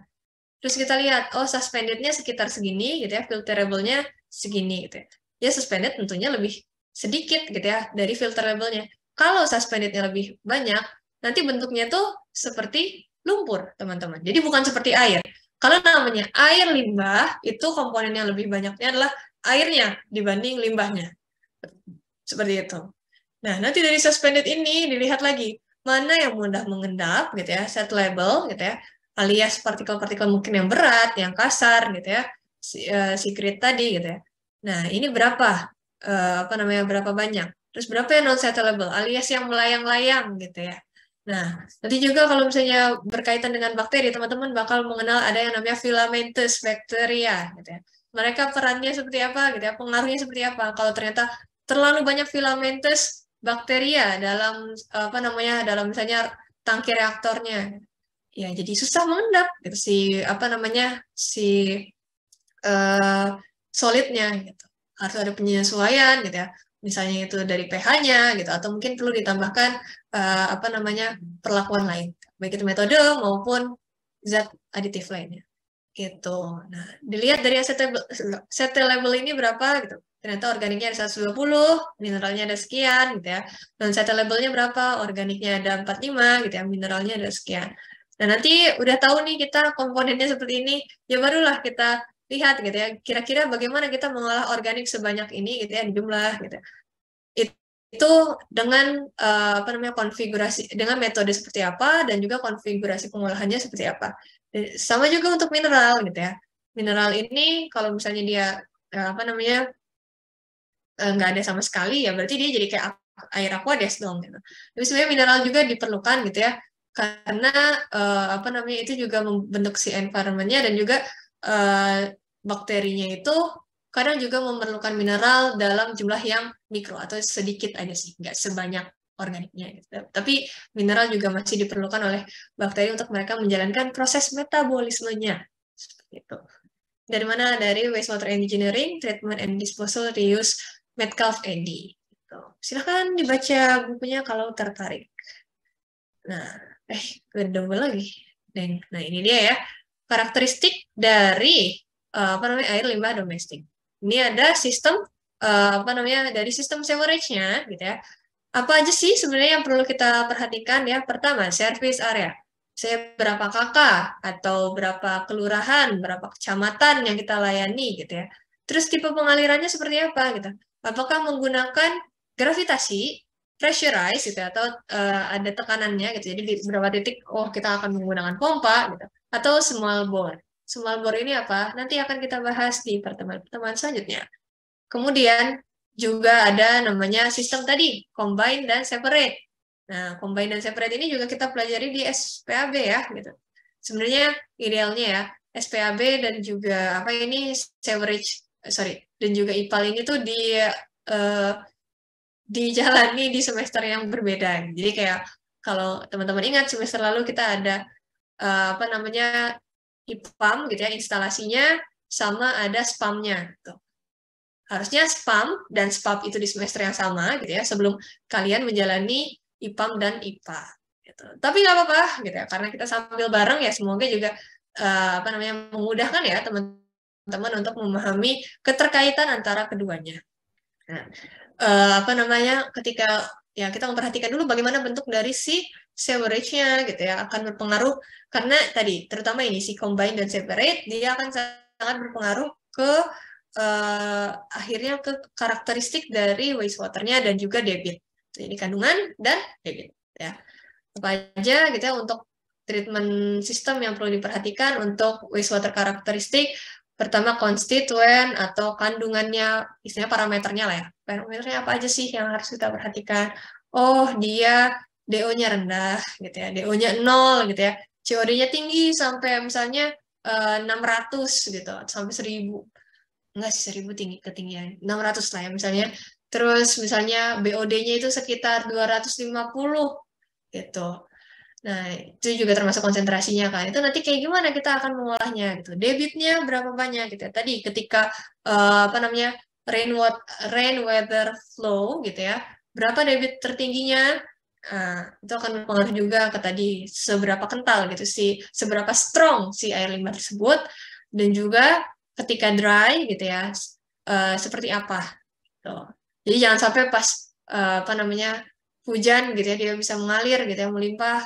Terus kita lihat, suspendednya sekitar segini gitu ya, filterable-nya segini gitu ya. Ya suspended tentunya lebih sedikit gitu ya dari filterable-nya. Kalau suspendednya lebih banyak, nanti bentuknya tuh seperti lumpur, teman-teman. Jadi bukan seperti air. Kalau namanya air limbah, itu komponen yang lebih banyaknya adalah airnya dibanding limbahnya. Seperti itu. Nah, nanti dari suspended ini dilihat lagi, mana yang mudah mengendap, gitu ya, set label, gitu ya, alias partikel-partikel mungkin yang berat, yang kasar, gitu ya, secret tadi, gitu ya. Nah, ini berapa, apa namanya, berapa banyak. Terus berapa yang non-settleable, alias yang melayang-layang, gitu ya. Nah, nanti juga kalau misalnya berkaitan dengan bakteri, teman-teman bakal mengenal ada yang namanya filamentous bacteria, gitu ya. Mereka perannya seperti apa, gitu ya, pengaruhnya seperti apa. Kalau ternyata terlalu banyak filamentous bakteria dalam apa namanya dalam misalnya tangki reaktornya, ya jadi susah mengendap gitu si apa namanya si uh, solidnya gitu, harus ada penyesuaian gitu ya, misalnya itu dari pH-nya gitu, atau mungkin perlu ditambahkan apa namanya perlakuan lain, baik itu metode maupun zat aditif lainnya gitu. Nah, dilihat dari set level ini berapa gitu. Ternyata organiknya ada 120, mineralnya ada sekian gitu ya. Dan set levelnya berapa? Organiknya ada 45 gitu ya, mineralnya ada sekian. Nah, nanti udah tahu nih kita komponennya seperti ini, ya barulah kita lihat gitu ya, kira-kira bagaimana kita mengolah organik sebanyak ini gitu ya, di jumlah gitu. Itu dengan apa namanya konfigurasi dengan metode seperti apa dan juga konfigurasi pengolahannya seperti apa. Sama juga untuk mineral gitu ya. Mineral ini kalau misalnya dia apa namanya nggak ada sama sekali, ya berarti dia jadi kayak air aqueous dong gitu. Tapi sebenarnya mineral juga diperlukan gitu ya, karena apa namanya itu juga membentuk si environment-nya, dan juga bakterinya itu kadang juga memerlukan mineral dalam jumlah yang mikro atau sedikit aja sih, nggak sebanyak organiknya gitu. Tapi mineral juga masih diperlukan oleh bakteri untuk mereka menjalankan proses metabolismenya seperti itu. Dari mana? Dari wastewater engineering, treatment and disposal, reuse, Metcalf Eddy. Gitu. Silahkan dibaca bukunya kalau tertarik. Nah, kedua lagi. Nah, ini dia ya. Karakteristik dari apa namanya air limbah domestik. Ini ada sistem apa namanya dari sistem sewerage-nya gitu ya. Apa aja sih sebenarnya yang perlu kita perhatikan ya? Pertama, service area. Saya berapa kakak atau berapa kelurahan, berapa kecamatan yang kita layani gitu ya. Terus tipe pengalirannya seperti apa gitu. Apakah menggunakan gravitasi, pressurize gitu atau ada tekanannya gitu. Jadi di beberapa titik oh kita akan menggunakan pompa gitu atau small bore. Small bore ini apa? Nanti akan kita bahas di pertemuan-pertemuan selanjutnya. Kemudian juga ada namanya sistem tadi, combine dan separate. Nah, combine dan separate ini juga kita pelajari di SPAB ya, gitu. Sebenarnya idealnya ya, SPAB dan juga apa ini sewerage, dan juga IPAL ini tuh uh, dijalani di semester yang berbeda. Jadi kayak kalau teman-teman ingat semester lalu kita ada apa namanya IPAM gitu ya, instalasinya sama ada spam-nya. Gitu. Harusnya spam dan SPAP itu di semester yang sama gitu ya sebelum kalian menjalani IPAM dan IPA gitu. Tapi nggak apa-apa gitu ya karena kita sambil bareng ya semoga juga apa namanya memudahkan ya teman-teman untuk memahami keterkaitan antara keduanya. Nah, apa namanya ketika ya kita memperhatikan dulu bagaimana bentuk dari si sewerage-nya gitu ya akan berpengaruh karena tadi terutama ini si combine dan separate dia akan sangat berpengaruh ke akhirnya ke karakteristik dari wastewater-nya dan juga debit. Jadi kandungan dan debit ya. Apa aja gitu ya untuk treatment sistem yang perlu diperhatikan untuk wastewater karakteristik. Pertama konstituen atau kandungannya, istilahnya parameternya lah ya. Parameternya apa aja sih yang harus kita perhatikan? Oh, dia DO-nya rendah gitu ya. DO-nya 0 gitu ya. COD-nya tinggi sampai misalnya 600 gitu sampai 1000. Enggak sih 1000 tinggi ketinggian. 600 lah ya misalnya. Terus misalnya BOD-nya itu sekitar 250 gitu. Nah, itu juga termasuk konsentrasinya kan. Itu nanti kayak gimana kita akan mengolahnya gitu. Debitnya berapa banyak gitu ya. Tadi ketika apa namanya rain weather flow gitu ya. Berapa debit tertingginya? Itu akan berpengaruh juga ke tadi seberapa kental gitu sih, seberapa strong si air limbah tersebut dan juga ketika dry gitu ya seperti apa. Gitu. Jadi jangan sampai pas apa namanya hujan gitu ya dia bisa mengalir gitu ya melimpah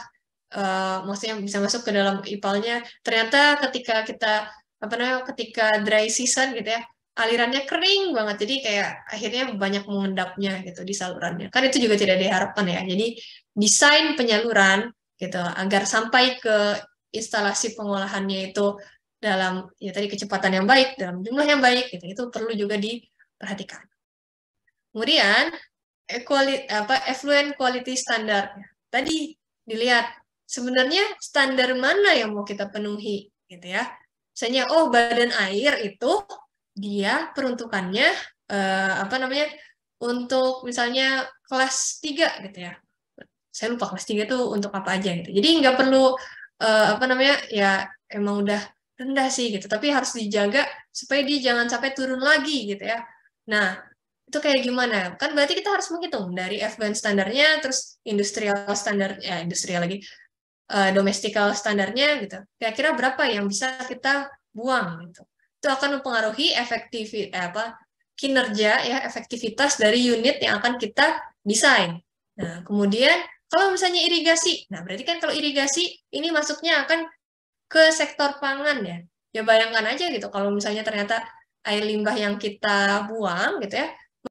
maksudnya bisa masuk ke dalam ipalnya. Ternyata ketika kita apa namanya ketika dry season gitu ya alirannya kering banget jadi kayak akhirnya banyak mengendapnya gitu di salurannya. Kan itu juga tidak diharapkan ya. Jadi desain penyaluran gitu agar sampai ke instalasi pengolahannya itu dalam ya tadi kecepatan yang baik dalam jumlah yang baik gitu itu perlu juga diperhatikan. Kemudian effluent quality standard. Tadi dilihat sebenarnya standar mana yang mau kita penuhi gitu ya. Misalnya oh badan air itu dia peruntukannya apa namanya untuk misalnya kelas 3 gitu ya. Saya lupa kelas 3 itu untuk apa aja gitu. Jadi nggak perlu apa namanya ya emang udah rendah sih gitu, tapi harus dijaga supaya dia jangan sampai turun lagi gitu ya. Nah, itu kayak gimana? Kan berarti kita harus menghitung dari FBN standarnya, terus industrial standar, ya industrial lagi, domestikal standarnya gitu. Kira-kira berapa yang bisa kita buang gitu. Itu akan mempengaruhi kinerja ya efektivitas dari unit yang akan kita desain. Nah, kemudian kalau misalnya irigasi, nah berarti kan kalau irigasi ini masuknya akan ke sektor pangan ya. Ya bayangkan aja gitu kalau misalnya ternyata air limbah yang kita buang gitu ya